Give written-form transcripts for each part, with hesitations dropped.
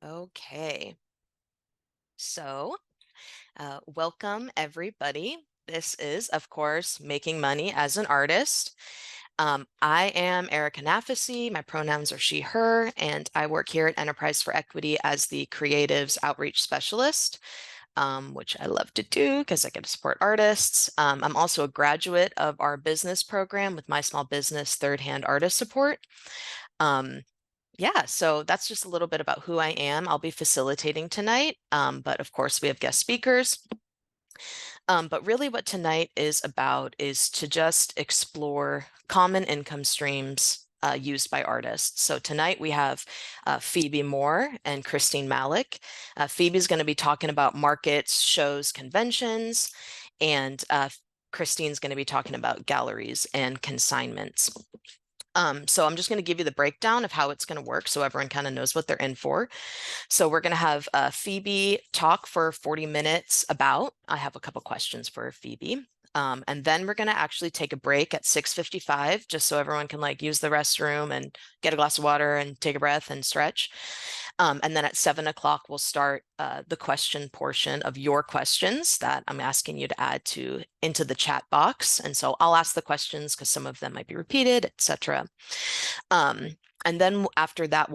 Okay, so welcome everybody. This is, of course, Making Money as an Artist. I am Erica Nafisi. My pronouns are she, her, and I work here at Enterprise for Equity as the Creatives Outreach Specialist, which I love to do because I get to support artists. I'm also a graduate of our business program with My Small Business Third Hand Artist Support. Um, Yeah, so that's just a little bit about who I am. I'll be facilitating tonight, but of course we have guest speakers. But really what tonight is about is to just explore common income streams used by artists. So tonight we have Phoebe Moore and Christine Malek. Phoebe's going to be talking about markets, shows, conventions, and Christine's going to be talking about galleries and consignments. So I'm just going to give you the breakdown of how it's going to work so everyone kind of knows what they're in for. So we're going to have Phoebe talk for 40 minutes about, I have a couple questions for Phoebe. And then we're going to actually take a break at 6:55 just so everyone can like use the restroom and get a glass of water and take a breath and stretch. And then at 7 o'clock, we'll start the question portion of your questions that I'm asking you to add into the chat box. And so I'll ask the questions because some of them might be repeated, etc. And then after that,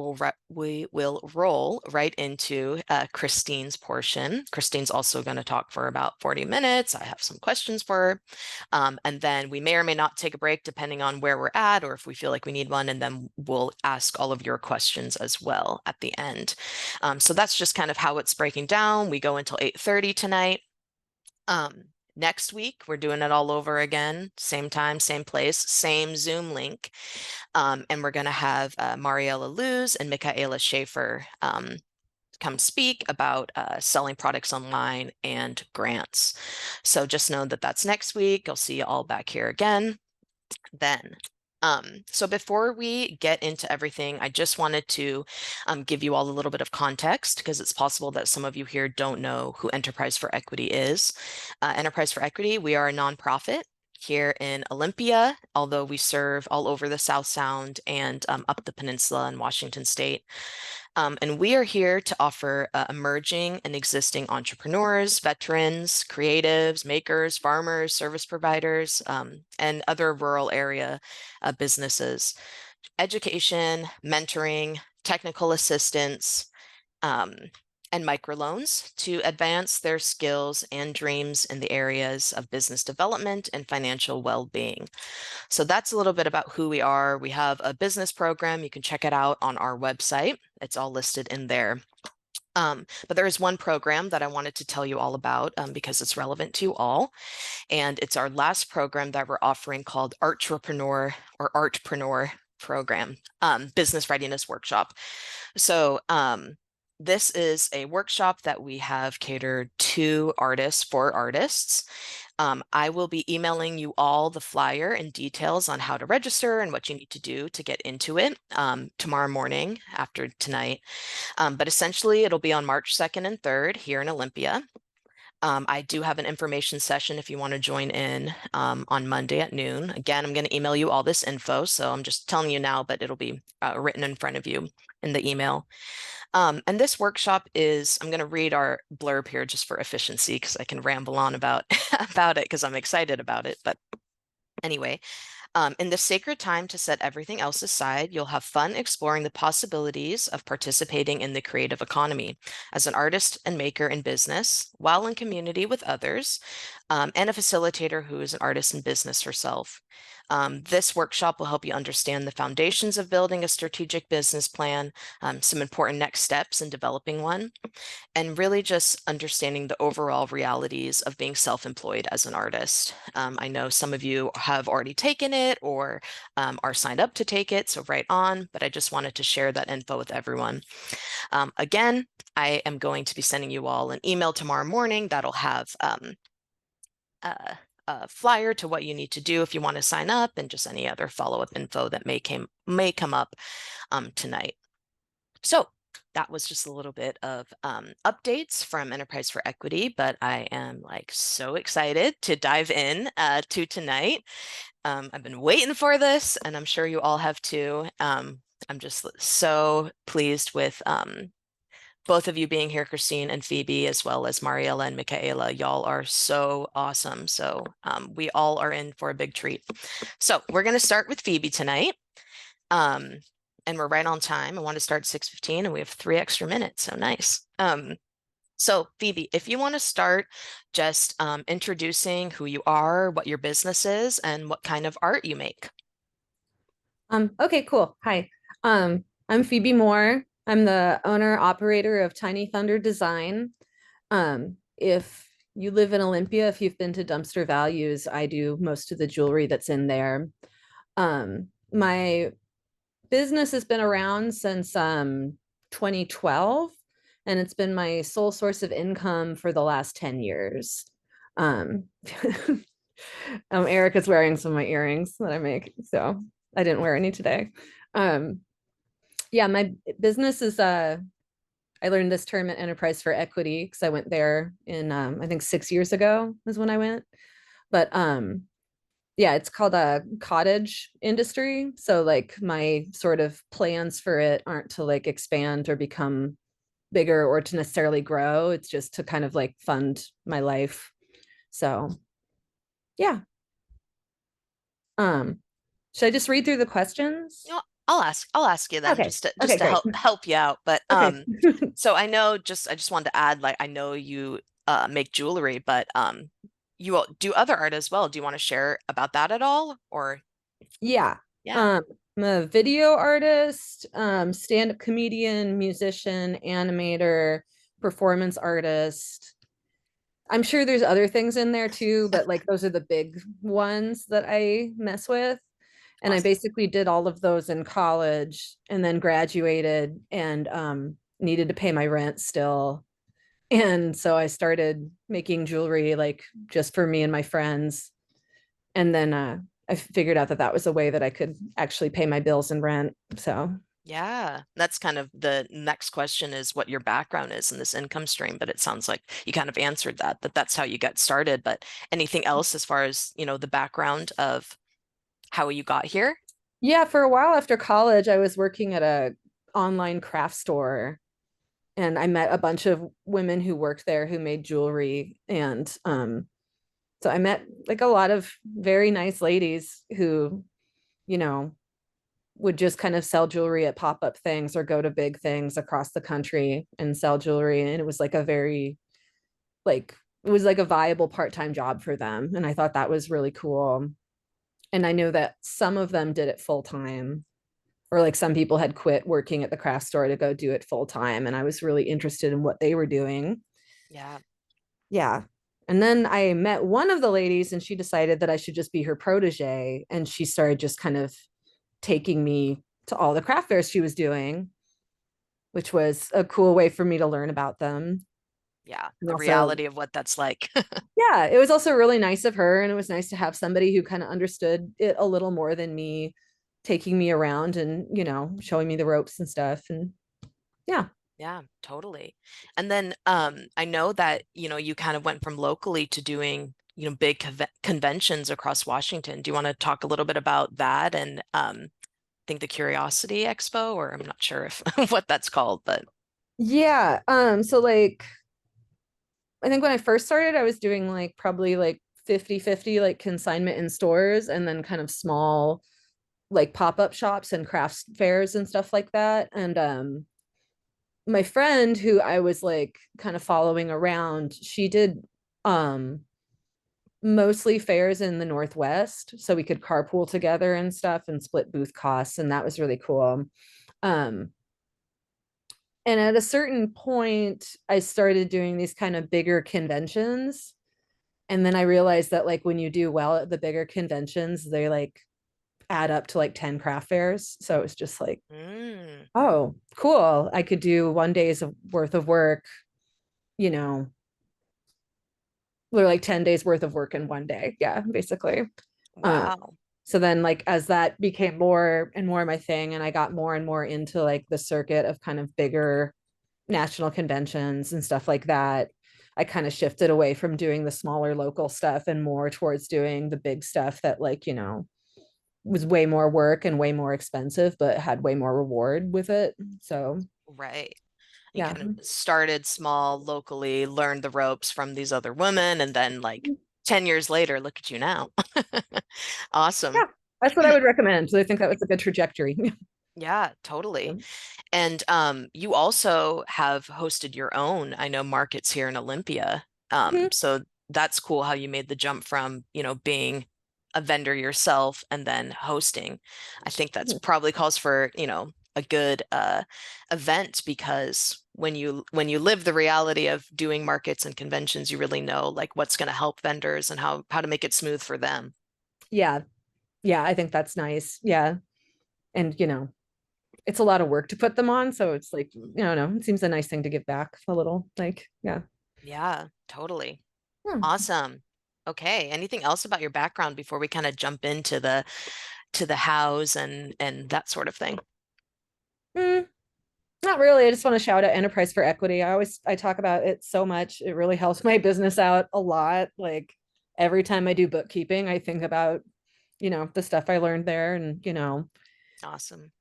we will roll right into Christine's portion. Christine's also going to talk for about 40 minutes. I have some questions for her. And then we may or may not take a break depending on where we're at or if we feel like we need one. And then we'll ask all of your questions as well at the end. So that's just kind of how it's breaking down. We go until 8:30 tonight. Next week, we're doing it all over again. Same time, same place, same Zoom link. And we're going to have Mariella Luz and Michaela Schaefer come speak about selling products online and grants. So just know that that's next week. I'll see you all back here again then. So before we get into everything, I just wanted to give you all a little bit of context because it's possible that some of you here don't know who Enterprise for Equity is. Enterprise for Equity, we are a nonprofit here in Olympia, although we serve all over the South Sound and up the peninsula in Washington State. And we are here to offer emerging and existing entrepreneurs, veterans, creatives, makers, farmers, service providers, and other rural area businesses, education, mentoring, technical assistance, um, and microloans to advance their skills and dreams in the areas of business development and financial well-being. So that's a little bit about who we are. We have a business program. You can check it out on our website. It's all listed in there. But there is one program that I wanted to tell you all about because it's relevant to all. And it's our last program that we're offering called Artrepreneur or Artpreneur Program, Business Readiness Workshop. So this is a workshop that we have catered to artists for artists. I will be emailing you all the flyer and details on how to register and what you need to do to get into it tomorrow morning after tonight. But essentially, it'll be on March 2nd and 3rd here in Olympia. I do have an information session if you want to join in on Monday at noon. Again, I'm going to email you all this info, so I'm just telling you now, but it'll be written in front of you in the email. And this workshop is, I'm going to read our blurb here just for efficiency because I can ramble on about about it because I'm excited about it. But anyway, in this sacred time to set everything else aside, you'll have fun exploring the possibilities of participating in the creative economy as an artist and maker in business, while in community with others, and a facilitator who is an artist in business herself. This workshop will help you understand the foundations of building a strategic business plan, some important next steps in developing one, and really just understanding the overall realities of being self-employed as an artist. I know some of you have already taken it or are signed up to take it, so right on, but I just wanted to share that info with everyone. Again, I am going to be sending you all an email tomorrow morning that'll have a flyer to what you need to do if you want to sign up and just any other follow-up info that may come up tonight. So that was just a little bit of updates from Enterprise for Equity, but I am like so excited to dive in to tonight. I've been waiting for this, and I'm sure you all have too. I'm just so pleased with both of you being here, Christine and Phoebe, as well as Mariela and Michaela. Y'all are so awesome. So we all are in for a big treat. So we're going to start with Phoebe tonight. Um, and we're right on time. I want to start at 6:15 and we have 3 extra minutes. So nice. So Phoebe, if you want to start just introducing who you are, what your business is, and what kind of art you make. Okay, cool. Hi. I'm Phoebe Moore. I'm the owner operator of Tiny Thunder Design. If you live in Olympia, if you've been to Dumpster Values, I do most of the jewelry that's in there. My business has been around since 2012, and it's been my sole source of income for the last 10 years. Um, Erica's wearing some of my earrings that I make, so I didn't wear any today. Um, yeah, my business is I learned this term at Enterprise for Equity because I went there in I think 6 years ago is when I went. But yeah, it's called a cottage industry. So like my sort of plans for it aren't to like expand or become bigger or to necessarily grow. It's just to kind of like fund my life. So yeah. Um, should I just read through the questions? You know, I'll ask you then Okay. just Okay, to great. help you out. But Okay. so I just wanted to add, like, I know you make jewelry, but you do other art as well. Do you want to share about that at all? Or Yeah. yeah. Um, I'm a video artist, stand-up comedian, musician, animator, performance artist. I'm sure there's other things in there too, but like those are the big ones that I mess with. And I Awesome. basically did all of those in college and then graduated and needed to pay my rent still. And so I started making jewelry like just for me and my friends. And then I figured out that that was a way that I could actually pay my bills and rent. So Yeah, that's kind of the next question is what your background is in this income stream, but it sounds like you kind of answered that that's how you got started. But anything else as far as, the background of how you got here? yeah, for a while after college, I was working at a online craft store and I met a bunch of women who worked there who made jewelry. And so I met like a lot of very nice ladies who, you know, would just kind of sell jewelry at pop-up things or go to big things across the country and sell jewelry. And it was like a very like it was like a viable part-time job for them. And I thought that was really cool. And I know that some of them did it full time, or like some people had quit working at the craft store to go do it full time. And I was really interested in what they were doing. Yeah. Yeah. And then I met one of the ladies and she decided that I should just be her protege. And she started just kind of taking me to all the craft fairs she was doing, which was a cool way for me to learn about them. Yeah, And the also, reality of what that's like. yeah, it was also really nice of her. And it was nice to have somebody who kind of understood it a little more than me, taking me around and, showing me the ropes and stuff. And yeah. Yeah, totally. And then I know that, you kind of went from locally to doing, big conventions across Washington. Do you want to talk a little bit about that and I think the Curiosity Expo, or I'm not sure if what that's called, but Yeah. So like I think when I first started, I was doing like probably like 50-50 like consignment in stores and then kind of small like pop-up shops and crafts fairs and stuff like that. And my friend who I was like kind of following around, she did um mostly fairs in the Northwest. So we could carpool together and stuff and split booth costs. And that was really cool. Um, and at a certain point, I started doing these kind of bigger conventions. And then I realized that like when you do well at the bigger conventions, they like add up to like 10 craft fairs. So it's just like, mm, oh, cool. I could do one day's worth of work, you know, or like 10 days worth of work in one day. Yeah, basically. Uh, wow. so then like as that became more and more my thing and I got more and more into like the circuit of kind of bigger national conventions and stuff like that, I kind of shifted away from doing the smaller local stuff and more towards doing the big stuff that like, was way more work and way more expensive, but had way more reward with it. So Right. You Yeah. kind of started small locally, learned the ropes from these other women, and then like 10 years later, look at you now. Awesome. Yeah. That's what I would recommend. So I think that was a good trajectory. Yeah, totally. And you also have hosted your own, I know, markets here in Olympia. Mhm. So that's cool how you made the jump from, being a vendor yourself and then hosting. I think that's probably calls for, a good event because when you live the reality of doing markets and conventions, you really know like what's going to help vendors and how to make it smooth for them. Yeah. Yeah. I think that's nice. Yeah. And, it's a lot of work to put them on. So it's like, no, it seems a nice thing to give back a little. Like, yeah. Yeah, totally. Yeah. Awesome. Okay. Anything else about your background before we kind of jump into the hows and that sort of thing? Mm, not really. I just want to shout out Enterprise for Equity. I talk about it so much. It really helps my business out a lot. Like every time I do bookkeeping, I think about, the stuff I learned there. And, Awesome.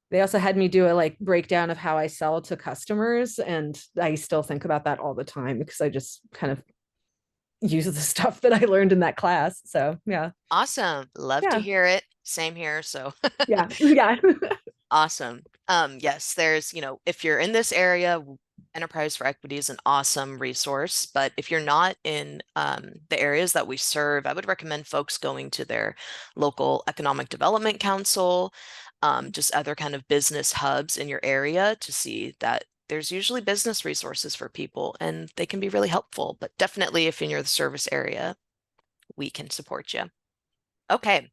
they also had me do a like breakdown of how I sell to customers. And I still think about that all the time because I just kind of use the stuff that I learned in that class. So yeah. Awesome. Love to Yeah. hear it. Same here. So Yeah. Yeah. awesome. Yes, there's, if you're in this area, Enterprise for Equity is an awesome resource. But if you're not in the areas that we serve, I would recommend folks going to their local economic development council, just other kind of business hubs in your area to see that there's usually business resources for people and they can be really helpful. But definitely if you're in the service area, we can support you. Okay.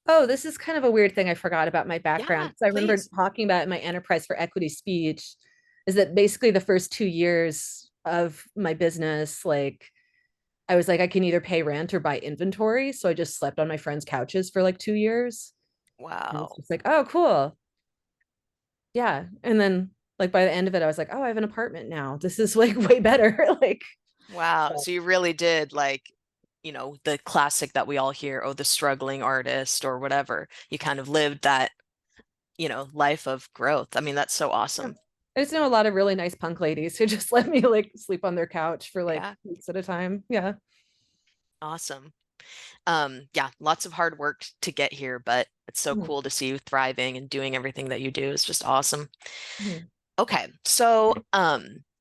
Oh, this is kind of a weird thing I forgot about my background. Yeah, So I remember please. talking about in my Enterprise for Equity speech is that basically the first 2 years of my business, like I was like, I can either pay rent or buy inventory. So I just slept on my friends' couches for like 2 years. And it's Wow. just like, oh, cool. Yeah. And then like by the end of it, I was like, oh, I have an apartment now. This is like way better. Like, Wow. so, So you really did like, the classic that we all hear, oh, the struggling artist or whatever. You kind of lived that, life of growth. I mean, that's so yeah. awesome. I just know a lot of really nice punk ladies who just let me like sleep on their couch for like Yeah. weeks at a time. Yeah. Awesome. Yeah, lots of hard work to get here, but it's so Mhm. cool to see you thriving and doing everything that you do. It's just awesome. Mhm. Okay, so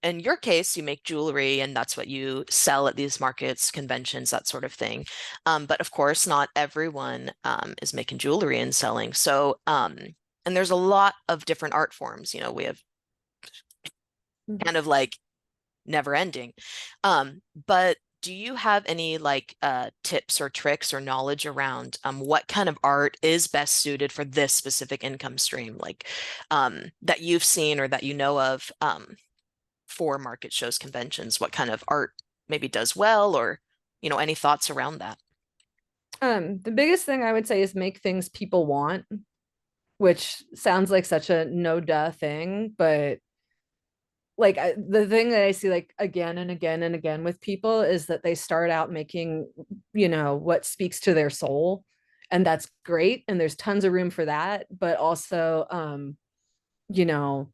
in your case, you make jewelry and that's what you sell at these markets, conventions, that sort of thing. But of course, not everyone is making jewelry and selling. So, and there's a lot of different art forms. We have Mhm. kind of like never ending. But do you have any like tips or tricks or knowledge around what kind of art is best suited for this specific income stream, like that you've seen or that you know of for market shows, conventions? What kind of art maybe does well, or any thoughts around that? The biggest thing I would say is make things people want, which sounds like such a no duh thing, but like the thing that I see like again and again and again with people is that they start out making, what speaks to their soul, and that's great, and there's tons of room for that, but also, you know,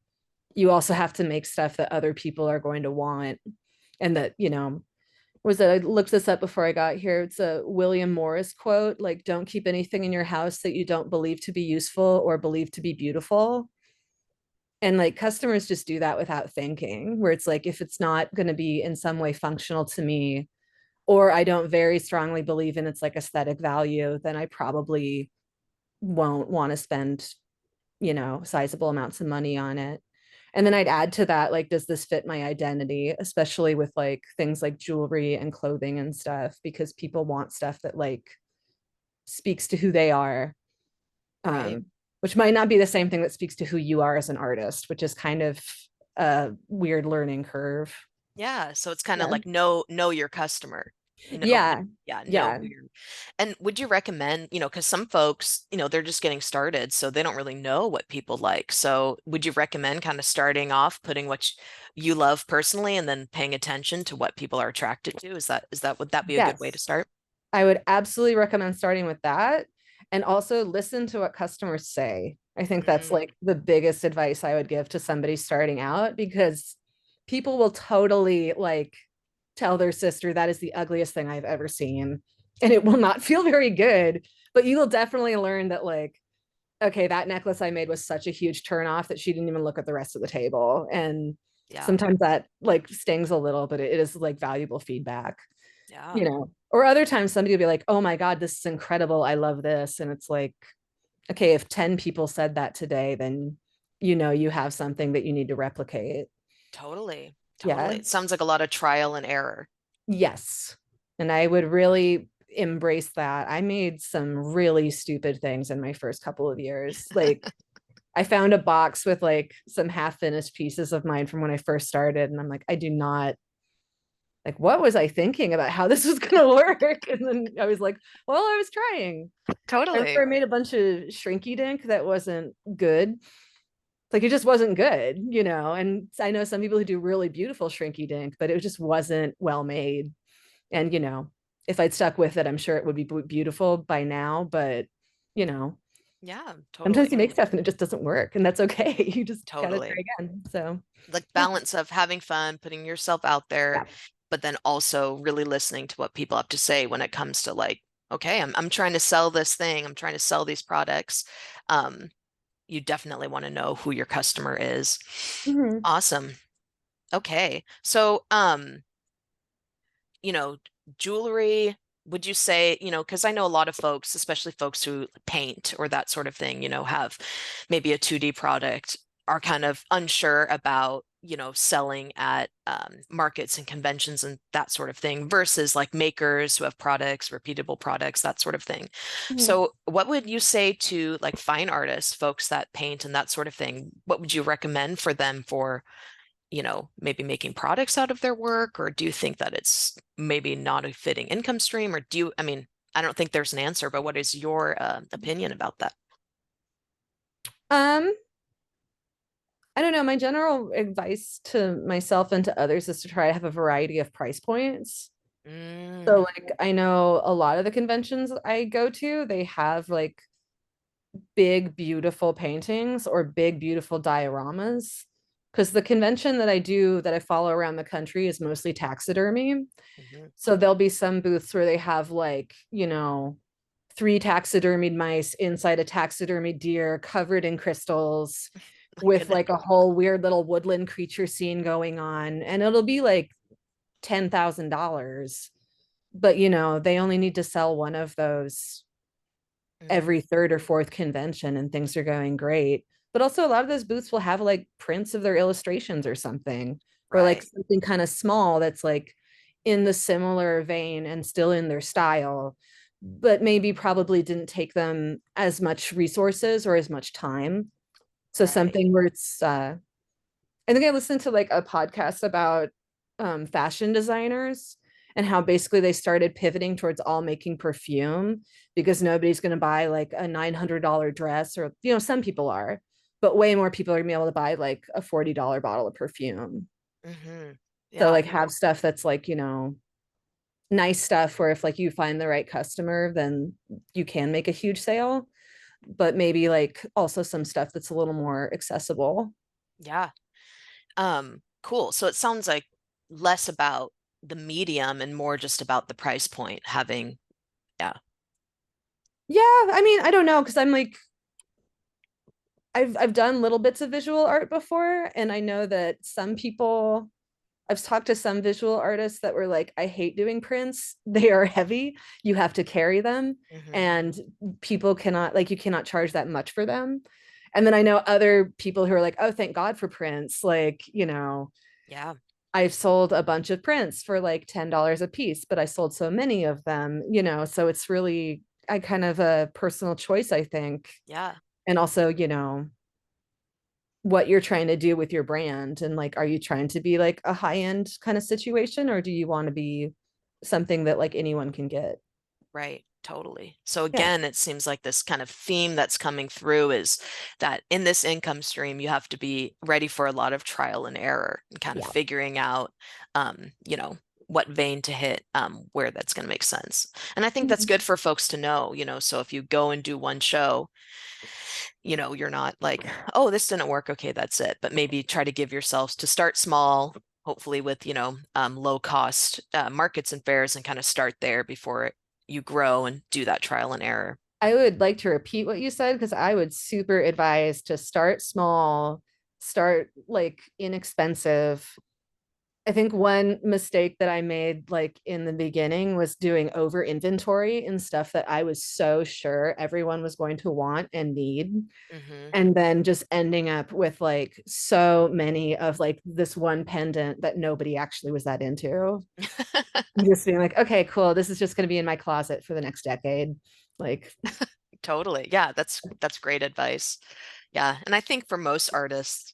you also have to make stuff that other people are going to want, and that, was that I looked this up before I got here. It's a William Morris quote, like, don't keep anything in your house that you don't believe to be useful or believe to be beautiful. And like customers just do that without thinking, where it's like, if it's not going to be in some way functional to me, or I don't very strongly believe in its like aesthetic value, then I probably won't want to spend, sizable amounts of money on it. And then I'd add to that, like, does this fit my identity, especially with like things like jewelry and clothing and stuff, because people want stuff that like speaks to who they are, Right. which might not be the same thing that speaks to who you are as an artist, which is kind of a weird learning curve. Yeah, so it's kind of Yeah. like know your customer. Yeah. Yeah, know Yeah. who you're. And would you recommend, because some folks, they're just getting started, so they don't really know what people like. So would you recommend kind of starting off, putting what you love personally, and then paying attention to what people are attracted to? Is that would that be a good way to Yes. start? I would absolutely recommend starting with that. And also listen to what customers say. I think that's Mm, like the biggest advice I would give to somebody starting out, because people will totally like tell their sister that is the ugliest thing I've ever seen. And it will not feel very good, but you will definitely learn that, like, okay, that necklace I made was such a huge turnoff that she didn't even look at the rest of the table. And yeah. sometimes that like stings a little, but it is like valuable feedback, Yeah. you know. Or other times somebody will be like, oh my God, this is incredible. I love this. And it's like, okay, if 10 people said that today, then you know you have something that you need to replicate. Totally. Totally. Yeah. It sounds like a lot of trial and error. Yes. And I would really embrace that. I made some really stupid things in my first couple of years. Like, I found a box with like some half finished pieces of mine from when I first started. And I'm like, I do not, like, what was I thinking about how this was going to work? And then I was like, well, I was trying. I remember Totally. I made a bunch of shrinky dink that wasn't good. Like, it just wasn't good, you know. And I know some people who do really beautiful shrinky dink, but it just wasn't well made. And, you know, if I'd stuck with it, I'm sure it would be beautiful by now. But, you know, Yeah, sometimes you totally. make stuff and it just doesn't work. And that's okay. You just got to try Totally. again. So, Like yeah. balance of having fun, putting yourself out there, Yeah. but then also really listening to what people have to say when it comes to like, okay, I'm trying to sell this thing, I'm trying to sell these products. Um, you definitely want to know who your customer is. Mhm. Awesome. Okay. So, you know, jewelry, would you say, because I know a lot of folks, especially folks who paint or that sort of thing, have maybe a 2D product, are kind of unsure about, selling at markets and conventions and that sort of thing versus like makers who have products, repeatable products, that sort of thing. Mhm. So, what would you say to like fine artists, folks that paint and that sort of thing? What would you recommend for them for maybe making products out of their work? Or do you think that it's maybe not a fitting income stream? Or I mean, I don't think there's an answer, but what is your opinion about that? Um, I don't know. My general advice to myself and to others is to try to have a variety of price points. Mm, So, like, I know a lot of the conventions I go to, they have like big, beautiful paintings or big, beautiful dioramas. Because the convention that I do that I follow around the country is mostly taxidermy. mhm. So there'll be some booths where they have like, you know, three taxidermied mice inside a taxidermy deer covered in crystals My with goodness. like a whole weird little woodland creature scene going on. And it'll be like $10,000. But, you know, they only need to sell one of those Mm, every third or fourth convention and things are going great. But also, a lot of those booths will have like prints of their illustrations or something, or like right, something kind of small that's like in the similar vein and still in their style, but maybe probably didn't take them as much resources or as much time. So right. something where it's I think I listened to like a podcast about fashion designers and how basically they started pivoting towards all making perfume because nobody's going to buy like a $900 dress, or, you know, some people are, but way more people are going to be able to buy like a $40 bottle of perfume. Hmm. So, Yeah, like, have stuff that's like, you know, nice stuff where if like you find the right customer, then you can make a huge sale, but maybe like also some stuff that's a little more accessible. yeah. Cool. So it sounds like less about the medium and more just about the price point having, yeah. Yeah, I mean, I don't know because I'm like I've done little bits of visual art before, and I know that some people, I've talked to some visual artists that were like, I hate doing prints. They are heavy. You have to carry them, Hmm. and people cannot, like, you cannot charge that much for them. And then I know other people who are like, oh, thank God for prints. Like, you know, Yeah, I've sold a bunch of prints for like $10 a piece, but I sold so many of them, you know, so it's really I kind of a personal choice, I think. yeah, And also, you know, what you're trying to do with your brand, and like, are you trying to be like a high end kind of situation, or do you want to be something that like anyone can get? right. Totally. So Yeah. again, it seems like this kind of theme that's coming through is that in this income stream, you have to be ready for a lot of trial and error and kind of Yeah. figuring out, what vein to hit, where that's going to make sense. And I think that's Mhm. good for folks to know, so if you go and do one show, you're not like, oh, this didn't work. Okay, that's it. But maybe try to give yourselves to start small, hopefully with, low cost markets and fairs and kind of start there before you grow and do that trial and error. I would like to repeat what you said because I would super advise to start small, start like inexpensive. I think one mistake that I made like in the beginning was doing over inventory in stuff that I was so sure everyone was going to want and need. Hmm. And then just ending up with like so many of like this one pendant that nobody actually was that into. Just being like, okay, cool. This is just going to be in my closet for the next decade. Like, Totally. Yeah, that's great advice. Yeah. And I think for most artists,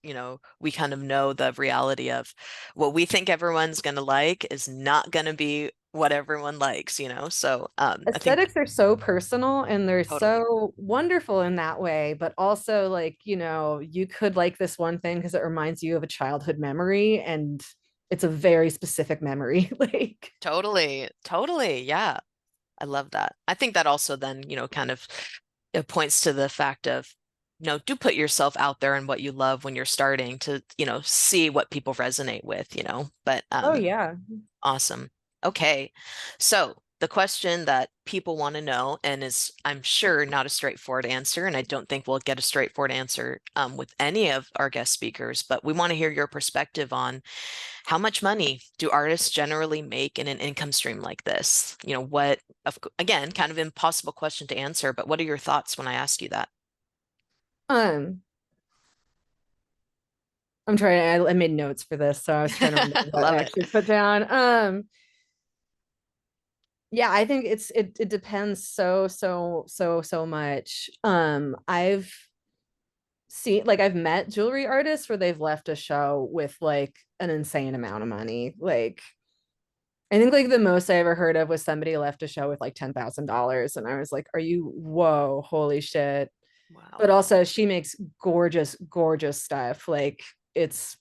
we kind of know the reality of what we think everyone's going to like is not going to be what everyone likes. So I think aesthetics are so personal and they're totally, so wonderful in that way, but also like, you could like this one thing because it reminds you of a childhood memory and it's a very specific memory. Like, totally, totally. Yeah. I love that. I think that also then, kind of it points to the fact of, do put yourself out there and what you love when you're starting to, see what people resonate with. But oh yeah. awesome. Okay. So the question that people want to know, and is, I'm sure, not a straightforward answer, and I don't think we'll get a straightforward answer with any of our guest speakers, but we want to hear your perspective on how much money do artists generally make in an income stream like this? Again, kind of impossible question to answer, but what are your thoughts when I ask you that? Um, I'm trying, I made notes for this, so I was trying to remember what I Love it. actually put down. Yeah, I think it depends so much. I've met jewelry artists where they've left a show with like an insane amount of money. Like I think like the most I ever heard of was somebody left a show with like $10,000 and I was like, are you whoa, holy shit. Wow. But also she makes gorgeous, gorgeous stuff. Like it's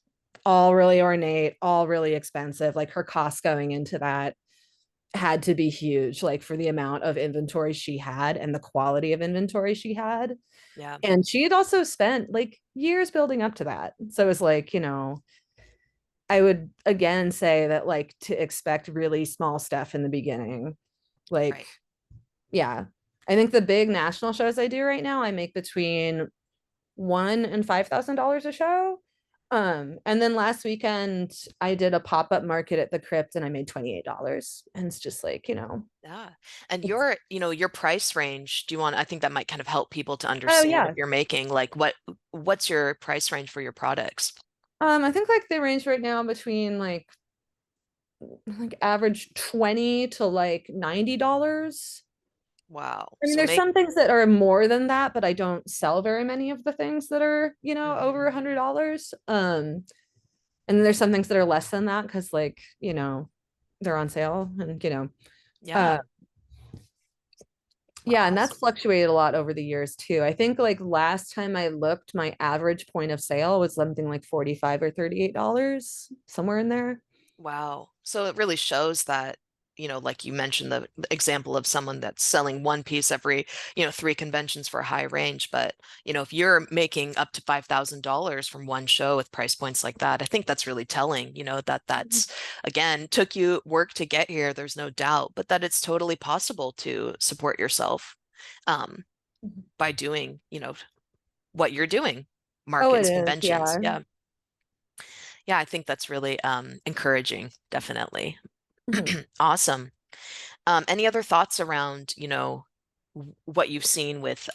all really ornate, all really expensive. Like her cost going into that had to be huge, like for the amount of inventory she had and the quality of inventory she had. Yeah. And she had also spent like years building up to that. So it's like, I would again say that like to expect really small stuff in the beginning. Like, Right. yeah. I think the big national shows I do right now, I make between $1,000 and $5,000 a show. And then last weekend I did a pop-up market at the crypt and I made $28. And it's just like, Yeah. And it's your price range, I think that might kind of help people to oh understand if yeah. you're making like what's your price range for your products? I think like they range right now between like average 20 to like $90. Wow. I mean, So there's make some things that are more than that, but I don't sell very many of the things that are, over Mhm. $100. And then there's some things that are less than that because like, they're on sale and uh Yeah. Well, yeah, and that's awesome. fluctuated a lot over the years too. I think like last time I looked, my average point of sale was something like 45 or $38, somewhere in there. Wow. So it really shows that, like you mentioned, the example of someone that's selling one piece every, three conventions for a high range. But, if you're making up to $5,000 from one show with price points like that, I think that's really telling, that that's, again, took you work to get here. There's no doubt, but that it's totally possible to support yourself um, by doing, what you're doing, Oh, it markets, is. conventions. Yeah. Yeah. Yeah, I think that's really encouraging, definitely. Mhm. Awesome. Any other thoughts around, what you've seen with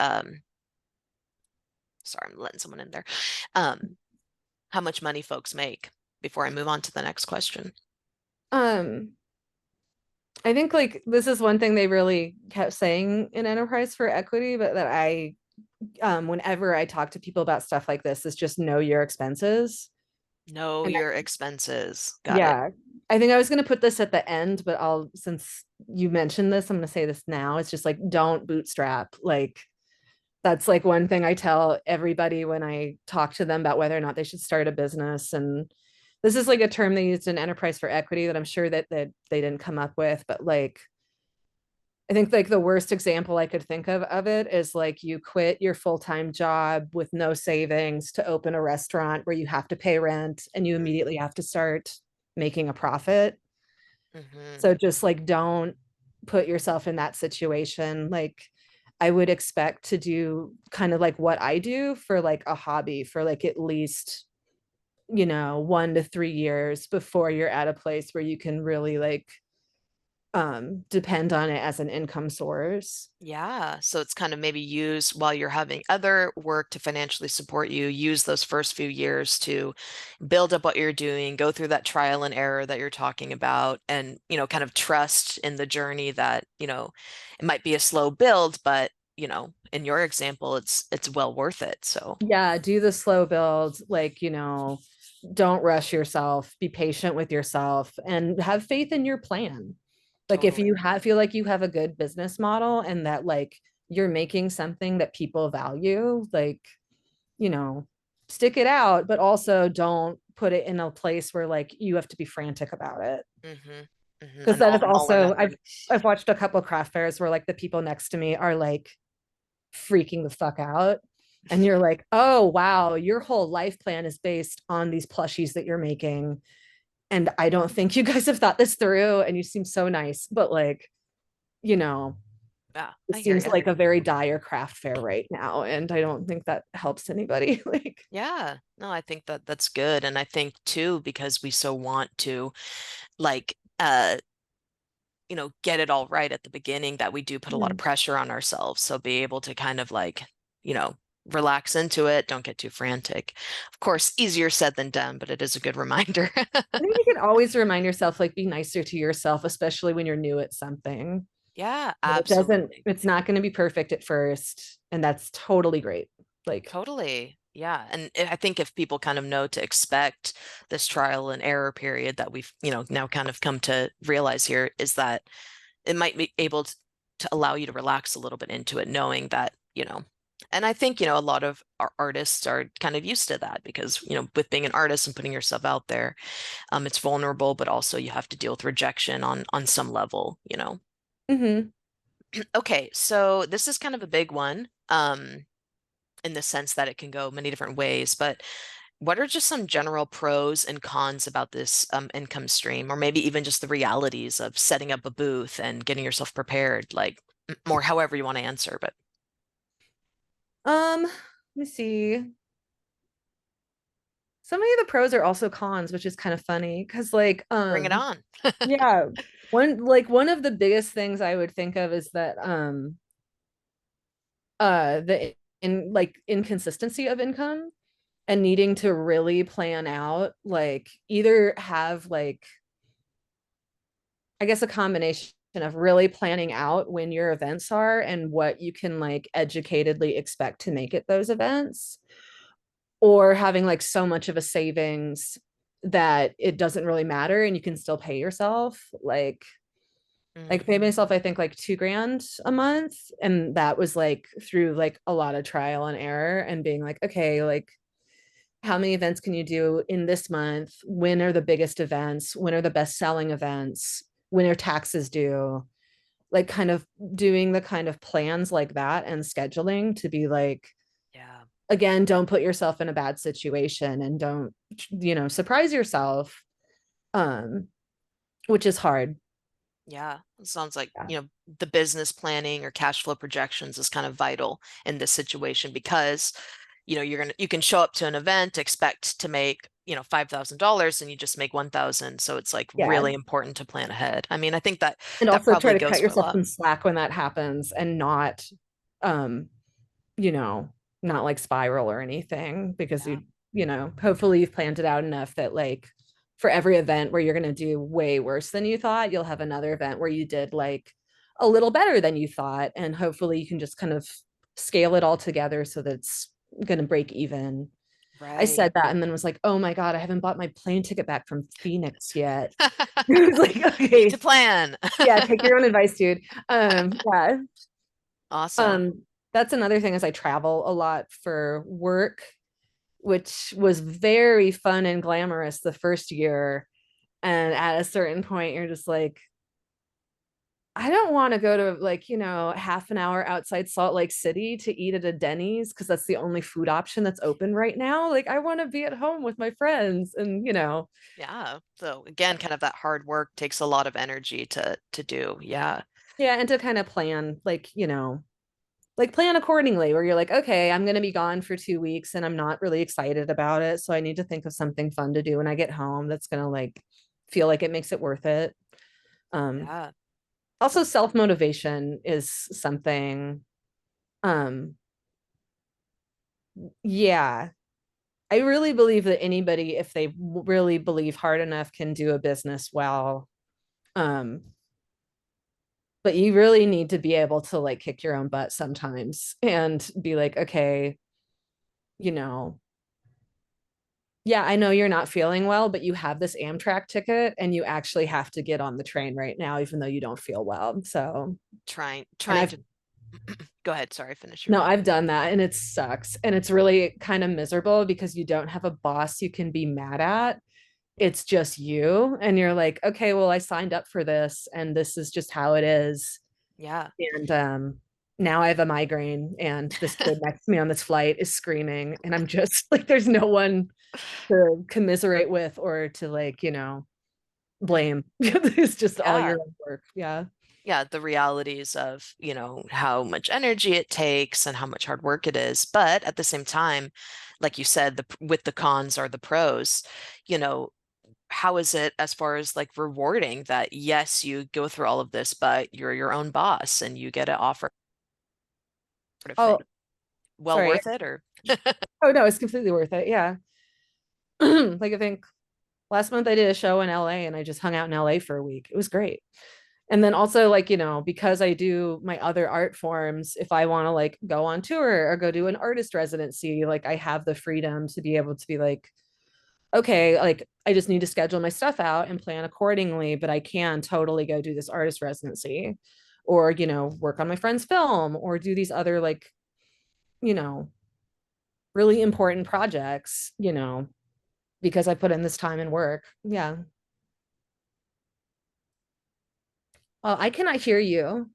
sorry, I'm letting someone in there. Um, how much money folks make before I move on to the next question? Um, I think like this is one thing they really kept saying in enterprise for equity, but that whenever I talk to people about stuff like this, is just know your expenses. Know And your expenses. Got it. yeah, I think I was going to put this at the end, but since you mentioned this, I'm going to say this now. It's just like, don't bootstrap. Like, that's like one thing I tell everybody when I talk to them about whether or not they should start a business. And this is like a term they used in enterprise for equity that I'm sure that they didn't come up with, but like, I think like the worst example I could think of it is like you quit your full-time job with no savings to open a restaurant where you have to pay rent and you immediately have to start making a profit. Mm-hmm. So just like don't put yourself in that situation. Like I would expect to do kind of like what I do for like a hobby for like at least, 1 to 3 years before you're at a place where you can really like depend on it as an income source. Yeah, so it's kind of maybe use while you're having other work to financially support you, use those first few years to build up what you're doing, go through that trial and error that you're talking about, and, kind of trust in the journey that, it might be a slow build, but, in your example, it's well worth it. So Yeah, do the slow build, like, don't rush yourself, be patient with yourself and have faith in your plan. Like if you totally. have feel like you have a good business model and that like you're making something that people value, like, you know, stick it out, but also don't put it in a place where like you have to be frantic about it. Hmm. Hmm. Because An that is all or also nothing. I've watched a couple of craft fairs where like the people next to me are like freaking the fuck out. And you're like, oh, wow, your whole life plan is based on these plushies that you're making. And I don't think you guys have thought this through. And you seem so nice, but like, you know, Yeah, it I hear seems you. like a very dire craft fair right now. And I don't think that helps anybody. Like, Yeah, no, I think that that's good. And I think too, because we so want to like get it all right at the beginning, that we do put a lot of mhm. pressure on ourselves. So be able to kind of like, you know, relax into it, don't get too frantic. Of course, easier said than done, but it is a good reminder. I think you can always remind yourself, like, be nicer to yourself, especially when you're new at something. Yeah, It doesn't, absolutely. it's not going to be perfect at first. And that's totally great. Like, Totally. Yeah. And I think if people kind of know to expect this trial and error period that we've, now kind of come to realize here is that it might be able to allow you to relax a little bit into it, knowing that, and I think, a lot of our artists are kind of used to that because, with being an artist and putting yourself out there, it's vulnerable, but also you have to deal with rejection on some level. mhm. Okay, so this is kind of a big one, in the sense that it can go many different ways, but what are just some general pros and cons about this income stream, or maybe even just the realities of setting up a booth and getting yourself prepared, like more however you want to answer, but Let me see. Some of the pros are also cons, which is kind of funny because like bring it on. yeah, one of the biggest things I would think of is that the in like inconsistency of income and needing to really plan out like either have like I guess a combination of really planning out when your events are and what you can like educatedly expect to make at those events or having like so much of a savings that it doesn't really matter and you can still pay yourself like I paid Hmm. myself I think like 2 grand a month and that was like through like a lot of trial and error and being like okay like how many events can you do in this month, when are the biggest events, when are the best selling events, when are taxes due, like kind of doing the kind of plans like that and scheduling to be like Yeah. again, don't put yourself in a bad situation and don't, surprise yourself. Um, which is hard. Yeah. It sounds like, Yeah. the business planning or cash flow projections is kind of vital in this situation because, you can show up to an event, expect to make, $5,000 and you just make 1,000. So it's like Yeah. really important to plan ahead. I mean, I think that And that also try probably to cut goes for a yourself lot. some slack when that happens and not, um, you know, not like spiral or anything because Yeah. hopefully you've planned it out enough that like for every event where you're going to do way worse than you thought, you'll have another event where you did like a little better than you thought. And hopefully you can just kind of scale it all together so that it's going to break even. I Right. said that and then was like, oh my God, I haven't bought my plane ticket back from Phoenix yet. It was like, Need to okay, plan. yeah, take your own advice, dude. Yeah. Awesome. Um, that's another thing is I travel a lot for work, which was very fun and glamorous the first year. And at a certain point, you're just like, I don't want to go to like, half an hour outside Salt Lake City to eat at a Denny's because that's the only food option that's open right now. Like I want to be at home with my friends and Yeah. So again, kind of that hard work takes a lot of energy to do. Yeah. yeah, and to kind of plan like plan accordingly where you're like, okay, I'm going to be gone for 2 weeks and I'm not really excited about it. So I need to think of something fun to do when I get home that's going to like feel like it makes it worth it. Um, Yeah. Also self-motivation is something, um, yeah, I really believe that anybody, if they really believe hard enough, can do a business well. Um, but you really need to be able to like kick your own butt sometimes and be like, okay, you know, yeah, I know you're not feeling well, but you have this Amtrak ticket and you actually have to get on the train right now, even though you don't feel well. So, Trying and trying I've, to go ahead. Sorry, finish your no, point. I've done that and it sucks. And it's really kind of miserable because you don't have a boss you can be mad at. It's just you. And you're like, okay, well, I signed up for this and this is just how it is. Yeah. And now I have a migraine and this kid next to me on this flight is screaming. And I'm just like, there's no one to commiserate with or to like, blame. It's just all Yeah. your own work. Yeah. Yeah, the realities of, how much energy it takes and how much hard work it is. But at the same time, like you said, with the cons are the pros, you know, how is it as far as like rewarding that yes, you go through all of this, but you're your own boss and you get an offer sort of thing. Oh, Well sorry. worth it or Oh no, it's completely worth it. Yeah. Like I think last month I did a show in LA and I just hung out in LA for a week. It was great. And then also like, because I do my other art forms, if I want to like go on tour or go do an artist residency, like I have the freedom to be able to be like, okay, like I just need to schedule my stuff out and plan accordingly, but I can totally go do this artist residency or, work on my friend's film or do these other like, you know, really important projects, because I put in this time and work. Yeah. I cannot hear you.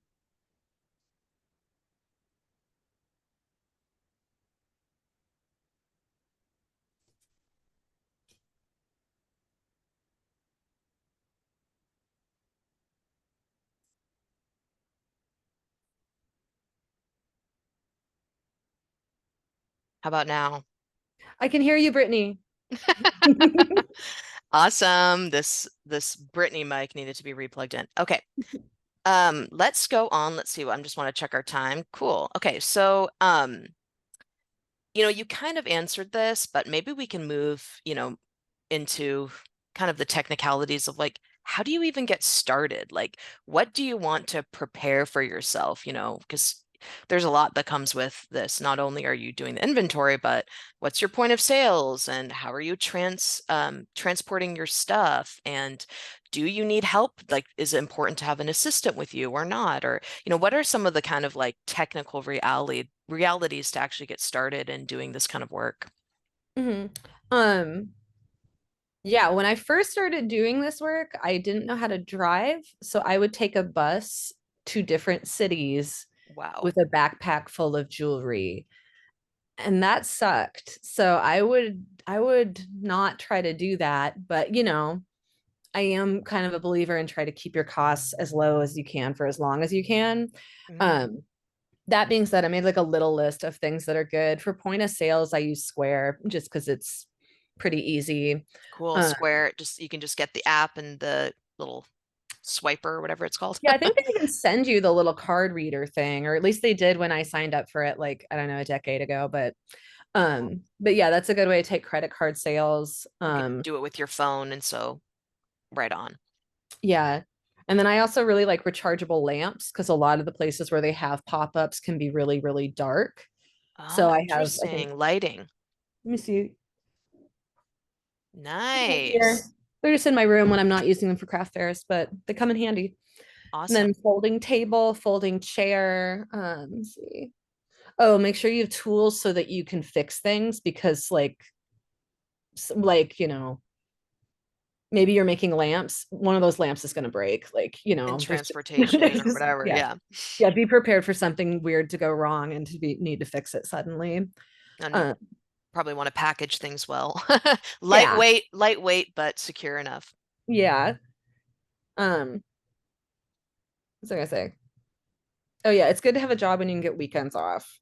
how about now? I can hear you, Brittany. Awesome. This Brittany mic needed to be replugged in. Okay. Let's go on. Let's see. I just want to check our time. Cool. Okay. So, you kind of answered this, but maybe we can move, into kind of the technicalities of like, how do you even get started? Like, what do you want to prepare for yourself? Because there's a lot that comes with this. Not only are you doing the inventory, but what's your point of sales and how are you transporting your stuff? And do you need help? Like, is it important to have an assistant with you or not? Or, what are some of the kind of like technical realities to actually get started in doing this kind of work? Mhm. Um, yeah, when I first started doing this work, I didn't know how to drive, so I would take a bus to different cities Wow. with a backpack full of jewelry. And that sucked. So I would not try to do that, but I am kind of a believer in try to keep your costs as low as you can for as long as you can. Mhm. Um, that being said, I made like a little list of things that are good. For point of sales, I use Square just because it's pretty easy. Cool. Uh, Square, just you can just get the app and the little swiper or whatever it's called. yeah, I think they even send you the little card reader thing, or at least they did when I signed up for it, like, I don't know, a decade ago. But yeah, that's a good way to take credit card sales. You can do it with your phone, and so right on. Yeah. And then I also really like rechargeable lamps because a lot of the places where they have pop-ups can be really, really dark. So Oh, I have, I think, interesting. Lighting. let me see. Here. Nice. They're just in my room when I'm not using them for craft fairs, but they come in handy. And then Awesome. folding table, folding chair. Let's see. Oh, make sure you have tools so that you can fix things because like maybe you're making lamps, one of those lamps is going to break. Like, In there's transportation or whatever. yeah. Yeah. Yeah, be prepared for something weird to go wrong and to be need to fix it suddenly. And Uh, probably want to package things well. yeah, Lightweight, but secure enough. yeah. Um, what's I gonna say? Oh yeah, it's good to have a job when you can get weekends off.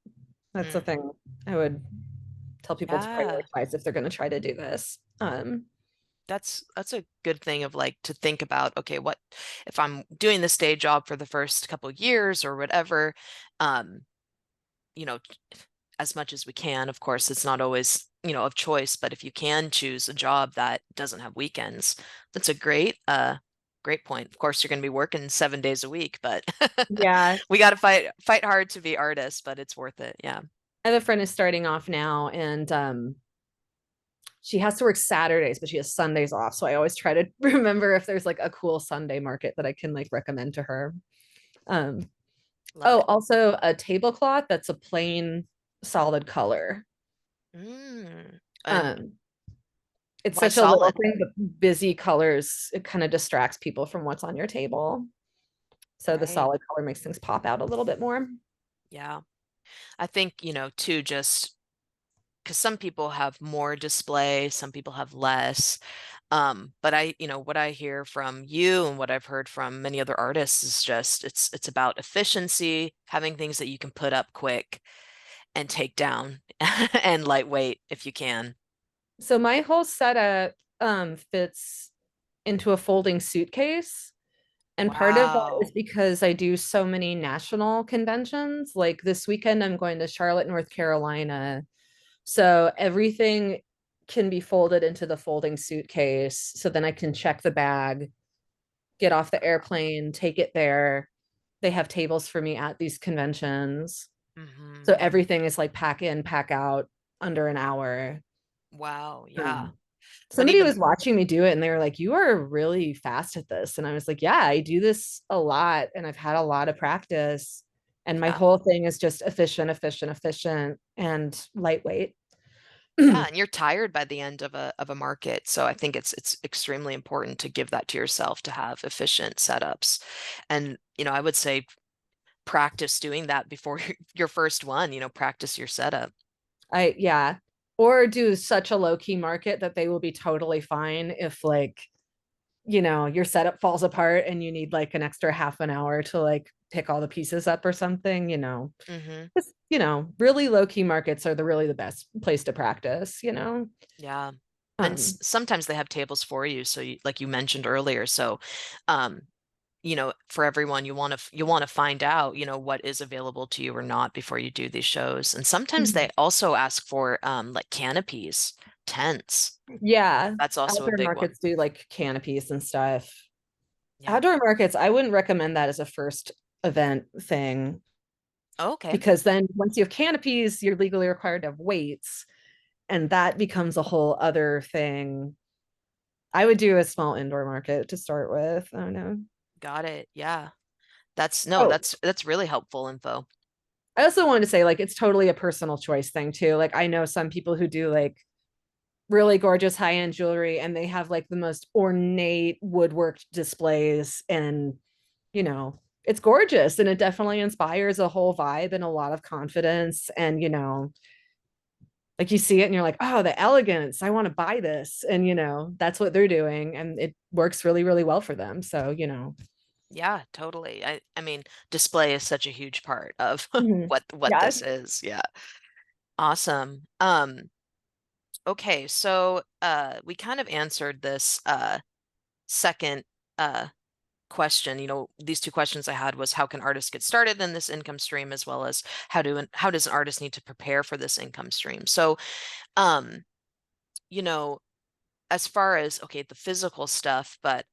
That's the Mm, thing I would tell people to yeah. prioritize if they're going to try to do this. That's a good thing of like to think about, okay, what if I'm doing this day job for the first couple of years or whatever, um, you know, as much as we can. Of course, it's not always, of choice, but if you can choose a job that doesn't have weekends, that's a great point. Of course, you're going to be working 7 days a week, but Yeah, we got to fight hard to be artists, but it's worth it. Yeah. I have a friend who's starting off now, and she has to work Saturdays, but she has Sundays off. So I always try to remember if there's like a cool Sunday market that I can like recommend to her. Um, Love oh, it. also a tablecloth that's a plain solid color. And Um, it's why such a little solid? thing, but busy colors, it kind of distracts people from what's on your table. So the Right. solid color makes things pop out a little bit more. Yeah. I think, too, just because some people have more display, some people have less. But what I hear from you and what I've heard from many other artists is just it's about efficiency, having things that you can put up quick and take down and lightweight if you can. So my whole setup fits into a folding suitcase. And part of that is Wow. because I do so many national conventions. Like this weekend, I'm going to Charlotte, North Carolina. So everything can be folded into the folding suitcase. So then I can check the bag, get off the airplane, take it there. They have tables for me at these conventions. So Hmm. everything is like pack in, pack out under an hour. Wow. Yeah. Um, But Somebody even was watching me do it and they were like, "You are really fast at this." And I was like, "Yeah, I do this a lot and I've had a lot of practice. And my yeah. whole thing is just efficient, efficient, efficient, and lightweight." Yeah, and you're tired by the end of a market. So I think it's extremely important to give that to yourself to have efficient setups. And, I would say practice doing that before your first one, practice your setup. Yeah. Or do such a low key market that they will be totally fine if like, your setup falls apart and you need like an extra half an hour to like pick all the pieces up or something. Hmm. Really low key markets are really the best place to practice. Yeah. And Um, sometimes they have tables for you. So like you mentioned earlier. So, um, for everyone, you want to find out, what is available to you or not before you do these shows. And sometimes they also ask for like canopies, tents. Yeah, That's also a outdoor big one. markets do like canopies and stuff. Yeah. Outdoor markets, I wouldn't recommend that as a first event thing Oh, okay. because then once you have canopies, you're legally required to have weights, and that becomes a whole other thing. I would do a small indoor market to start with. I don't know. Got it. Yeah. That's no, Oh, that's really helpful info. I also wanted to say like it's totally a personal choice thing too. Like I know some people who do like really gorgeous high-end jewelry and they have like the most ornate woodworked displays and it's gorgeous and it definitely inspires a whole vibe and a lot of confidence and like you see it and you're like, oh, the elegance, I want to buy this, and that's what they're doing and it works really really well for them, so. Yeah, totally. I mean, display is such a huge part of Mhm. what Yeah. this is. Yeah. Awesome. Okay, so we kind of answered this second uh question. These two questions I had was how can artists get started in this income stream as well as how does an artist need to prepare for this income stream? So, um, you know, as far as okay, the physical stuff, but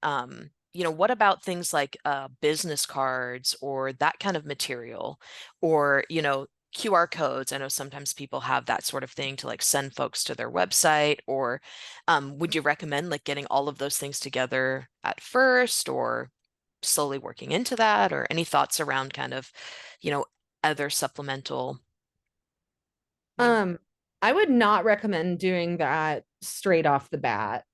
what about things like business cards or that kind of material or, QR codes? I know sometimes people have that sort of thing to like send folks to their website or would you recommend like getting all of those things together at first or slowly working into that or any thoughts around kind of, you know, other supplemental, you know, um I would not recommend doing that straight off the bat.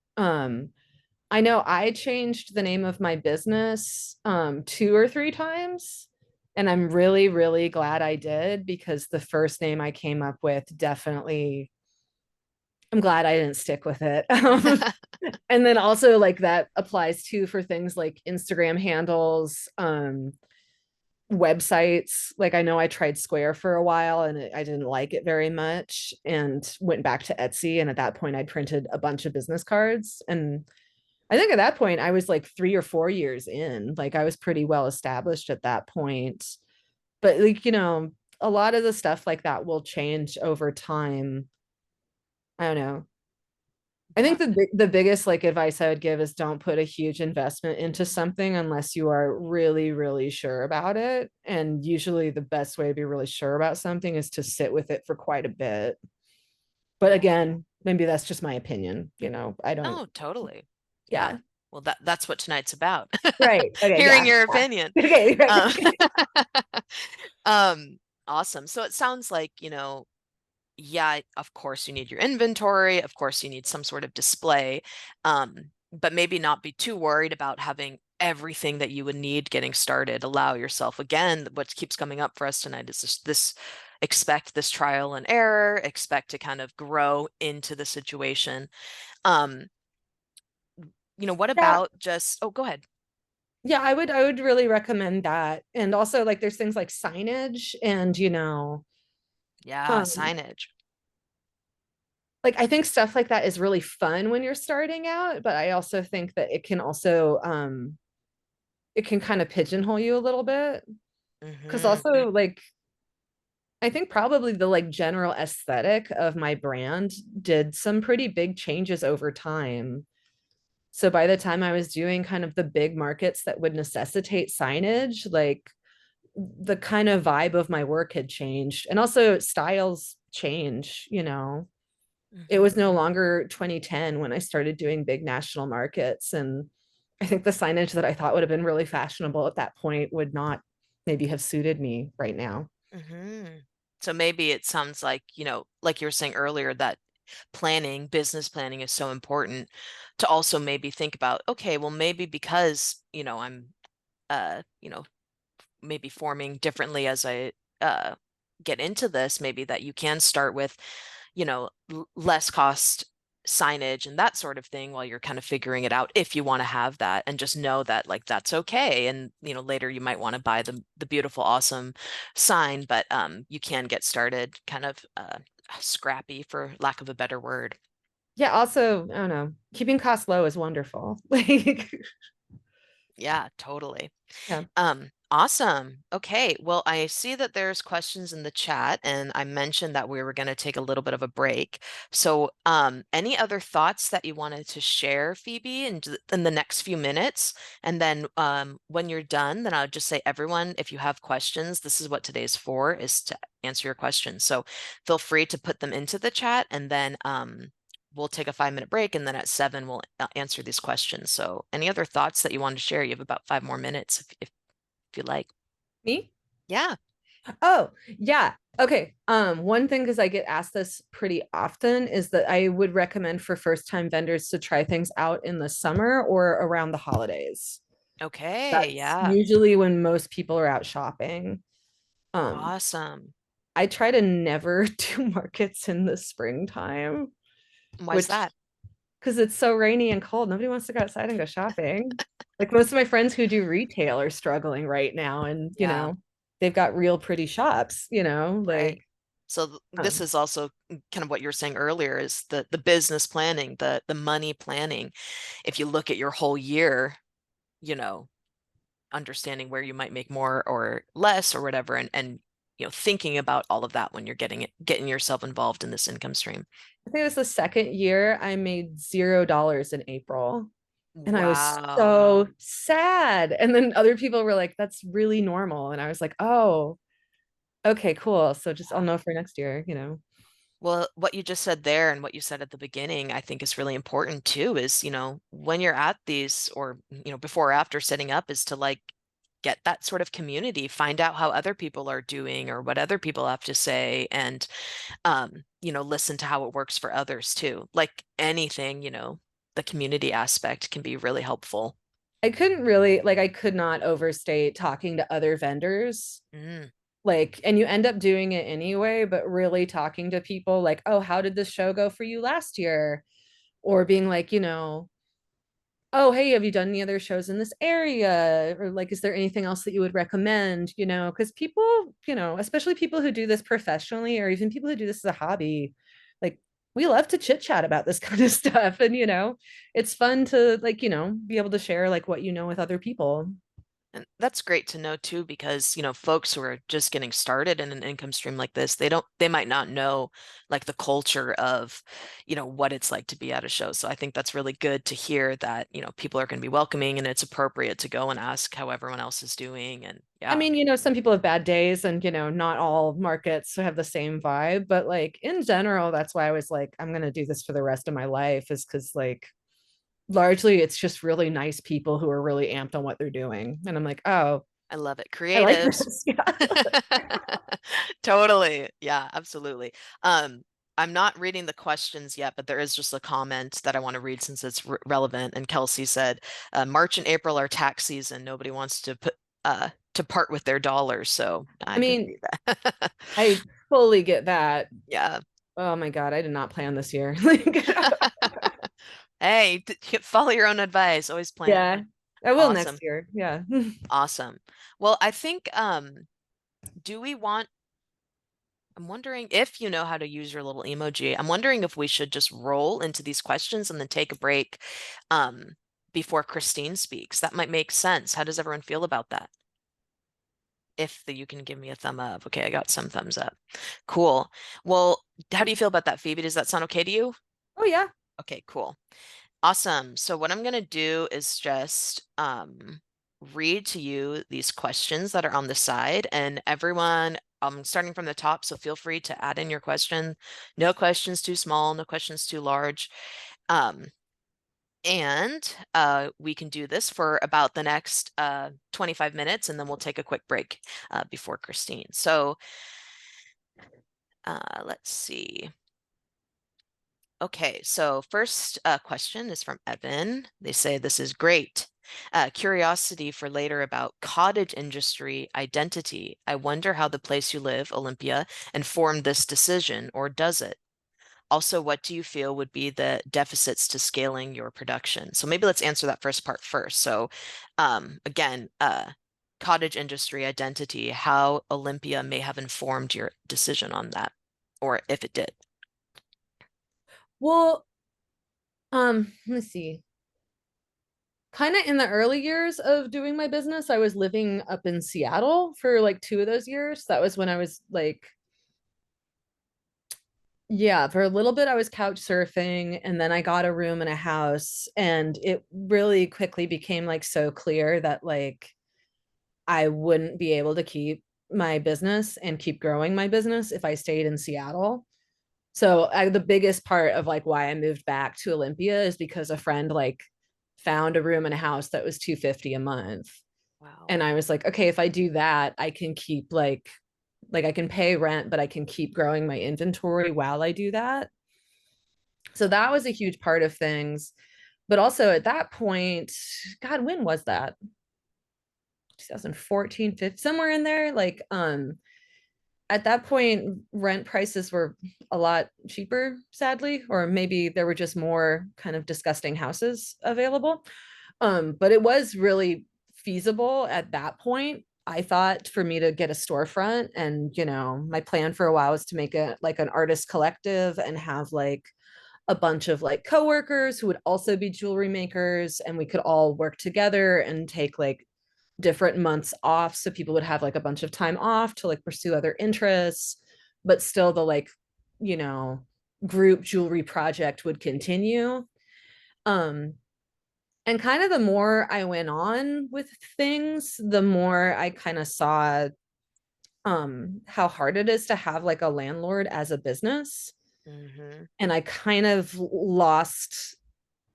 I know I changed the name of my business two or three times. And I'm really, really glad I did because the first name I came up with definitely, I'm glad I didn't stick with it. And then also like that applies too for things like Instagram handles, websites. Like I know I tried Square for a while and I didn't like it very much and went back to Etsy. And at that point, I'd printed a bunch of business cards. And I think at that point, I was like 3 or 4 years in. Like I was pretty well established at that point. But like, a lot of the stuff like that will change over time. I don't know. I think Yeah. the biggest like advice I would give is don't put a huge investment into something unless you are really, really sure about it. And usually the best way to be really sure about something is to sit with it for quite a bit. But again, maybe that's just my opinion. I don't, Oh, totally. Yeah. yeah. Well, that's what tonight's about. Right. Okay. Hearing Yeah. your Yeah. opinion. Okay. Right. Um, awesome. So it sounds like, yeah, of course you need your inventory. Of course you need some sort of display. But maybe not be too worried about having everything that you would need getting started. Allow yourself, again, what keeps coming up for us tonight is this expect this trial and error, expect to kind of grow into the situation. Um, what Yeah. about just, oh, go ahead. Yeah. I would really recommend that. And also like there's things like signage and, Yeah, um, signage. like I think stuff like that is really fun when you're starting out, but I also think that it can kind of pigeonhole you a little bit. Because Hmm. also like I think probably the like general aesthetic of my brand did some pretty big changes over time. So by the time I was doing kind of the big markets that would necessitate signage, like the kind of vibe of my work had changed. And also styles change. It Hmm. was no longer 2010 when I started doing big national markets. And I think the signage that I thought would have been really fashionable at that point would not maybe have suited me right now. Hmm. So maybe it sounds like, like you were saying earlier, that business planning is so important to also maybe think about, okay, well, maybe because, I'm, uh, you know, maybe forming differently as I get into this, maybe that you can start with, less cost signage and that sort of thing while you're kind of figuring it out if you want to have that and just know that like that's okay. And later you might want to buy the beautiful, awesome sign, but you can get started kind of scrappy for lack of a better word. Yeah, also, I don't know, keeping costs low is wonderful. Like, Yeah, totally. yeah. Awesome. Okay. Well, I see that there's questions in the chat, and I mentioned that we were going to take a little bit of a break. So, any other thoughts that you wanted to share, Phoebe, in the next few minutes? And then, when you're done, then I'll just say, everyone, if you have questions, this is what today's for, is to answer your questions. So, feel free to put them into the chat, and then, we'll take a 5-minute break, and then at 7 we'll answer these questions. So, any other thoughts that you want to share? You have about 5 more minutes if you like. Me? Yeah. Oh, yeah. Okay. One thing, because I get asked this pretty often, is that I would recommend for first-time vendors to try things out in the summer or around the holidays. Okay. That's Yeah. usually when most people are out shopping. Um, Awesome. I try to never do markets in the springtime, Why's which that? because it's so rainy and cold, nobody wants to go outside and go shopping. Like most of my friends who do retail are struggling right now, and Yeah. they've got real pretty shops, Right. like So this um, is also kind of what you were saying earlier is the business planning, the money planning. If you look at your whole year, you know, understanding where you might make more or less or whatever, and thinking about all of that when you're getting yourself involved in this income stream. I think it was the second year I made $0 in April. And I was Wow. so sad. And then other people were like, that's really normal. And I was like, oh, okay, cool. So just I'll know for next year. Well, what you just said there and what you said at the beginning, I think is really important too, is, when you're at these or, before or after setting up is to like get that sort of community, find out how other people are doing or what other people have to say and listen to how it works for others too. Like anything, the community aspect can be really helpful. I couldn't really like I could not overstate talking to other vendors. Mm. Like, and you end up doing it anyway, but really talking to people like, oh, how did this show go for you last year? Or being like, oh, hey, have you done any other shows in this area? Or like, is there anything else that you would recommend? Because people, especially people who do this professionally or even people who do this as a hobby, like we love to chit chat about this kind of stuff. And, it's fun to like, be able to share like what you know with other people. And that's great to know too, because, folks who are just getting started in an income stream like this, they might not know like the culture of, what it's like to be at a show. So I think that's really good to hear that, people are going to be welcoming and it's appropriate to go and ask how everyone else is doing. And I yeah, mean, some people have bad days and, not all markets have the same vibe, but like in general, that's why I was like, I'm going to do this for the rest of my life is because like largely it's just really nice people who are really amped on what they're doing. And I'm like, oh, I love it. I like Creatives. this. Yeah. Totally. Yeah, absolutely. Um, I'm not reading the questions yet, but there is just a comment that I want to read since it's relevant. And Kelsey said, March and April are tax season. Nobody wants to part with their dollars, so I I can mean, see that. I fully get that. Yeah. Oh my God, I did not plan this year. Like, Hey, follow your own advice. Always plan. yeah, I will next Awesome. year. Yeah. Awesome. Well, I think do we want I'm wondering if you know how to use your little emoji. I'm wondering if we should just roll into these questions and then take a break um, before Christine speaks. That might make sense. How does everyone feel about that? If you can give me a thumb up. Okay, I got some thumbs up. Cool. Well, how do you feel about that, Phoebe? Does that sound okay to you? Oh yeah. Okay, cool. Awesome. So what I'm going to do is just read to you these questions that are on the side, and everyone, starting from the top, so feel free to add in your question. No questions too small, no questions too large. Um, and we can do this for about the next 25 minutes, and then we'll take a quick break before Christine. So let's see. Okay, so first question is from Evan. They say this is great. Curiosity for later about cottage industry identity. I wonder how the place you live, Olympia, informed this decision, or does it? Also, what do you feel would be the deficits to scaling your production? So maybe let's answer that first part first. So again, cottage industry identity, how Olympia may have informed your decision on that, or if it did. Well, let me see. Kind of in the early years of doing my business, I was living up in Seattle for like 2 of those years. That was when I was like, yeah, for a little bit I was couch surfing and then I got a room in a house and it really quickly became like so clear that like I wouldn't be able to keep my business and keep growing my business if I stayed in Seattle. So the biggest part of like why I moved back to Olympia is because a friend like found a room in a house that was 250 a month. Wow. And I was like, okay, if I do that, I can keep like I can pay rent, but I can keep growing my inventory while I do that. So that was a huge part of things. But also at that point, God, when was that? 2014, 15, somewhere in there. Like, at that point, rent prices were a lot cheaper, sadly, or maybe there were just more kind of disgusting houses available. But it was really feasible at that point. I thought for me to get a storefront, and my plan for a while was to make it like an artist collective and have like a bunch of like coworkers who would also be jewelry makers, and we could all work together and take like different months off so people would have like a bunch of time off to like pursue other interests, but still the like you know group jewelry project would continue. um and kind of the more I went on with things, the more I kind of saw how hard it is to have like a landlord as a business. Mm-hmm. And I kind of lost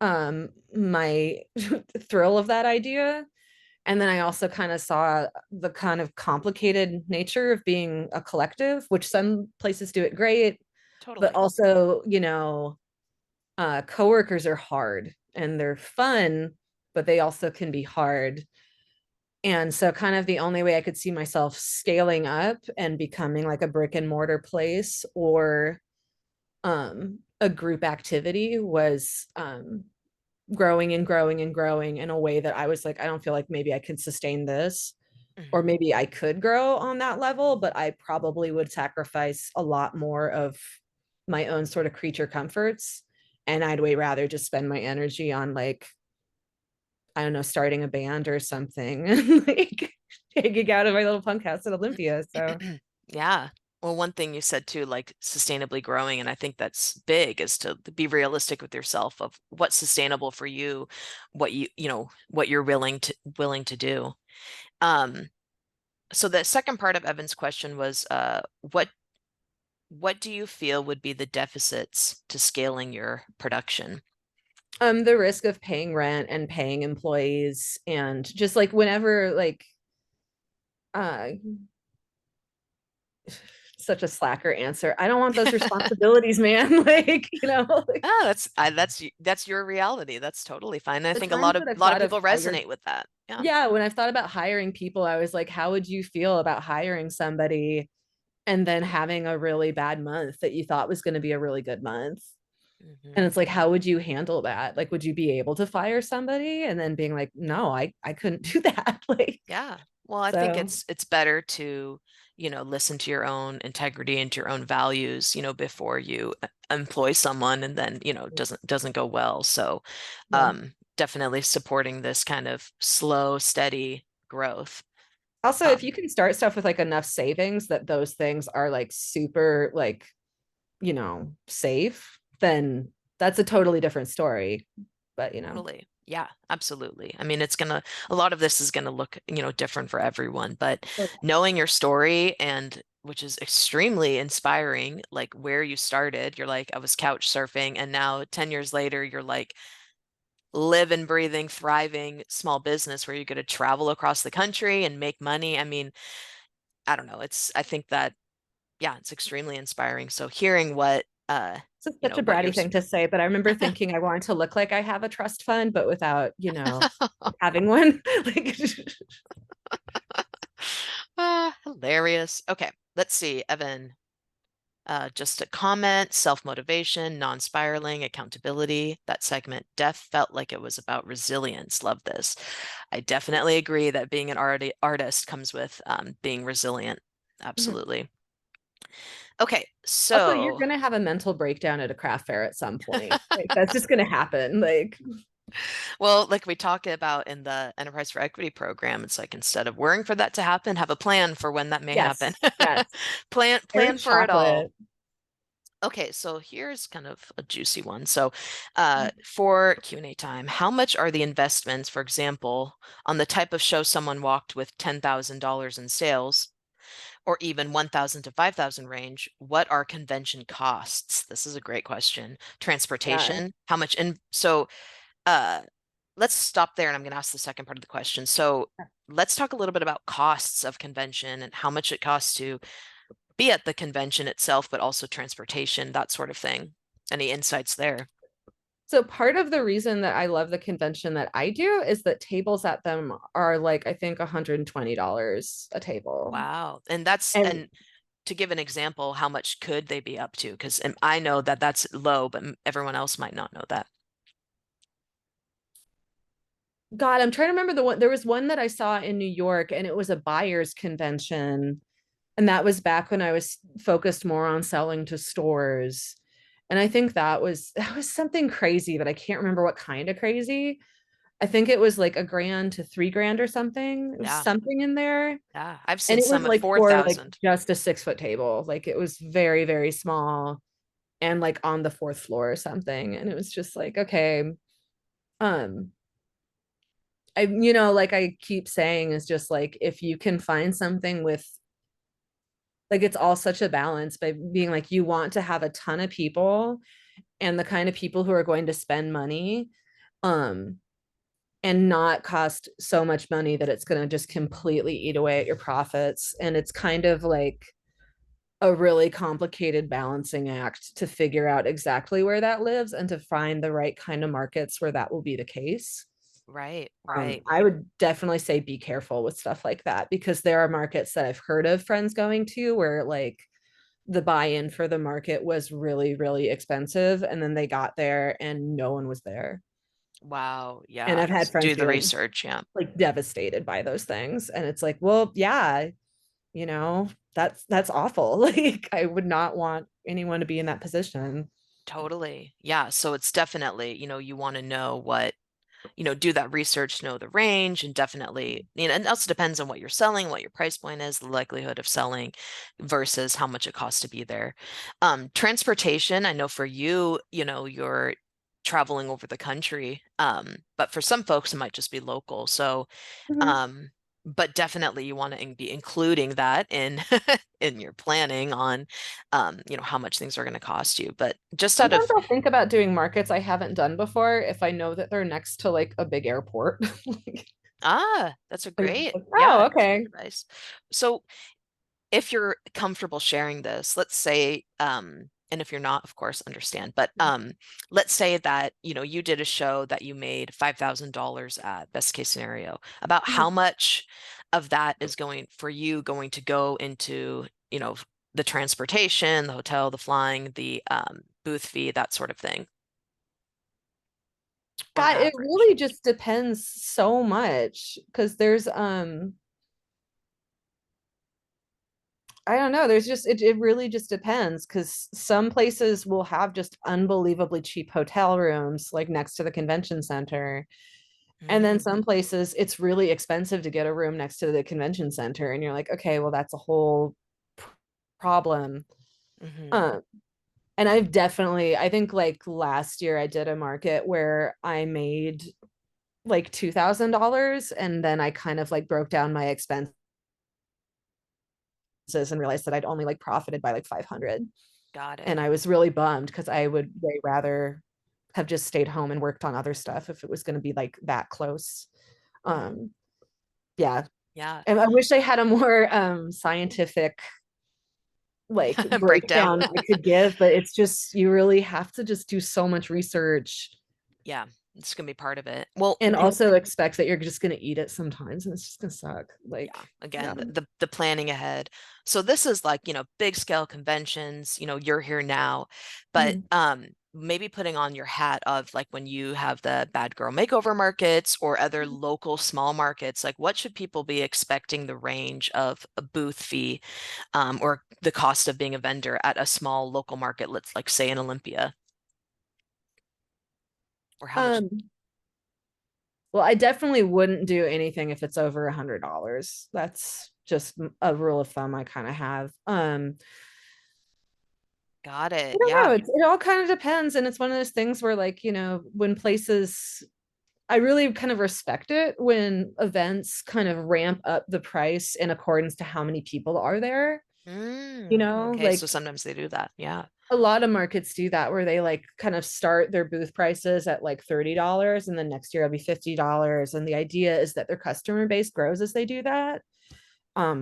my thrill of that idea. And then I also kind of saw the kind of complicated nature of being a collective, which some places do it great, but Totally. also, coworkers are hard. and they're fun, but they also can be hard. And so kind of the only way I could see myself scaling up and becoming like a brick and mortar place or a group activity was growing and growing and growing in a way that I was like, I don't feel like maybe I could sustain this, or Mhm. maybe I could grow on that level, but I probably would sacrifice a lot more of my own sort of creature comforts. And I'd way rather just spend my energy on like, I don't know, starting a band or something and like hanging out of my little punk house at Olympia. So Yeah. Well, one thing you said too, like sustainably growing, and I think that's big, is to be realistic with yourself of what's sustainable for you, what what you're willing to do. Um, so the second part of Evan's question was, what do you feel would be the deficits to scaling your production? the risk of paying rent and paying employees and just like whenever like uh such a slacker answer. I don't want those responsibilities, man. Like, like Ah, that's your reality. That's totally fine. I the think a times that I've lot of thought of people hired, resonate with that. Yeah. yeah, when I've thought about hiring people, I was like, how would you feel about hiring somebody and then having a really bad month that you thought was going to be a really good month? And Hmm. it's like, how would you handle that? Like, would you be able to fire somebody and then being like, no, I couldn't do that? Like, Yeah. Well, I think so it's better to, listen to your own integrity and to your own values, before you employ someone and then, doesn't go well. So, yeah. definitely supporting this kind of slow, steady growth. Also, if Um, you can start stuff with like enough savings that those things are like super like, safe, then that's a totally different story. But Totally. Yeah, absolutely. I mean, a lot of this is gonna look, different for everyone, but knowing your story and which is extremely inspiring, like where you started, you're like, I was couch surfing, and now 10 years later, you're like live and breathing, thriving small business where you get to travel across the country and make money. I mean, I don't know. I think that, yeah, it's extremely inspiring. So hearing it's such a what bratty yours thing to say, but I remember thinking I wanted to look like I have a trust fund, but without, having one. Like, Hilarious. Okay, let's see, Evan. Just a comment, self-motivation, non-spiraling, accountability. That segment felt like it was about resilience. Love this. I definitely agree that being an artist comes with being resilient. Absolutely. Okay, also, you're so gonna have a mental breakdown at a craft fair at some point. Like that's just gonna happen. Like, well, like we talk about in the Enterprise for Equity program, it's like instead of worrying for that to happen, have a plan for when that may happen. yes, yes. Plan Very for it all. chocolate. Okay, so here's kind of a juicy one. So, for Q&A time, how much are the investments, for example, on the type of show someone walked with $10,000 in sales, or even 1,000 to 5,000 range? What are convention costs? This is a great question. Yeah. Transportation, how much? And so, uh, let's stop there, and I'm going to ask the second part of the question. So, let's talk a little bit about costs of convention and how much it costs to be at the convention itself, but also transportation, that sort of thing. Any insights there? So part of the reason that I love the convention that I do is that tables at them are like I think $120 a table. Wow. And And to give an example, how much could they be up to? Because I know that that's low, but everyone else might not know that. God, I'm trying to remember the one. There was one that I saw in New York and it was a buyer's convention. And that was back when I was focused more on selling to stores. And I think that was something crazy, but I can't remember what kind of crazy. I think it was like a grand to 3 grand or something. It was Yeah. something in there. Yeah. I've And seen it was some at like for like 4,000. just a 6 foot table. Like it was very, very small and like on the fourth floor or something. And it was just like, okay. Um, like I keep saying is just like if you can find something with like it's all such a balance by being like you want to have a ton of people and the kind of people who are going to spend money um and not cost so much money that it's going to just completely eat away at your profits. And it's kind of like a really complicated balancing act to figure out exactly where that lives and to find the right kind of markets where that will be the case. Right, right. I would definitely say be careful with stuff like that because there are markets that I've heard of friends going to where like the buy-in for the market was really, really expensive. And then they got there and no one was there. Wow, And yeah. I've had Do friends be the research, yeah. like devastated by those things. And it's like, well, yeah, that's awful. Like I would not want anyone to be in that position. Totally. Yeah, so it's definitely, you want to know what, do that research, know the range, and definitely, and it also depends on what you're selling, what your price point is, the likelihood of selling versus how much it costs to be there. Transportation, I know for you, you're traveling over the country, but for some folks, it might just be local. So, Mhm. um, but definitely you want to be including that in in your planning on, how much things are going to cost you. But just out Sometimes of I'll think about doing markets I haven't done before if I know that they're next to like a big airport. that's a Like, great, oh, yeah, it's good okay. advice. So if you're comfortable sharing this, let's say, and if you're not, of course, understand, but let's say that, you did a show that you made $5,000 at best case scenario. About how much of that is going to go into, the transportation, the hotel, the flying, the booth fee, that sort of thing on God, it average? really just depends so much because there's I don't know, there's just it really just depends because some places will have just unbelievably cheap hotel rooms like next to the convention center. And then Mm, some places it's really expensive to get a room next to the convention center and you're like, okay, well that's a whole problem. hmm. Um and I think like last year I did a market where I made like $2,000 and then I kind of like broke down my expenses and realized that I'd only like profited by like 500. Got it. And I was really bummed because I would way rather have just stayed home and worked on other stuff if it was going to be like that close. Um yeah. Yeah. And I wish I had a more scientific like Breakdown. breakdown I could give, but it's just you really have to just do so much research Yeah, it's gonna be part of it. Well, and and also expect that you're just going to eat it sometimes and it's just going to suck. Like, yeah, yeah. again, the planning ahead. So this is like, big scale conventions, you're here now, but Mhm. maybe putting on your hat of like when you have the bad girl makeover markets or other local small markets, like what should people be expecting the range of a booth fee, or the cost of being a vendor at a small local market, let's like say in Olympia, or how much? Um, well, I definitely wouldn't do anything if it's over $100. That's just a rule of thumb I kind of have. Got I it. don't know. Yeah. It all kind of depends. And it's one of those things where, like, when places, I really kind of respect it when events kind of ramp up the price in accordance to how many people are there. Okay, so Like sometimes they do that. Yeah. a lot of markets do that where they like kind of start their booth prices at like $30 and then next year it'll be $50. And the idea is that their customer base grows as they do that.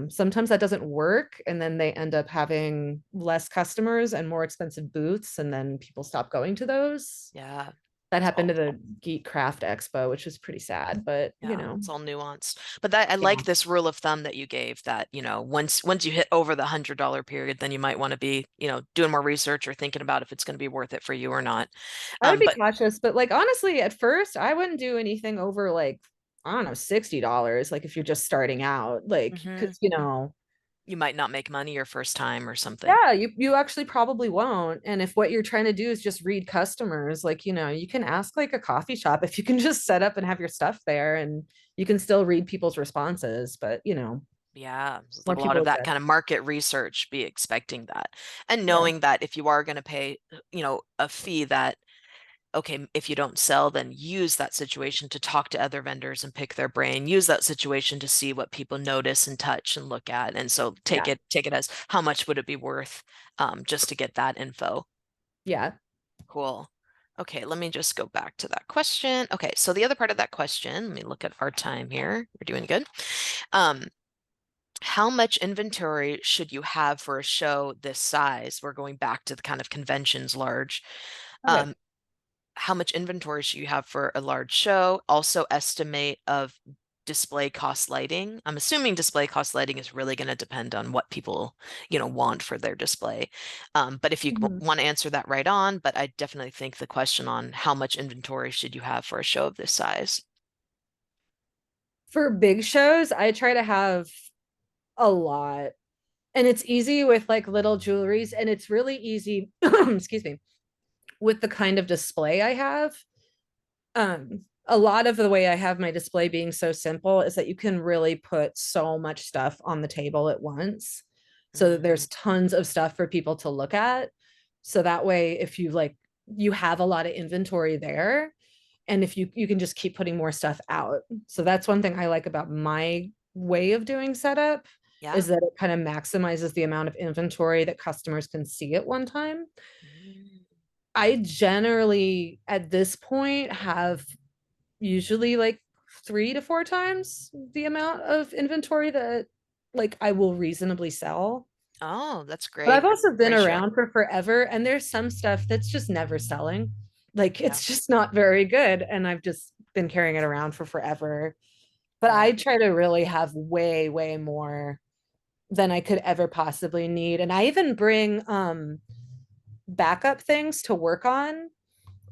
Sometimes that doesn't work, and then they end up having less customers and more expensive booths, and then people stop going to those. Yeah. That It's happened all to the Geek Craft Expo, which was pretty sad, but yeah, it's all nuanced. But that I yeah. like this rule of thumb that you gave that, once you hit over the $100 period, then you might want to be, doing more research or thinking about if it's going to be worth it for you or not. I would be But cautious, but like honestly, at first, I wouldn't do anything over like, I don't know, $60, like if you're just starting out, like, mhm, because you might not make money your first time or something. yeah, you actually probably won't. And if what you're trying to do is just read customers, like, you can ask like a coffee shop if you can just set up and have your stuff there and you can still read people's responses, but Yeah, so it's more like a lot people of would that get. kind of market research, be expecting that. And Yeah. knowing that if you are going to pay, a fee that okay, if you don't sell, then use that situation to talk to other vendors and pick their brain. Use that situation to see what people notice and touch and look at. And so take Yeah. it as how much would it be worth, just to get that info. Yeah. Cool. Okay, let me just go back to that question. Okay, so the other part of that question, let me look at our time here. We're doing good. Um, how much inventory should you have for a show this size? We're going back to the kind of conventions large. Okay. Um, how much inventory should you have for a large show? Also estimate of display cost lighting. I'm assuming display cost lighting is really going to depend on what people, want for their display. But if you Mhm. want to answer that right on, but I definitely think the question on how much inventory should you have for a show of this size? For big shows, I try to have a lot. And it's easy with like little jewelries, and it's really easy, excuse me, with the kind of display I have. A lot of the way I have my display being so simple is that you can really put so much stuff on the table at once. So that Mm, there's tons of stuff for people to look at. So that way, if you like, you have a lot of inventory there, and if you can just keep putting more stuff out. So that's one thing I like about my way of doing setup, yeah. is that it kind of maximizes the amount of inventory that customers can see at one time. Mm. I generally at this point have usually like 3 to 4 times the amount of inventory that like I will reasonably sell. Oh, that's But I've great also been ratio. around for forever, and there's some stuff that's just never selling. Like Yeah, it's just not very good, and I've just been carrying it around for forever. But yeah. I try to really have way, way more than I could ever possibly need. And I even bring backup things to work on,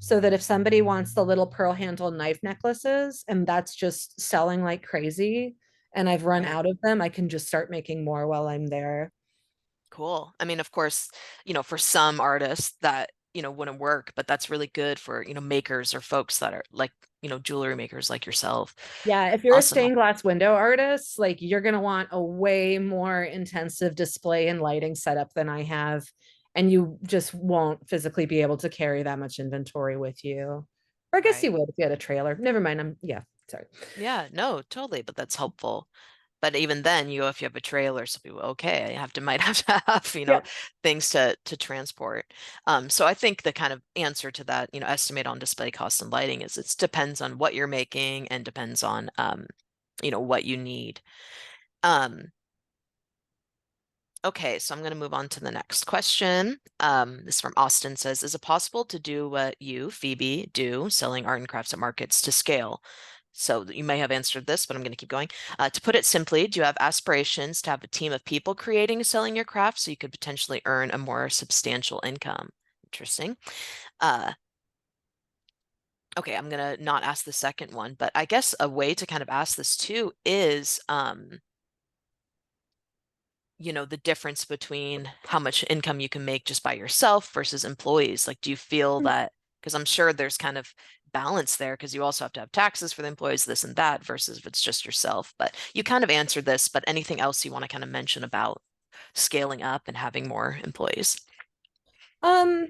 so that if somebody wants the little pearl handle knife necklaces and that's just selling like crazy and I've run Right. out of them, I can just start making more while I'm there. Cool. I mean, of course, for some artists that, wouldn't work, but that's really good for, makers or folks that are like, jewelry makers like yourself. Yeah, if you're a Awesome. stained glass window artist, like you're going to want a way more intensive display and lighting setup than I have. And you just won't physically be able to carry that much inventory with you. Or I guess Right. you would if you had a trailer. Never mind. Yeah, sorry. Yeah, no, totally, but that's helpful. But even then, if you have a trailer, some people, okay, I might have to have, Yep. things to transport. So I think the kind of answer to that, estimate on display cost and lighting is it depends on what you're making and depends on, what you need. Um, Okay, so I'm going to move on to the next question. This is from Austin says, is it possible to do what you, Phoebe, do, selling art and crafts at markets to scale? So you may have answered this, but I'm going to keep going. To put it simply, do you have aspirations to have a team of people creating and selling your craft so you could potentially earn a more substantial income? Interesting. Uh, okay, I'm going to not ask the second one, but I guess a way to kind of ask this too is, the difference between how much income you can make just by yourself versus employees. Like, do you feel that, because I'm sure there's kind of balance there because you also have to have taxes for the employees, this and that, versus if it's just yourself. But you kind of answered this, but anything else you want to kind of mention about scaling up and having more employees? Um,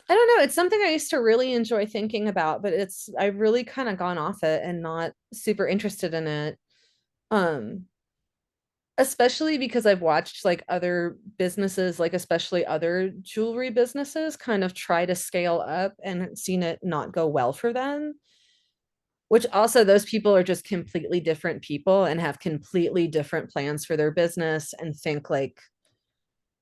I don't know. It's something I used to really enjoy thinking about, but I've really kind of gone off it and not super interested in it. Um, Especially because I've watched like other businesses, like especially other jewelry businesses, kind of try to scale up and seen it not go well for them. Which also, those people are just completely different people and have completely different plans for their business and think like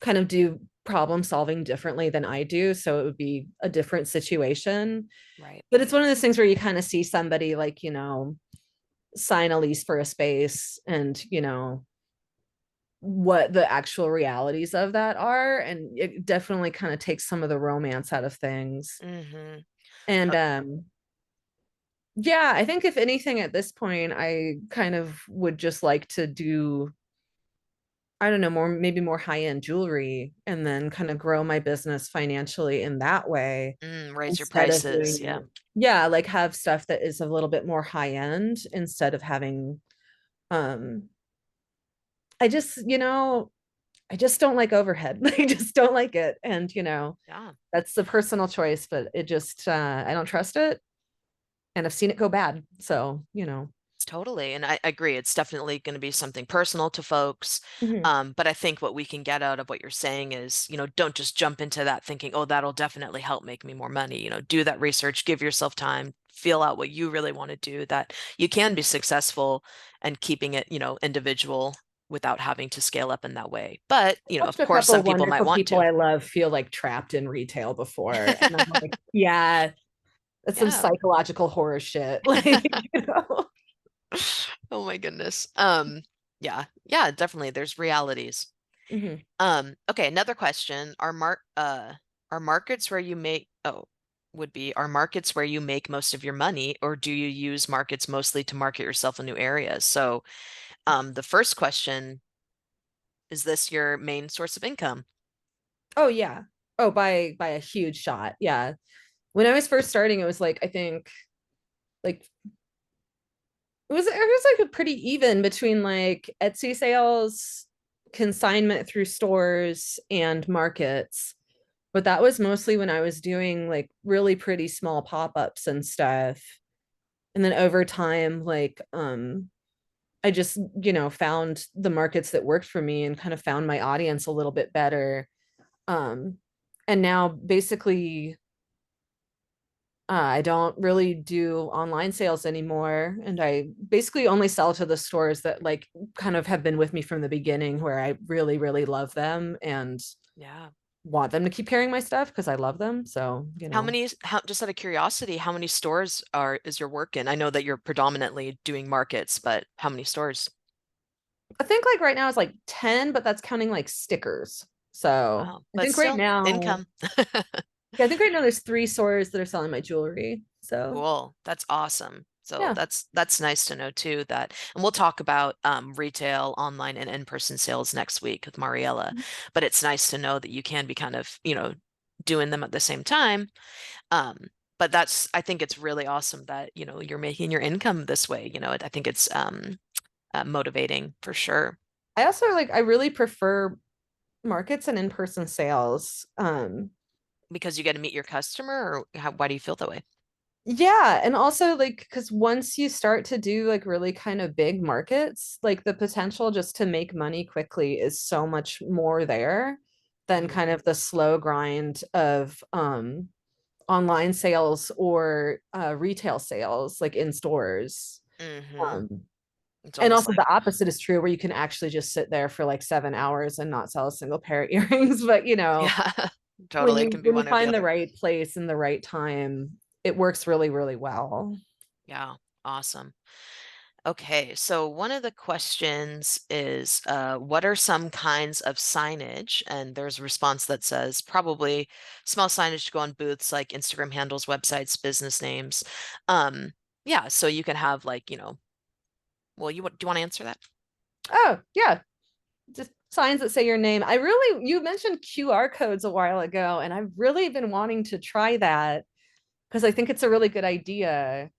kind of do problem solving differently than I do. So it would be a different situation. Right. But it's one of those things where you kind of see somebody like, sign a lease for a space and, what the actual realities of that are. And it definitely kind of takes some of the romance out of things. Mm-hmm. And yeah, I think if anything at this point, I kind of would just like to do, I don't know, more, maybe more high-end jewelry and then kind of grow my business financially in that way Raise your instead of prices. doing Yeah. it. Yeah, like have stuff that is a little bit more high end instead of having um I just, I just don't like overhead. I just don't like it. And, Yeah. that's a personal choice, but it just I don't trust it and I've seen it go bad. So, Totally. And I agree. It's definitely going to be something personal to folks. Mhm. But I think what we can get out of what you're saying is, don't just jump into that thinking, oh, that'll definitely help make me more money. Do that research, give yourself time, feel out what you really want to do, that you can be successful and keeping it, individual without having to scale up in that way. But, Watched of a course, couple some people might wonderful want people to. I love feel like trapped in retail before. And I'm like, yeah, that's some Yeah. psychological horror shit. Like, you know. Oh my goodness. Yeah. Yeah, definitely. There's realities. Mhm. Okay, another question. Are markets where you make oh, would be are markets where you make most of your money, or do you use markets mostly to market yourself in new areas? So, the first question, is this your main source of income? Oh yeah. Oh, by a huge shot. Yeah. When I was first starting, it was like I think like it was like a pretty even between like Etsy sales, consignment through stores, and markets. But that was mostly when I was doing like really pretty small pop-ups and stuff. And then over time, like I just, found the markets that worked for me and kind of found my audience a little bit better. Um, and now basically I don't really do online sales anymore. And I basically only sell to the stores that like kind of have been with me from the beginning where I really, really love them and Yeah. want them to keep carrying my stuff because I love them. So, Just out of curiosity, how many stores is your work in? I know that you're predominantly doing markets, but how many stores? I think like right now it's like 10, but that's counting like stickers. So Wow, I but think right still now, income. yeah, I think right now there's 3 stores that are selling my jewelry. So Cool. That's awesome. So yeah. that's nice to know too that, and we'll talk about retail, online, and in-person sales next week with Mariella. But it's nice to know that you can be kind of, doing them at the same time. Um, but I think it's really awesome that, you're making your income this way. I think it's motivating for sure I also like I really prefer markets and in-person sales. because you get to meet your customer, or why do you feel that way? Yeah, and also like because once you start to do like really kind of big markets, like the potential just to make money quickly is so much more there than Mm, kind of the slow grind of online sales or retail sales like in stores. hmm Um, It's and almost also like, the opposite is true where you can actually just sit there for like 7 hours and not sell a single pair of earrings. But yeah, when totally. It you can be when you one or the find the other. right place and the right time, it works really, really well. Yeah, awesome. Okay, so one of the questions is, what are some kinds of signage? And there's a response that says probably small signage to go on booths like Instagram handles, websites, business names. Um, yeah, so you can have like, well, do you want to answer that? Oh, yeah. Just signs that say your name. You mentioned QR codes a while ago, and I've really been wanting to try that because I think it's a really good idea.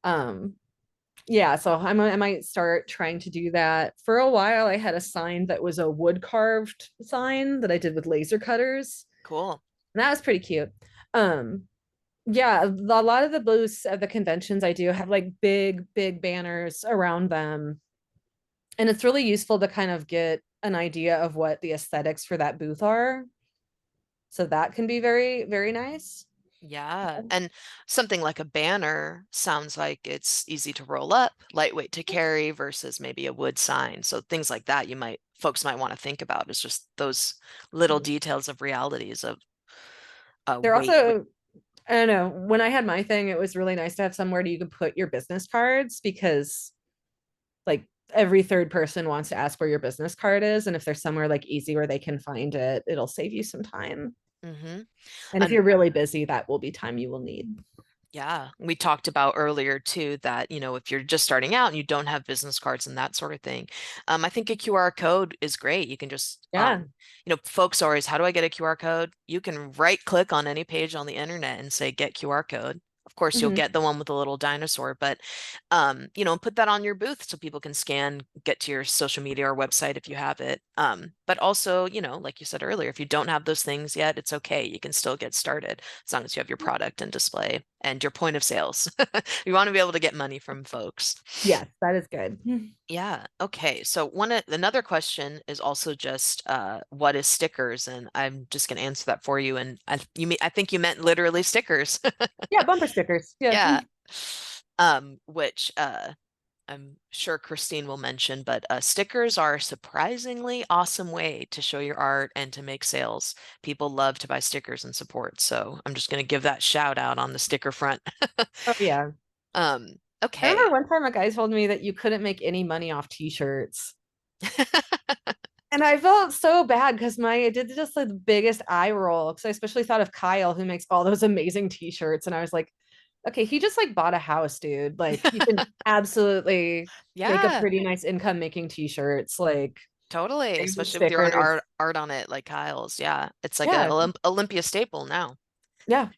Um, yeah, so I might start trying to do that. For a while, I had a sign that was a wood carved sign that I did with laser cutters, Cool. and that was pretty cute. Um, yeah, a lot of the booths at the conventions I do have like big, big banners around them. And it's really useful to kind of get an idea of what the aesthetics for that booth are. So that can be very, very nice. Yeah, and something like a banner sounds like it's easy to roll up, lightweight to carry versus maybe a wood sign. So things like that folks might want to think about is just those little details of realities of They're weight. also, I don't know, when I had my thing, it was really nice to have somewhere that you could put your business cards because like every third person wants to ask where your business card is. And if there's somewhere like easy where they can find it, it'll save you some time. Hmm. And if And you're really busy, that will be time you will need. yeah, we talked about earlier too that, if you're just starting out and you don't have business cards and that sort of thing, I think a QR code is great. You can just, Yeah. folks always, how do I get a QR code? You can right click on any page on the internet and say, get QR code. Of course, you'll Mhm. get the one with the little dinosaur, but, put that on your booth so people can scan, get to your social media or website if you have it. But also, like you said earlier, if you don't have those things yet, it's okay. You can still get started as long as you have your product and display and your point of sales. You want to be able to get money from folks. Yes, that is good. Yeah. Okay. So another question is also just what is stickers? And I'm just going to answer that for you. And I think you meant literally stickers. Yeah, bumper stickers. Yeah. Yeah. Which I'm sure Christine will mention, but stickers are a surprisingly awesome way to show your art and to make sales. People love to buy stickers and support, so I'm just going to give that shout out on the sticker front. Oh yeah. I Okay. remember one time a guy told me that you couldn't make any money off t-shirts. And I felt so bad because my I did just like the biggest eye roll because I especially thought of Kyle who makes all those amazing t-shirts. And I was like, okay, he just like bought a house, dude. Like you can absolutely make a Yeah, pretty nice income making t-shirts. Like totally. same with Especially with your own stickers. art on it, like Kyle's. Yeah, it's like a Yeah, Olympia staple now. yeah.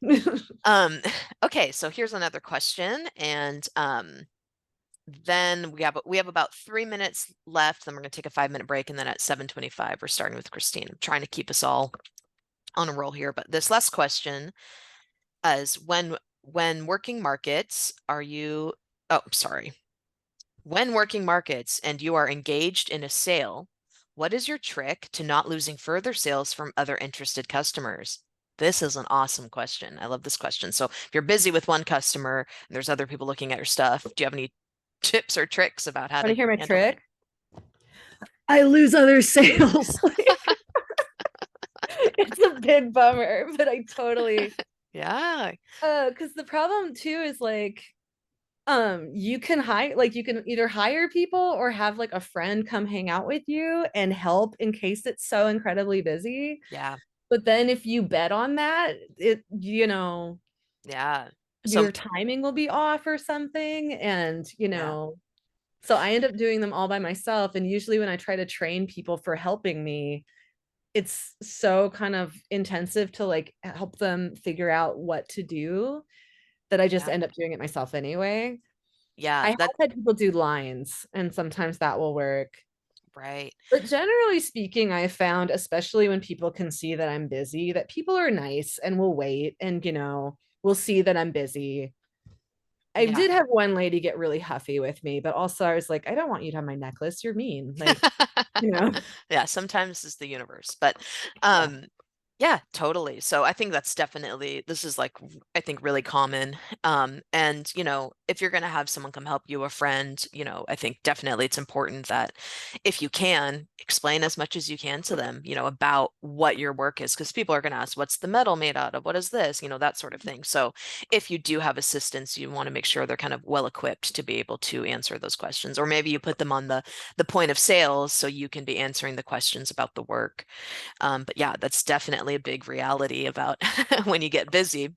Um, okay, so here's another question, and then we have about 3 minutes left. Then we're gonna take a 5 minute break, and then at 7:25 we're starting with Christine. I'm trying to keep us all on a roll here, but this last question is when working markets, are you? Oh, sorry. When working markets and you are engaged in a sale, what is your trick to not losing further sales from other interested customers? This is an awesome question. I love this question. So if you're busy with one customer and there's other people looking at your stuff, do you have any tips or tricks about how Want to to hear my handle that? trick? I lose other sales. Like it's a big bummer, but I totally Yeah, because the problem too is like you can hire like you can either hire people or have like a friend come hang out with you and help in case it's so incredibly busy. yeah, But then if you bet on that, it yeah. So your timing will be off or something and yeah, so I end up doing them all by myself and usually when I try to train people for helping me, it's so kind of intensive to like help them figure out what to do that I just yeah, end up doing it myself anyway. I yeah. have That had people do lines, and sometimes that will work. right. But generally speaking, I found, especially when people can see that I'm busy, that people are nice and will wait and, will see that I'm busy. I Yeah. did have one lady get really huffy with me, but also I was like, I don't want you to have my necklace. You're mean. Like, you know, Yeah, sometimes it's the universe, but yeah. um yeah, totally. So I think that's definitely this is like I think really common. And if you're going to have someone come help you, a friend, I think definitely it's important that if you can explain as much as you can to them, about what your work is because people are going to ask what's the metal made out of? What is this? That sort of thing. So if you do have assistants, you want to make sure they're kind of well equipped to be able to answer those questions or maybe you put them on the point of sales so you can be answering the questions about the work. But yeah, that's definitely a big reality about when you get busy.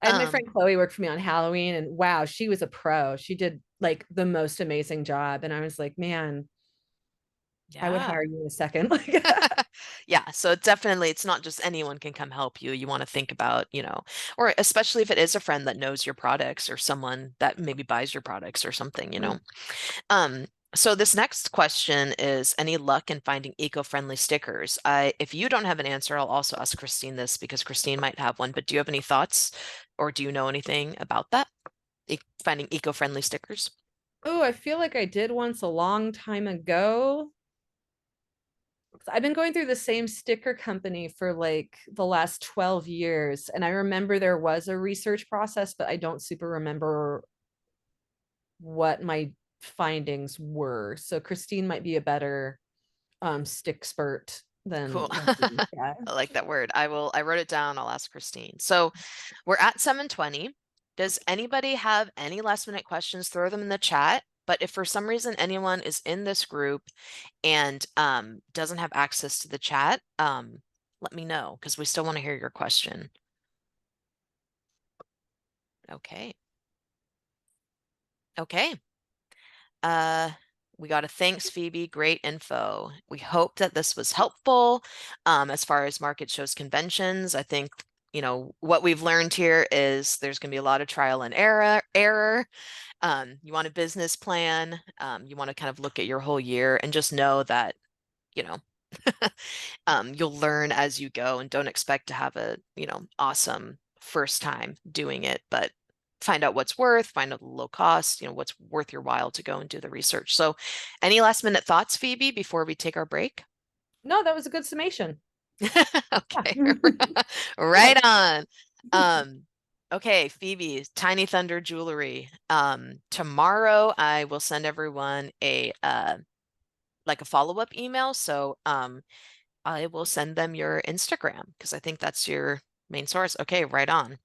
I had my Um, friend Chloe work for me on Halloween, and wow, she was a pro. She did like the most amazing job. And I was like, man, I would yeah. hire you in a second. Like, Yeah, so it's not just anyone can come help you. You want to think about, or especially if it is a friend that knows your products or someone that maybe buys your products or something. Um, so this next question is any luck in finding eco-friendly stickers? If you don't have an answer, I'll also ask Christine this because Christine might have one, but do you have any thoughts or do you know anything about that? Finding eco-friendly stickers? oh, I feel like I did once a long time ago. I've been going through the same sticker company for like the last 12 years. And I remember there was a research process, but I don't super remember what my findings were. So Christine might be a better stick spurt Cool. than me. Yeah. I like that word. I wrote it down. I'll ask Christine. So we're at 7:20. Does anybody have any last minute questions? Throw them in the chat. But if for some reason anyone is in this group and doesn't have access to the chat, let me know because we still want to hear your question. Okay. Okay. Uh, we got a thanks, Phoebe. Great info. We hope that this was helpful. As far as market shows conventions, I think, what we've learned here is there's going to be a lot of trial and error. You want a business plan. You want to kind of look at your whole year and just know that, you know, you'll learn as you go and don't expect to have a, awesome first time doing it, but find out what's worth, find out the low cost, what's worth your while to go and do the research. So any last minute thoughts, Phoebe, before we take our break? No, that was a good summation. Okay. Yeah. Right on. Um, Okay, Phoebe, Tiny Thunder Jewelry. Tomorrow I will send everyone a like a follow-up email. So I will send them your Instagram because I think that's your main source. Okay, right on.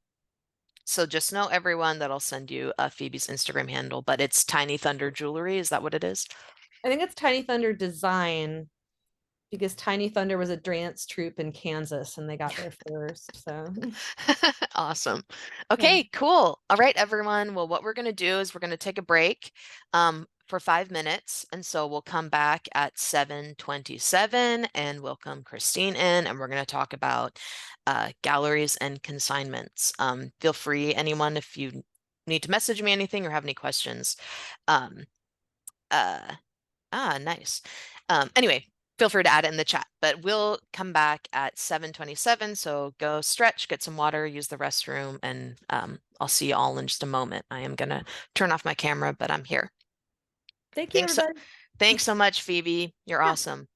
So just know everyone that I'll send you Phoebe's Instagram handle, but it's Tiny Thunder Jewelry. Is that what it is? I think it's Tiny Thunder Design because Tiny Thunder was a dance troupe in Kansas and they got there first. So Awesome. yeah. Okay, cool. All right, everyone. Well, what we're going to do is we're going to take a break for 5 minutes. And so we'll come back at 7:27 and welcome Christine in, and we're going to talk about galleries and consignments. Feel free, anyone, if you need to message me anything or have any questions. Um, uh, nice. Anyway, feel free to add it in the chat, but we'll come back at 7:27. So go stretch, get some water, use the restroom, and I'll see you all in just a moment. I am gonna turn off my camera, but I'm here. Thank you, Thanks so, everybody. thanks so much, Phoebe. You're Yeah. awesome.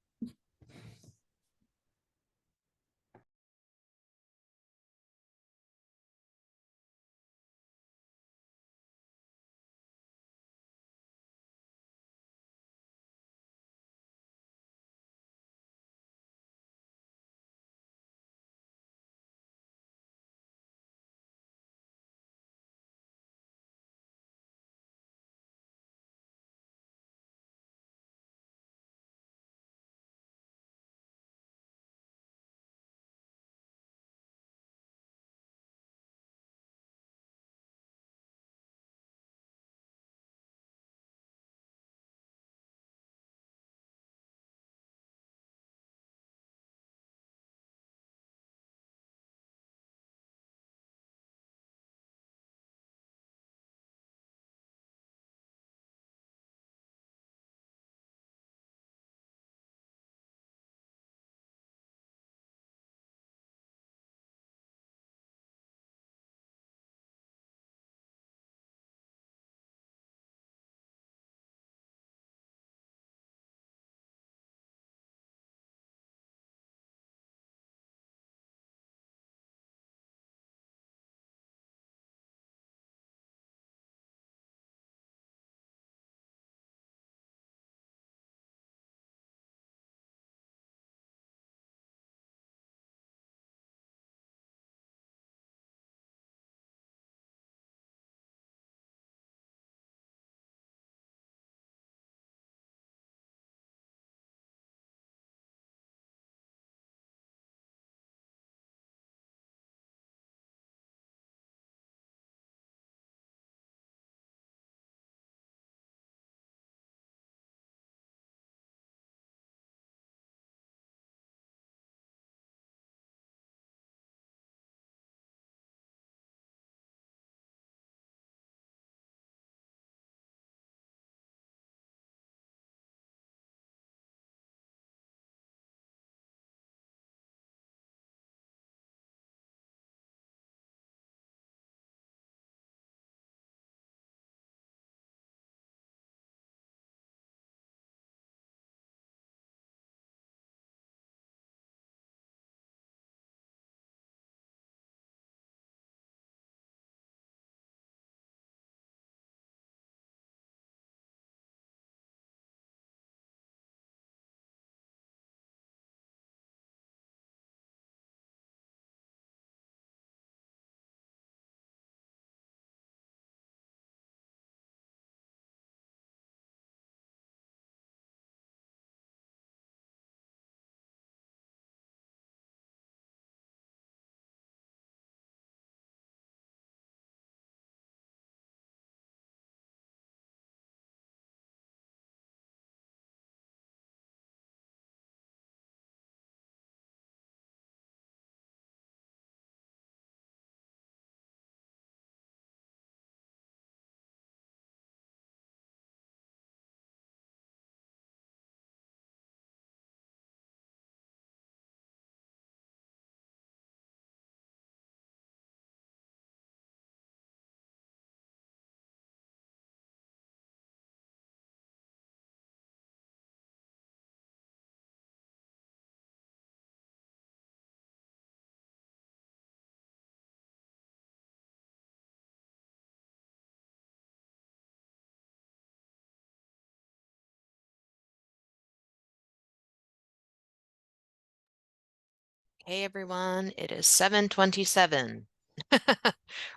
Hey everyone, it is 7:27.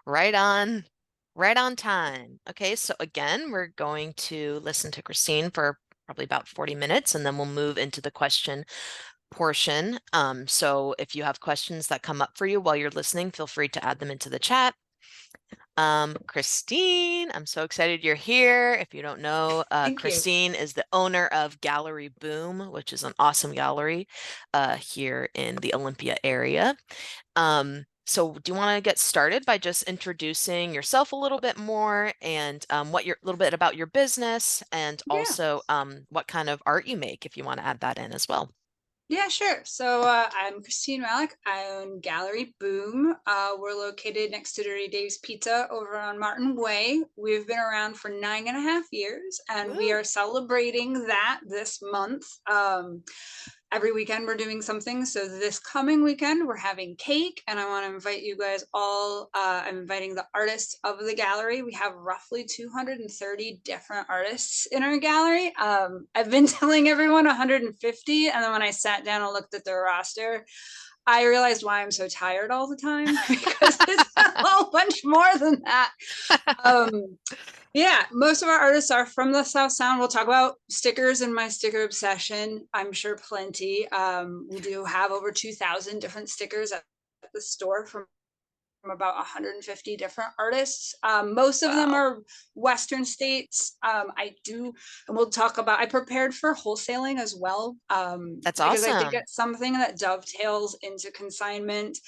Right on, right on time. Okay, so again, we're going to listen to Christine for probably about 40 minutes and then we'll move into the question portion. So if you have questions that come up for you while you're listening, feel free to add them into the chat. Christine, I'm so excited you're here. If you don't know, Thank you. Christine is the owner of Gallery Boom, which is an awesome gallery here in the Olympia area. So do you want to get started by just introducing yourself a little bit more and what your little bit about your business and Yeah. also what kind of art you make if you want to add that in as well. Yeah, sure. So I'm Christine Malek. I own Gallery Boom. We're located next to Dirty Dave's Pizza over on Martin Way. We've been around for 9.5 years, and we Woo! are celebrating that this month. Every weekend we're doing something. So this coming weekend we're having cake, and I want to invite you guys all. I'm inviting the artists of the gallery. We have roughly 230 different artists in our gallery. I've been telling everyone 150, and then when I sat down and looked at their roster, I realized why I'm so tired all the time because it's a whole bunch more than that. Um, yeah, most of our artists are from the South Sound. We'll talk about stickers and my sticker obsession. I'm sure plenty. We do have over 2,000 different stickers at the store from about 150 different artists. Most of them Wow, are Western states. I do, and we'll talk about, I prepared for wholesaling as well, that's because I think awesome. it's something that dovetails into consignment.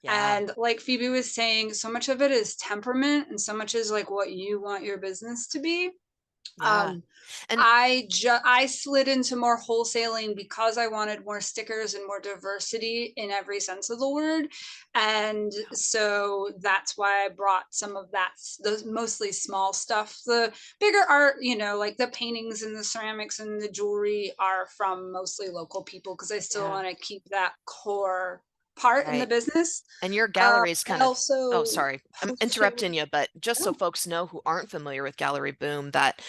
Yeah, And like Phoebe was saying, so much of it is temperament and so much is like what you want your business to be. yeah. Um, And I slid into more wholesaling because I wanted more stickers and more diversity in every sense of the word, and so that's why I brought some of that, those mostly small stuff. The bigger art, like the paintings and the ceramics and the jewelry, are from mostly local people because I still yeah, want to keep that core part in the right. business. And your gallery's I kind of, oh, also sorry, I'm hosted. interrupting you, but just so Oh, folks know who aren't familiar with Gallery Boom, that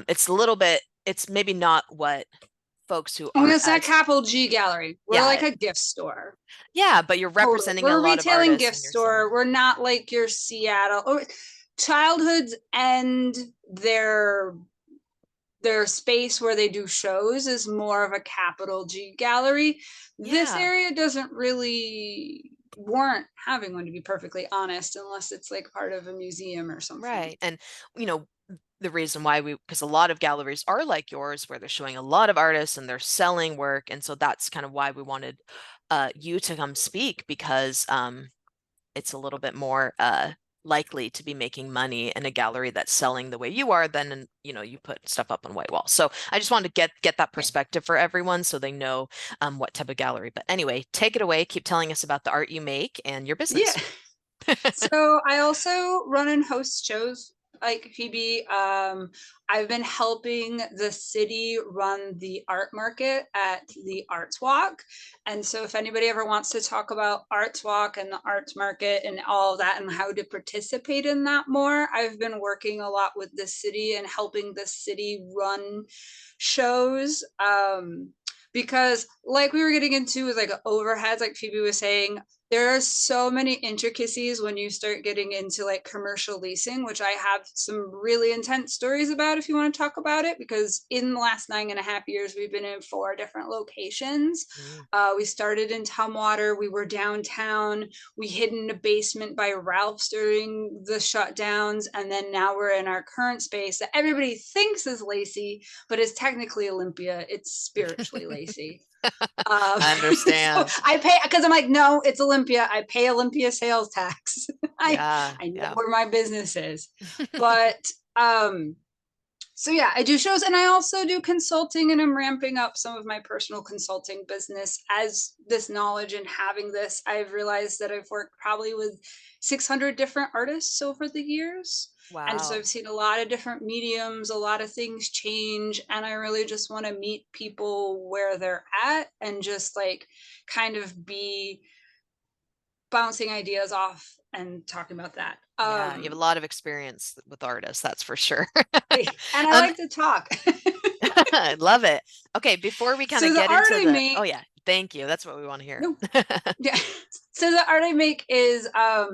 it's a little bit, it's maybe not what folks who I'm aren't gonna say as, capital G Gallery. We're yeah, like a gift store. yeah, but you're Totally. representing a We're a lot of retailing artists gift and you're store. selling. We're not like your Seattle or childhoods and their space where they do shows is more of a capital G gallery. This Yeah, area doesn't really warrant having one, to be perfectly honest, unless it's like part of a museum or something. right. And, you know, the reason why because a lot of galleries are like yours where they're showing a lot of artists and they're selling work. And so that's kind of why we wanted you to come speak because it's a little bit more likely to be making money in a gallery that's selling the way you are than you put stuff up on white walls. So I just wanted to get that Yeah. perspective for everyone so they know what type of gallery. But anyway, take it away. Keep telling us about the art you make and your Yeah. business. So I also run and host shows like Phoebe. I've been helping the city run the art market at the Arts Walk. And so if anybody ever wants to talk about Arts Walk and the arts market and all of that and how to participate in that more, I've been working a lot with the city and helping the city run shows. Because like we were getting into with like overheads, like Phoebe was saying, there are so many intricacies when you start getting into like commercial leasing, which I have some really intense stories about if you want to talk about it, because in the last 9.5 years, we've been in 4 different locations. Mm. We started in Tumwater, we were downtown, we hid in a basement by Ralph's during the shutdowns, and then now we're in our current space that everybody thinks is Lacey, but is technically Olympia. It's spiritually Lacey. I So understand. I pay because I'm like, no, it's Olympia. I pay Olympia sales tax. I Yeah, I know yeah. where my business is, but so yeah, I do shows and I also do consulting, and I'm ramping up some of my personal consulting business as this knowledge and having this. I've realized that I've worked probably with 600 different artists over the years. And so Wow. I've seen a lot of different mediums, a lot of things change. And I really just want to meet people where they're at and just like kind of be bouncing ideas off and talking about that. Yeah, you have a lot of experience with artists, that's for sure. And I Um, like to talk. I love it. Okay, before we kind So of the get art into I the, oh make, yeah, Thank you. That's what we want to hear. No, yeah. So the art I make is I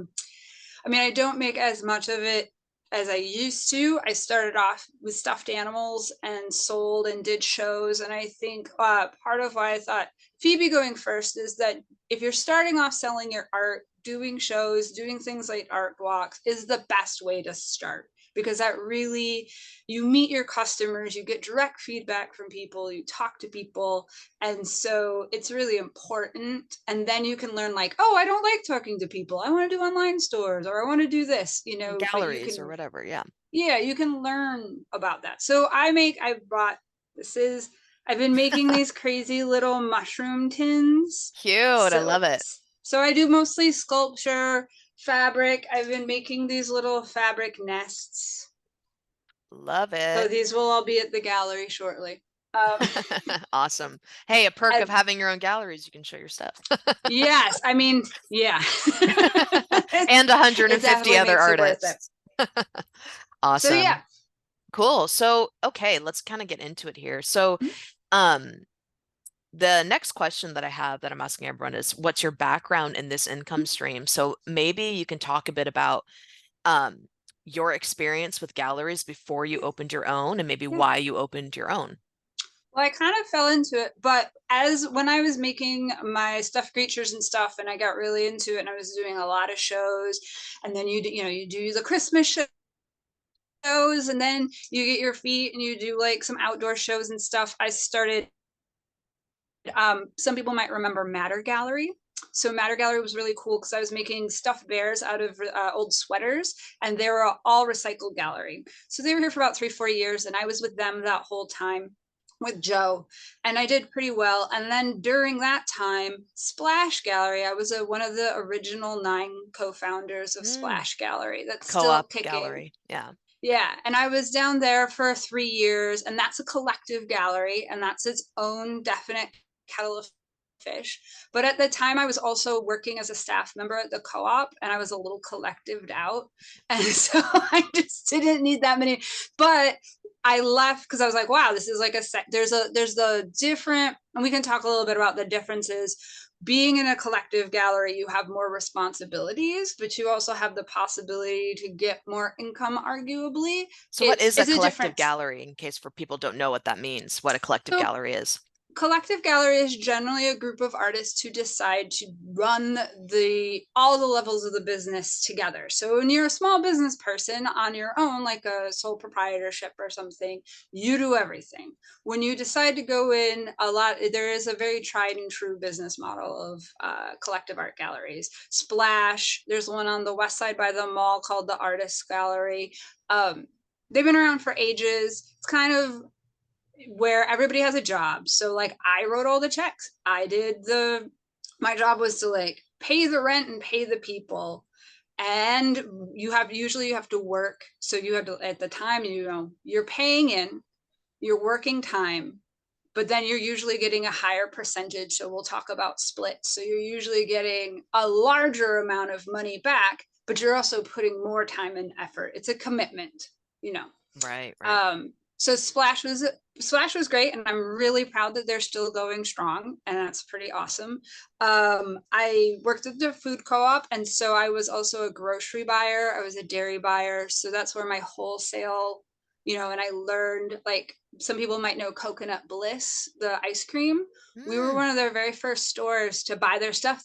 mean, I don't make as much of it as I used to. I started off with stuffed animals and sold and did shows. And I think part of why I thought Phoebe going first is that if you're starting off selling your art, doing shows, doing things like art walks is the best way to start, because that really, you meet your customers, you get direct feedback from people, you talk to people, and so it's really important. And then you can learn, like, oh, I don't like talking to people, I want to do online stores, or I want to do this, but you Galleries or can, whatever. Yeah. yeah, you can learn about that. So I brought, this is, I've been making these crazy little mushroom tins. Cute. I So love it. so I do mostly sculpture, fabric. I've been making these little fabric nests. Love So it. these will all be at the gallery shortly. Um, Awesome. Hey, a perk of I, having your own galleries, you can show your stuff. yes, I mean, yeah. And It 150 definitely other makes it worth it. artists. So yeah. Awesome. Cool. So, okay, let's kind of get into it here. So, um, the next question that I have that I'm asking everyone is, what's your background in this income stream? So maybe you can talk a bit about um, your experience with galleries before you opened your own and maybe Yeah. why you opened your own. Well, I kind of fell into it, but as when I was making my stuffed creatures and stuff, and I got really into it, and I was doing a lot of shows, and then you do the Christmas shows, and then you get your feet and you do like some outdoor shows and stuff. I started, some people might remember Matter Gallery. So Matter Gallery was really cool because I was making stuffed bears out of old sweaters, and they were all recycled gallery. So they were here for about 3 4 years, and I was with them that whole time with Joe, and I did pretty well. And then during that time, Splash Gallery, I was one of the original 9 co-founders of Mm, Splash Gallery that's still co-op kicking. gallery. Yeah. Yeah, and I was down there for 3 years, and that's a collective gallery, and that's its own definite kettle of fish. But at the time, I was also working as a staff member at the co-op, and I was a little collectived out, and so I just didn't need that many. But I left because I was like, wow, this is like a set. There's the different, and we can talk a little bit about the differences. Being in a collective gallery, you have more responsibilities, but you also have the possibility to get more income, arguably. So what it's is a it's a collective difference. gallery in case for people don't know what that means, what a collective So gallery is? collective gallery is generally a group of artists who decide to run the all the levels of the business together. So when you're a small business person on your own, like a sole proprietorship or something, you do everything. When you decide to go in, a lot, there is a very tried and true business model of collective art galleries. Splash, there's one on the west side by the mall called the Artist Gallery. um, they've been around for ages. It's kind of where everybody has a job. So like I wrote all the checks. My job was to like pay the rent and pay the people. And you have to work. So you have to, at the time, you're paying in, you're working time, but then you're usually getting a higher percentage. So we'll talk about splits. So you're usually getting a larger amount of money back, but you're also putting more time and effort. It's a commitment, you know. Right, right. So Splash was great, and I'm really proud that they're still going strong, and that's pretty awesome. I worked at the food co-op, and so I was also a grocery buyer. I was a dairy buyer, so that's where my wholesale, and I learned, like, some people might know Coconut Bliss, the ice cream. We were Mm, one of their very first stores to buy their stuff.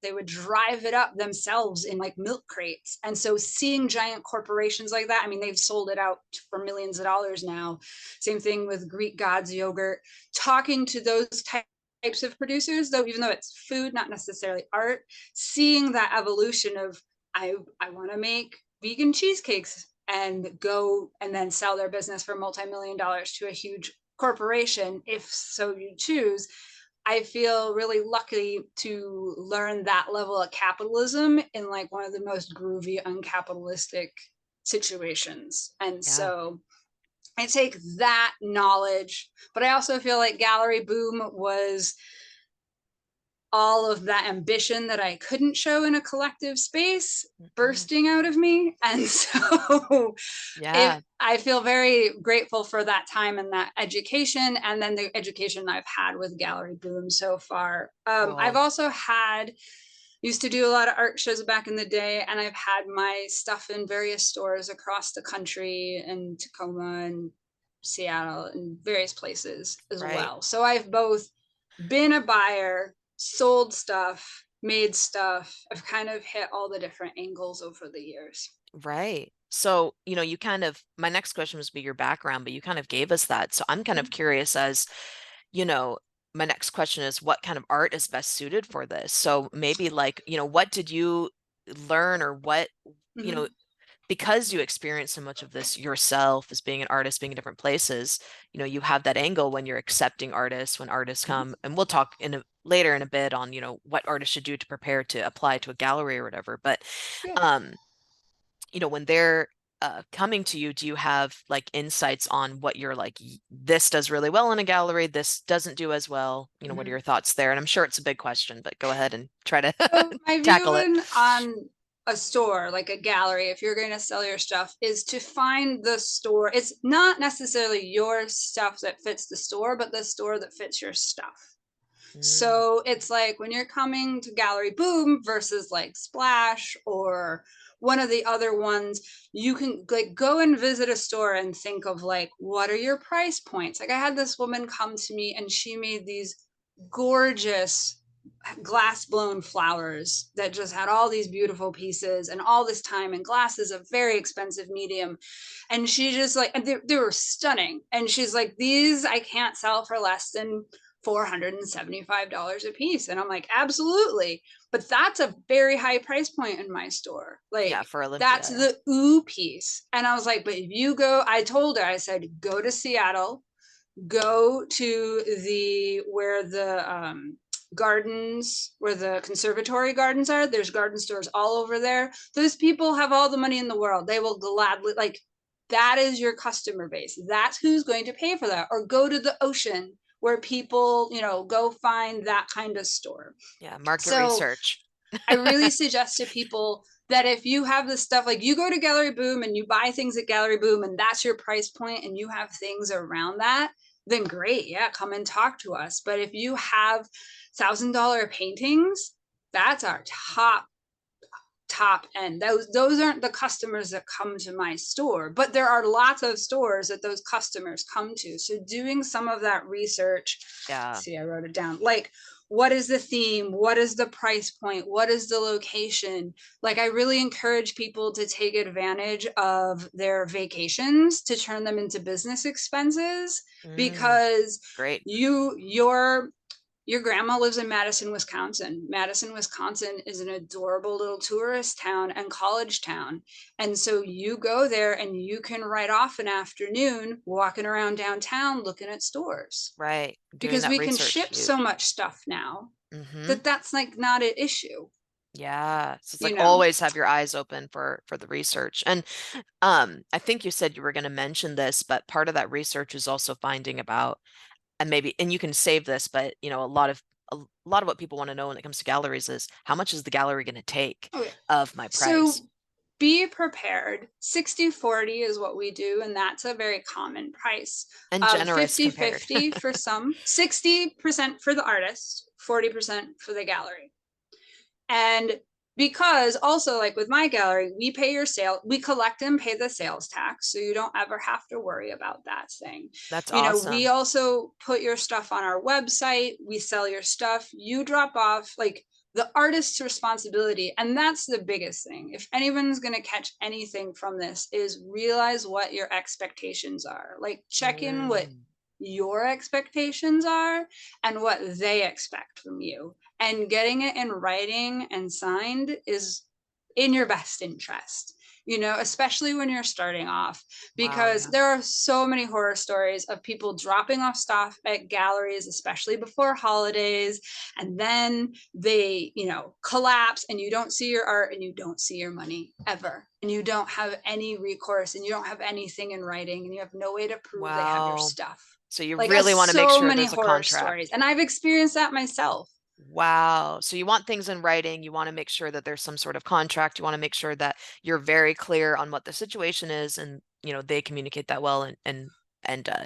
They would drive it up themselves in like milk crates. And so seeing giant corporations like that, I mean, they've sold it out for millions of dollars now. Same thing with Greek Gods yogurt. Talking to those types of producers, though, even though it's food, not necessarily art, seeing that evolution of, I want to make vegan cheesecakes and go and then sell their business for multi-million dollars to a huge corporation, if so you choose. I feel really lucky to learn that level of capitalism in like one of the most groovy, uncapitalistic situations. And yeah. so I take that knowledge, but I also feel like Gallery Boom was all of that ambition that I couldn't show in a collective space Mhm. bursting out of me. And so Yeah, I feel very grateful for that time and that education, and then the education I've had with Gallery Boom so far. I've cool. also used to do a lot of art shows back in the day, and I've had my stuff in various stores across the country and Tacoma and Seattle and various places as Right. well. So I've both been a buyer, sold stuff, made stuff. I've kind of hit all the different angles over the years. Right. So, you kind of, my next question was be your background, but you kind of gave us that. So I'm kind of curious as, you know, my next question is what kind of art is best suited for this? So maybe like, what did you learn or what, you know, Mm-hmm. because you experience so much of this yourself as being an artist, being in different places, you have that angle when you're accepting artists, when artists Mm-hmm. come, and we'll talk later in a bit on, what artists should do to prepare to apply to a gallery or whatever. But Yeah. um, when they're coming to you, do you have like insights on what you're like, this does really well in a gallery, this doesn't do as well? What are Mm-hmm. your thoughts there? And I'm sure it's a big question, but go ahead and try to So my view tackle it. on a store, like a gallery, if you're going to sell your stuff, is to find the store. It's not necessarily your stuff that fits the store, but the store that fits your stuff. Mm, So it's like when you're coming to Gallery Boom versus like Splash or one of the other ones, you can like go and visit a store and think of like, what are your price points? Like I had this woman come to me and she made these gorgeous glass blown flowers that just had all these beautiful pieces and all this time, and glass is a very expensive medium, and she just like, and they were stunning, and she's like, these I can't sell for less than $475 a piece. And I'm like, absolutely, but that's a very high price point in my store. yeah, Like for that's Olympia. the ooh piece. And I was like, but if you go, I told her, I said, go to Seattle, go to the where the gardens, where the conservatory gardens are. There's garden stores all over there. Those people have all the money in the world. They will gladly, like, that is your customer base. That's who's going to pay for that. Or go to the ocean where people, go find that kind of store. Yeah, market So research. I really suggest to people that if you have this stuff, like you go to Gallery Boom and you buy things at Gallery Boom and that's your price point and you have things around that, then great. Yeah, come and talk to us. But if you have $1,000 paintings, that's our top end. Those aren't the customers that come to my store, but there are lots of stores that those customers come to. So doing some of that research, Yeah. see, I wrote it down. Like, what is the theme? What is the price point? What is the location? Like, I really encourage people to take advantage of their vacations to turn them into business expenses, Mm, because great. your grandma lives in Madison, Wisconsin. Madison, Wisconsin is an adorable little tourist town and college town. And so you go there and you can write off an afternoon walking around downtown looking at stores, Right. Doing because that we can research, ship so huge. much stuff now Mm-hmm. that that's like not an issue, Yeah. So it's you like know? always have your eyes open for the research. And I think you said you were going to mention this, but part of that research is also finding about, and maybe, and you can save this, but a lot of what people want to know when it comes to galleries is how much is the gallery going to take Okay. of my price? So be prepared. 60/40 is what we do, and that's a very common price And of generous compared. 50/50 for some, 60% for the artist, 40% for the gallery. And because also, like with my gallery, we pay your sale, we collect and pay the sales tax. So you don't ever have to worry about that thing. That's We awesome. also put your stuff on our website, we sell your stuff, you drop off, like the artist's responsibility. And that's the biggest thing. If anyone's going to catch anything from this, is realize what your expectations are. Like check in what Mm, your expectations are and what they expect from you, and getting it in writing and signed is in your best interest, especially when you're starting off, wow, because yeah. there are so many horror stories of people dropping off stuff at galleries, especially before holidays, and then they, collapse, and you don't see your art and you don't see your money ever, and you don't have any recourse, and you don't have anything in writing, and you have no way to prove they have your Wow. stuff. So you Like, really want to make so sure many there's a horror contract. stories, and I've experienced that myself. Wow. So you want things in writing. You want to make sure that there's some sort of contract. You want to make sure that you're very clear on what the situation is and, they communicate that well and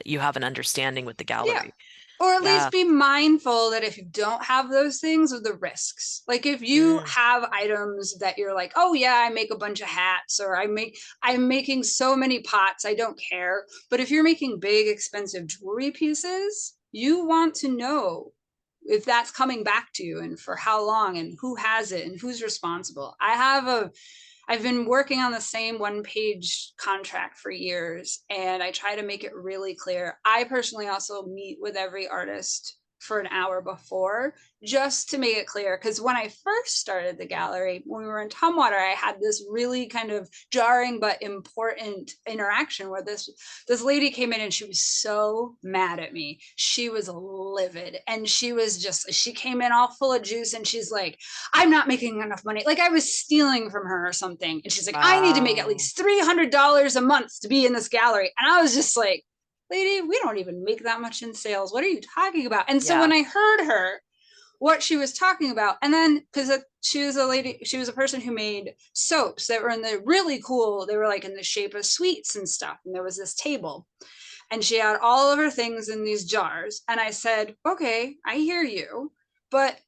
you have an understanding with the Yeah. gallery. Or at Yeah. least be mindful that if you don't have those things, of the risks. Like if you Mm, have items that you're like, oh yeah, I make a bunch of hats, or I'm making so many pots, I don't care. But if you're making big, expensive jewelry pieces, you want to know if that's coming back to you and for how long and who has it and who's responsible. I've been working on the same one page contract for years, and I try to make it really clear. I personally also meet with every artist for an hour before, just to make it clear. Because when I first started the gallery, when we were in Tumwater, I had this really kind of jarring but important interaction where this lady came in and she was so mad at me. She was livid, and she came in all full of juice, and she's like, I'm not making enough money. Like I was stealing from her or something. And she's like, I need to make at wow. least $300 a month to be in this gallery. And I was just like, lady, we don't even make that much in sales. What are you talking about? And so Yeah. when I heard her, what she was talking about, and then because she was a person who made soaps that were in the really cool, they were like in the shape of sweets and stuff. And there was this table, and she had all of her things in these jars. And I said, okay, I hear you, but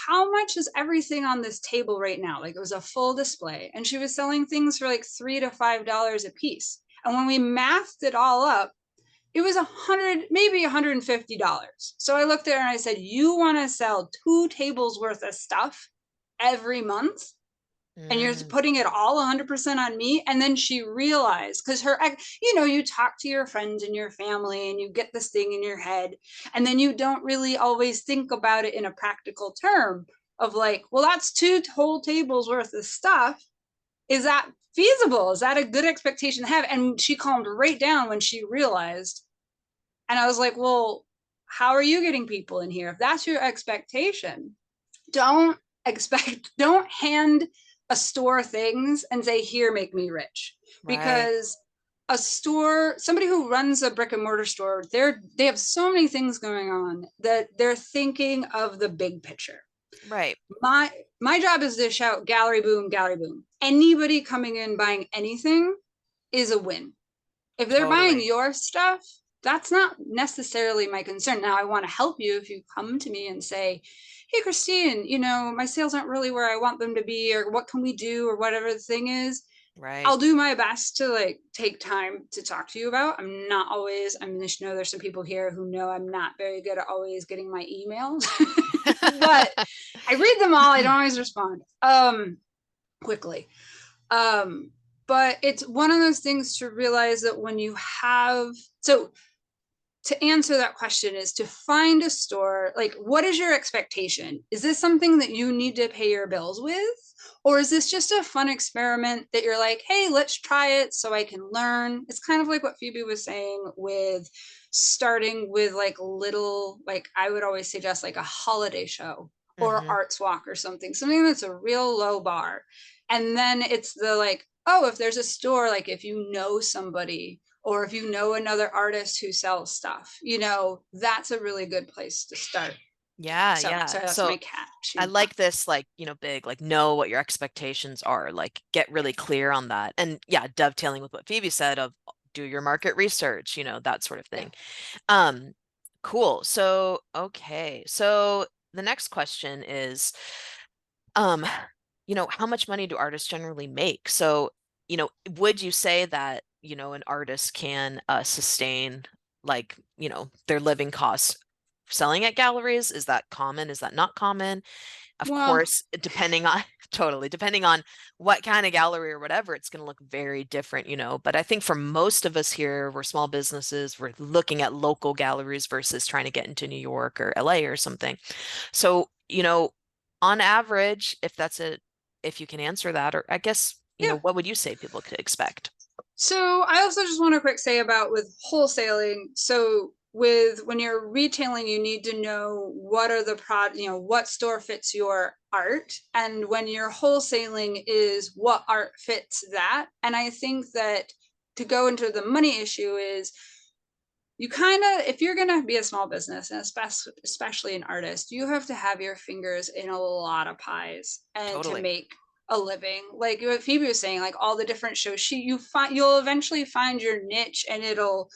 how much is everything on this table right now? Like it was a full display, and she was selling things for like $3 to $5 a piece. And when we mathed it all up, it was maybe $150. So I looked at her and I said, you want to sell 2 tables worth of stuff every month? And you're Mm, putting it all 100% on me. And then she realized, because you talk to your friends and your family and you get this thing in your head, and then you don't really always think about it in a practical term of like, well, that's 2 whole tables worth of stuff. Is that feasible? Is that a good expectation to have? And she calmed right down when she realized. And I was like, well, how are you getting people in here? If that's your expectation, don't don't hand a store things and say, here, make me rich. right. Because somebody who runs a brick and mortar store, they have so many things going on that they're thinking of the big picture. Right. My job is to shout gallery boom, gallery boom. Anybody coming in buying anything is a win. If they're buying Totally. your stuff, that's not necessarily my concern. Now, I want to help you if you come to me and say, hey, Christine, my sales aren't really where I want them to be, or what can we do, or whatever the thing is. Right. I'll do my best to like take time to talk to you about. I'm not always, I mean, just know there's some people here who know I'm not very good at always getting my emails, but I read them all. I don't always respond quickly. Um, but it's one of those things to realize that when you have, so to answer that question is to find a store, like what is your expectation? Is this something that you need to pay your bills with? Or is this just a fun experiment that you're like, hey, let's try it so I can learn? It's kind of like what Phoebe was saying with starting with like little, like I would always suggest like a holiday show or Hmm. arts walk or something that's a real low bar. And then it's the like, oh, if there's a store, like if you know somebody or if you know another artist who sells stuff, that's a really good place to start. Yeah, So yeah. sorry, that's So my cat. I She's like this, like, big, like, know what your expectations are, like, get really clear on that. And yeah, dovetailing with what Phoebe said of do your market research, that sort of yeah. thing. Um, cool. So, okay. So the next question is, um, how much money do artists generally make? So, would you say that, an artist can sustain like, their living costs selling at galleries? Is that common? Is that not common? Of Well, course, depending on totally, depending on what kind of gallery or whatever, it's going to look very different, But I think for most of us here, we're small businesses, we're looking at local galleries versus trying to get into New York or LA or something. So, on average, if you can answer that, or I guess, yeah. what would you say people could expect? So I also just want to quick say about with wholesaling. So with when you're retailing, you need to know what are the what store fits your art. And when you're wholesaling is what art fits that. And I think that to go into the money issue is you kind of, if you're going to be a small business, and especially an artist, you have to have your fingers in a lot of pies and to Totally. make a living. Like what Phoebe was saying, like all the different shows, you'll eventually find your niche and it'll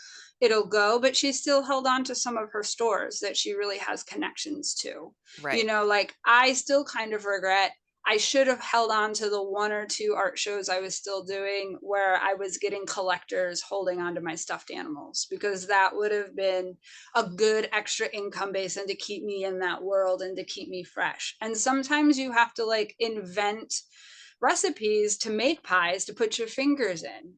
go, but she still held on to some of her stores that she really has connections to. Right. Like I still kind of regret, I should have held on to the 1 or 2 art shows I was still doing where I was getting collectors holding on to my stuffed animals, because that would have been a good extra income base and to keep me in that world and to keep me fresh. And sometimes you have to like invent recipes to make pies to put your fingers in,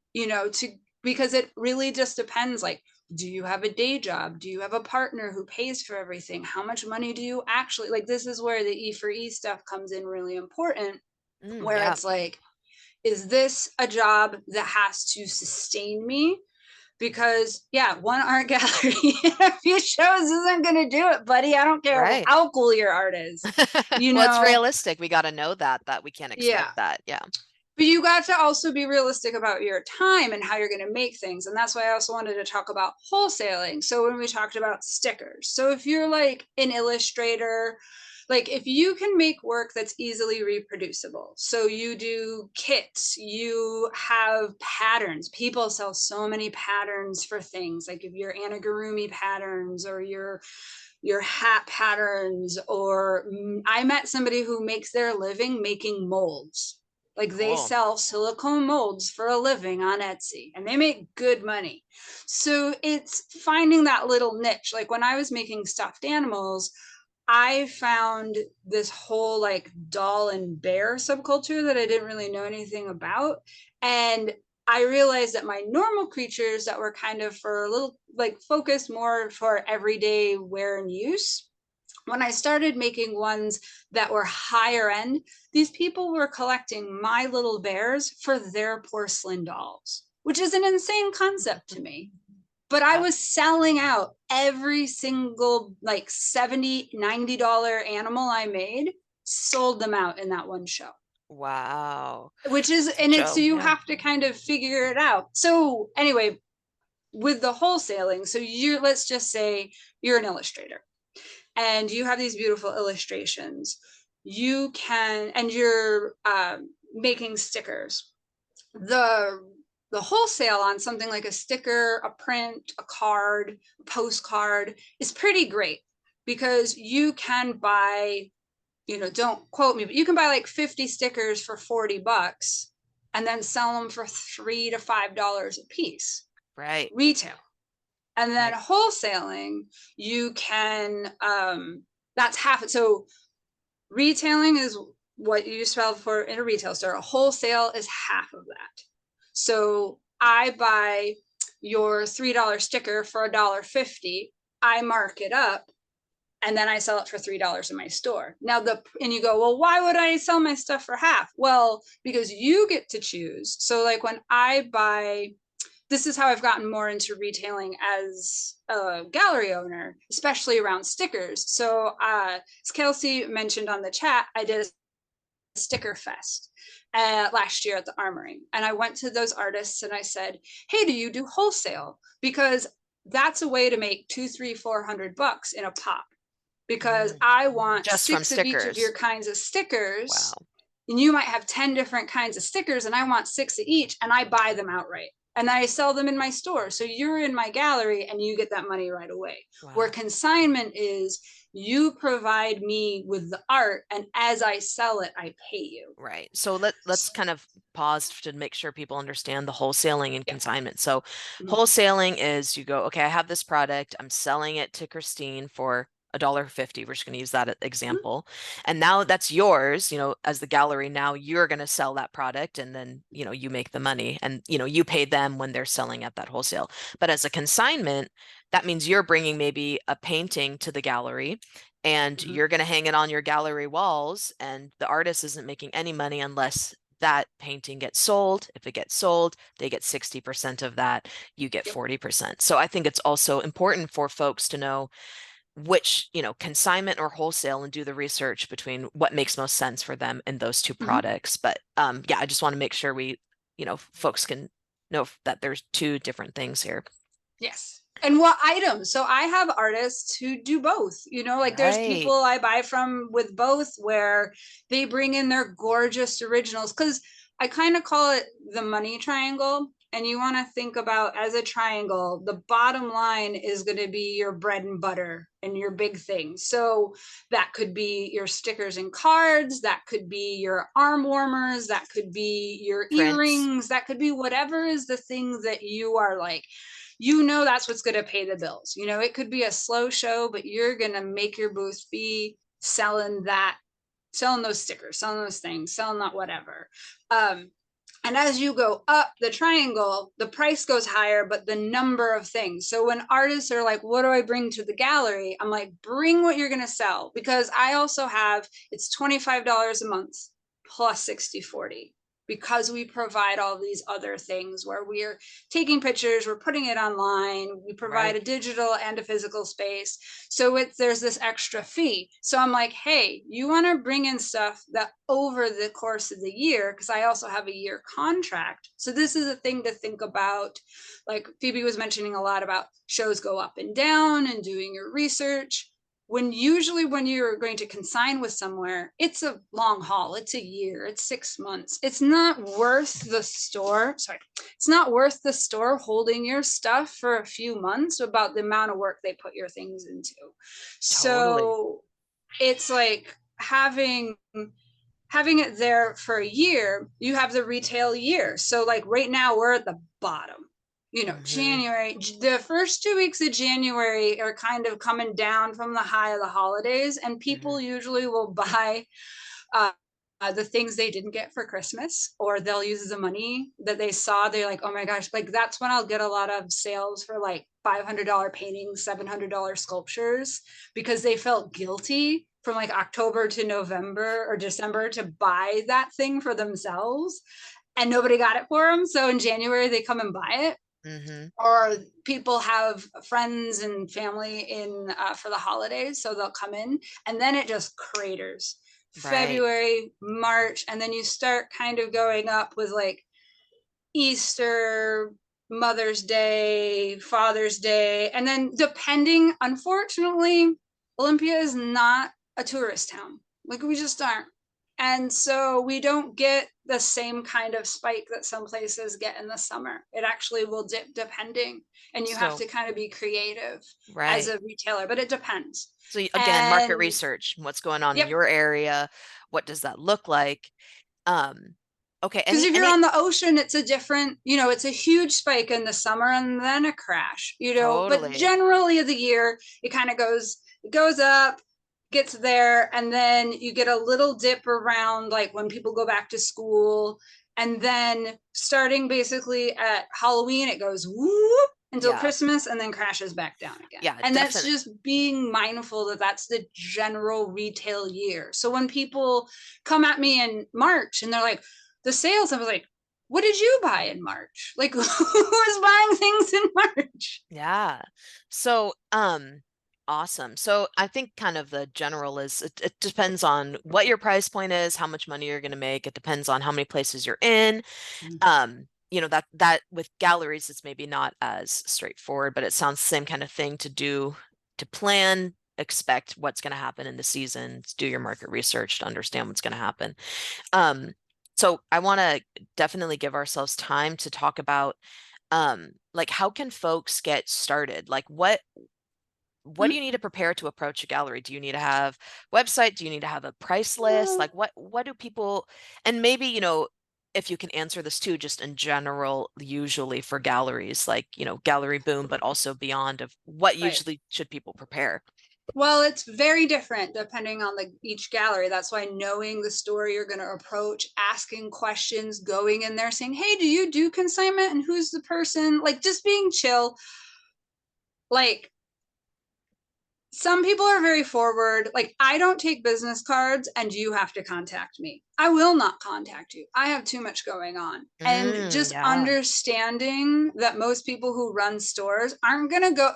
because it really just depends. Like, do you have a day job? Do you have a partner who pays for everything? How much money do you actually, like, this is where the E for E stuff comes in really important, where Yeah. it's like, is this a job that has to sustain me? Because yeah, one art gallery in a few shows isn't going to do it, buddy. I don't care Right. how cool your art is, Well, it's realistic. We got to know that we can't Yeah. expect that. Yeah. But you got to also be realistic about your time and how you're going to make things. And that's why I also wanted to talk about wholesaling. So when we talked about stickers, so if you're like an illustrator, like if you can make work that's easily reproducible, so you do kits, you have patterns. People sell so many patterns for things, like if your amigurumi patterns or your hat patterns, or I met somebody who makes their living making molds. Like they Cool. sell silicone molds for a living on Etsy and they make good money. So it's finding that little niche. Like when I was making stuffed animals, I found this whole like doll and bear subculture that I didn't really know anything about. And I realized that my normal creatures that were kind of for a little like focused more for everyday wear and use, when I started making ones that were higher end, these people were collecting my little bears for their porcelain dolls, which is an insane concept to me. But I was selling out every single like $70-$90 animal I made, sold them out in that one show. Wow. Which is, It's a and it's, so show. you Yeah. have to kind of figure it out. So anyway, with the wholesaling, so let's just say you're an illustrator and you have these beautiful illustrations. You can, and you're making stickers. The wholesale on something like a sticker, a print, a card, a postcard is pretty great, because you can buy, don't quote me, but you can buy like 50 stickers for $40 and then sell them for $3 to $5 a piece, Right. retail. And then Right. wholesaling, you can, that's half it. So retailing is what you sell for in a retail store. A wholesale is half of that. So I buy your $3 sticker for $1.50. I mark it up and then I sell it for $3 in my store. Now and you go, well, why would I sell my stuff for half? Well, because you get to choose. So like when I buy, this is how I've gotten more into retailing as a gallery owner, especially around stickers. So as Kelsey mentioned on the chat, I did a sticker fest last year at the Armory. And I went to those artists and I said, hey, do you do wholesale? Because that's a way to make 200, 300, 400 bucks in a pop. Because I want Just from 6 of each of your stickers. kinds of stickers. Wow. And you might have 10 different kinds of stickers, and I want 6 of each, and I buy them outright. And I sell them in my store. So you're in my gallery and you get that money right away. Where Wow. consignment is, you provide me with the art, and as I sell it, I pay you. Right. So let's kind of pause to make sure people understand the wholesaling and Yeah. consignment. So Mhm. wholesaling is you go, okay, I have this product, I'm selling it to Christine for $1.50. We're just going to use that example. And now that's yours, as the gallery, now you're going to sell that product and then, you make the money and, you pay them when they're selling at that wholesale. But as a consignment, that means you're bringing maybe a painting to the gallery and you're going to hang it on your gallery walls, and the artist isn't making any money unless that painting gets sold. If it gets sold, they get 60% of that, you get 40%. So I think it's also important for folks to know which, consignment or wholesale, and do the research between what makes most sense for them in those two products. But yeah, I just want to make sure we, folks can know that there's two different things here. Yes. And what items? So I have artists who do both, like there's people Right. I buy from with both where they bring in their gorgeous originals because I kind of call it the money triangle. And you want to think about as a triangle, the bottom line is going to be your bread and butter and your big thing. So that could be your stickers and cards, that could be your arm warmers, that could be your Prints. earrings, that could be whatever is the thing that you are like, that's what's going to pay the bills. It could be a slow show, but you're going to make your booth be selling that, selling those stickers, selling those things, selling that whatever. And as you go up the triangle, the price goes higher, but the number of things. So when artists are like, what do I bring to the gallery? I'm like, bring what you're going to sell. Because I also have, it's $25 a month plus 60/40, because we provide all these other things where we're taking pictures, we're putting it online, we provide Right. a digital and a physical space. So there's this extra fee. So I'm like, hey, you want to bring in stuff that over the course of the year, because I also have a year contract. So this is a thing to think about. Like Phoebe was mentioning a lot about shows go up and down and doing your research. Usually when you're going to consign with somewhere, it's a long haul, it's a year, it's 6 months. It's not worth the store, it's not worth the store holding your stuff for a few months about the amount of work they put your things into. Totally. So it's like having it there for a year. You have the retail year. So like right now we're at the bottom. Hmm. January, the first 2 weeks of January are kind of coming down from the high of the holidays, and Hmm. people usually will buy uh, the things they didn't get for Christmas, or they'll use the money that they saw. They're like, oh my gosh, like that's when I'll get a lot of sales for like $500 paintings, $700 sculptures, because they felt guilty from like October to November or December to buy that thing for themselves, and nobody got it for them. So in January, they come and buy it. Hmm. Or people have friends and family in for the holidays, so they'll come in, and then it just craters. Right. February, March, and then you start kind of going up with like Easter, Mother's Day, Father's Day, and then depending, unfortunately, Olympia is not a tourist town. Like we just aren't. And so we don't get the same kind of spike that some places get in the summer. It actually will dip depending, and you have So, to kind of be creative as right. a retailer, but it depends. So again, market And research, what's going on in yep, your area? What does that look like? Um, okay, because if you're any on the ocean, it's a different, it's a huge spike in the summer and then a crash, but totally. generally of the year, it kind of goes up, gets there, and then you get a little dip around like when people go back to school. And then starting basically at Halloween, it goes whoop until Yeah. Christmas and then crashes back down again. Yeah, And that's definitely. just being mindful that that's the general retail year. So when people come at me in March and they're like, the sales, I was like, what did you buy in March? Like, who was buying things in March? Yeah. So, awesome. So I think kind of the general is it depends on what your price point is, how much money you're going to make. It depends on how many places you're in. That with galleries, it's maybe not as straightforward, but it sounds the same kind of thing to do, to plan, expect what's going to happen in the season, do your market research to understand what's going to happen. Um, so I want to definitely give ourselves time to talk about like how can folks get started? Like what do you need to prepare to approach a gallery? Do you need to have website? Do you need to have a price list? Like what do people, and maybe, if you can answer this too, just in general, usually for galleries, like, gallery boom, but also beyond, of what Right. usually should people prepare? Well, it's very different depending on each gallery. That's why knowing the store you're going to approach, asking questions, going in there saying, hey, do you do consignment? And who's the person? Like just being chill. Like some people are very forward. Like, I don't take business cards and you have to contact me. I will not contact you. I have too much going on. And just Yeah, understanding that most people who run stores aren't going to go,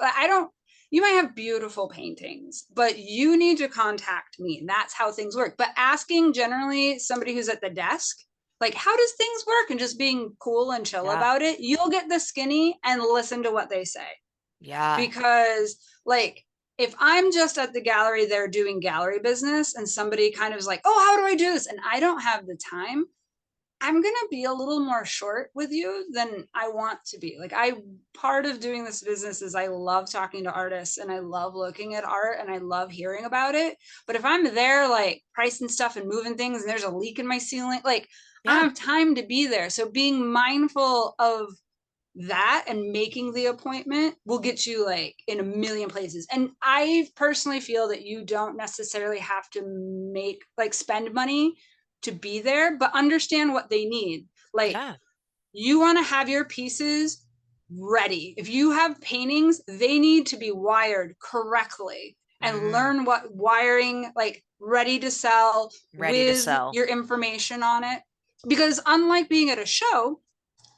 you might have beautiful paintings, but you need to contact me. And that's how things work. But asking generally somebody who's at the desk, like, how does things work? And just being cool and chill yeah. about it, you'll get the skinny and listen to what they say. Yeah. because like if I'm just at the gallery there doing gallery business and somebody kind of is like, oh, how do I do this? And I don't have the time, I'm going to be a little more short with you than I want to be. Like part of doing this business is I love talking to artists and I love looking at art and I love hearing about it. But if I'm there like pricing stuff and moving things and there's a leak in my ceiling, like I don't Yeah. have time to be there. So being mindful of that and making the appointment will get you like in a million places. And I personally feel that you don't necessarily have to make like spend money to be there, but understand what they need. Like Yeah. you want to have your pieces ready. If you have paintings, they need to be wired correctly and Mm, learn what wiring, like ready to sell ready to with sell. your information on it. Because unlike being at a show,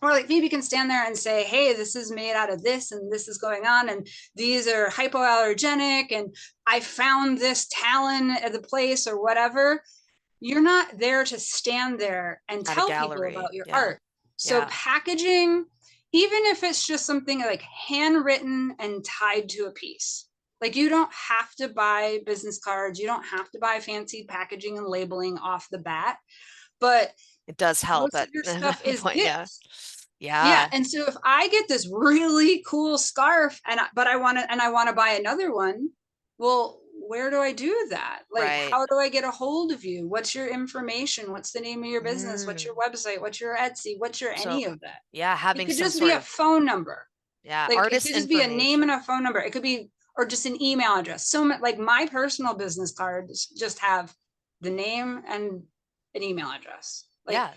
or like Phoebe can stand there and say, hey, this is made out of this and this is going on and these are hypoallergenic and I found this talon at the place or whatever. You're not there to stand there and At a tell people gallery. about your Yeah. art. So Yeah. packaging, even if it's just something like handwritten and tied to a piece, like you don't have to buy business cards, you don't have to buy fancy packaging and labeling off the bat, but It does help most at of your stuff that is point. Yeah. gifts. Yeah, Yeah. and so if I get this really cool scarf but I want to buy another one, well, where do I do that? Like, Right. how do I get a hold of you? What's your information? What's the name of your business? What's your Mm. website? What's your Etsy? What's your So any of that? yeah, It having could some just be sort a of, phone number. yeah, Like it artist could just be a name and information. a phone number. It could be or just an email address. So like my personal business cards just have the name and an email address. Like Yeah.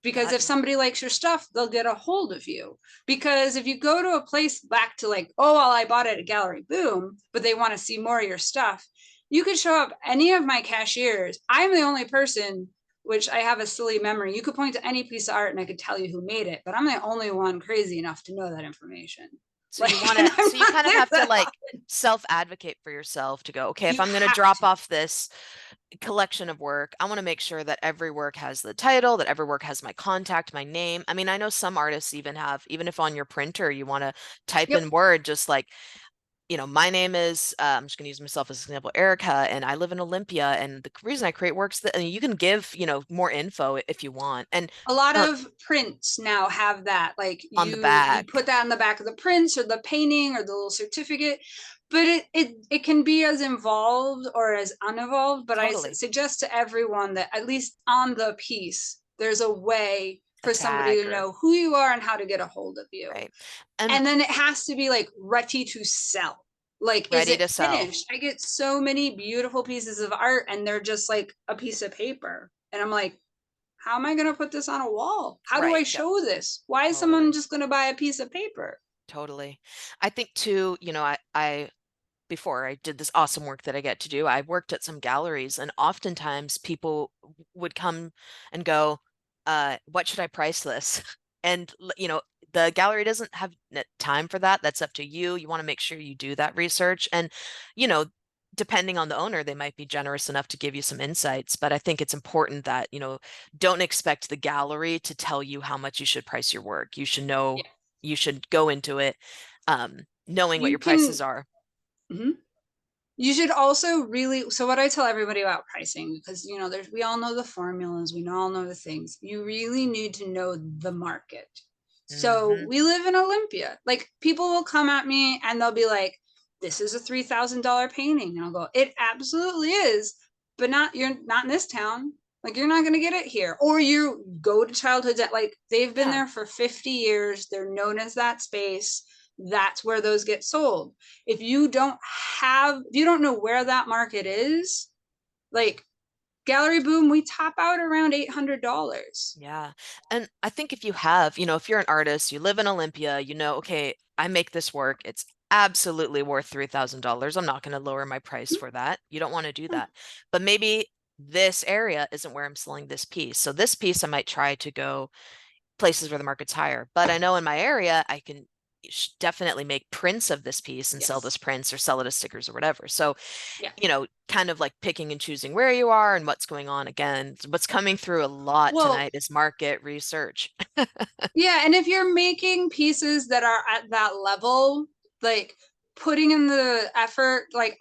because That, if somebody likes your stuff, they'll get a hold of you. Because if you go to a place back to like, oh, well, I bought it at Gallery Boom, but they want to see more of your stuff, you could show up any of my cashiers. I'm the only person, which I have a silly memory. You could point to any piece of art and I could tell you who made it, but I'm the only one crazy enough to know that information. so you Like, want and to, I'm so you not kind of there have to that like often. self-advocate for yourself to go, okay, if You I'm going to have drop to. off this collection of work, I want to make sure that every work has the title, that every work has my contact, my name. I mean, I know some artists even have, even if on your printer you want to type Yep. in Word, just like, my name is, I'm just going to use myself as an example, Erica, and I live in Olympia. And the reason I create works that, and you can give, more info if you want. And A lot um, of prints now have that, like on the you back, put that on the back of the prints or the painting or the little certificate, but it can be as involved or as uninvolved. But I totally, suggest to everyone that at least on the piece there's a way a for somebody tag to or, know who you are and how to get a hold of you. right. And And then it has to be like ready to sell. Like, is ready it to sell. finished? I get so many beautiful pieces of art and they're just like a piece of paper, and I'm like, how am I going to put this on a wall? How do I Right. Yep. show this? Why is someone Totally. just going to buy a piece of paper? Totally. I think too, before I did this awesome work that I get to do, I worked at some galleries and oftentimes people would come and go, what should I price this? And, the gallery doesn't have time for that. That's up to you. You want to make sure you do that research. And, you know, depending on the owner, they might be generous enough to give you some insights. But I think it's important that, don't expect the gallery to tell you how much you should price your work. You should know, Yeah. you should go into it knowing what You your prices can, are. mhm. You should also really, so what I tell everybody about pricing, because, there's, we all know the formulas, we all know the things. You really need to know the market. So Hmm. we live in Olympia. Like people will come at me and they'll be like, this is a $3,000 painting. And I'll go, it absolutely is, but you're not in this town. Like you're not going to get it here. Or you go to childhood, like they've been Yeah. there for 50 years. They're known as that space. That's where those get sold. If you don't know where that market is, like Gallery Boom, we top out around $800. Yeah. And I think if you have, if you're an artist, you live in Olympia, okay, I make this work. It's absolutely worth $3,000. I'm not going to lower my price for that. You don't want to do that. But maybe this area isn't where I'm selling this piece. So this piece, I might try to go places where the market's higher. But I know in my area, I can definitely make prints of this piece and sell Yes. this prints or sell it as stickers or whatever. So, Yeah. kind of like picking and choosing where you are and what's going on. Again, what's coming through a lot Well, tonight is market research. yeah, and if you're making pieces that are at that level, like putting in the effort. Like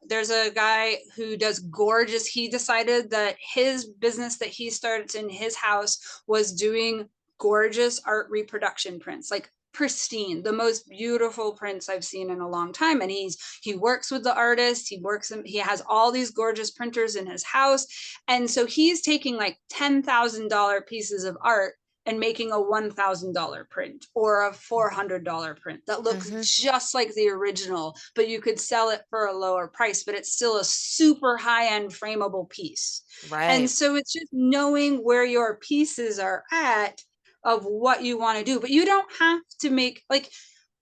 there's a guy who does gorgeous, he decided that his business that he started in his house was doing gorgeous art reproduction prints, like pristine, the most beautiful prints I've seen in a long time. And he works with the artist, he has all these gorgeous printers in his house. And so he's taking like $10,000 pieces of art and making a $1,000 print or a $400 print that looks Mm-hmm. just like the original, but you could sell it for a lower price, but it's still a super high-end frameable piece. And Right. so it's just knowing where your pieces are at of what you want to do. But you don't have to make, like,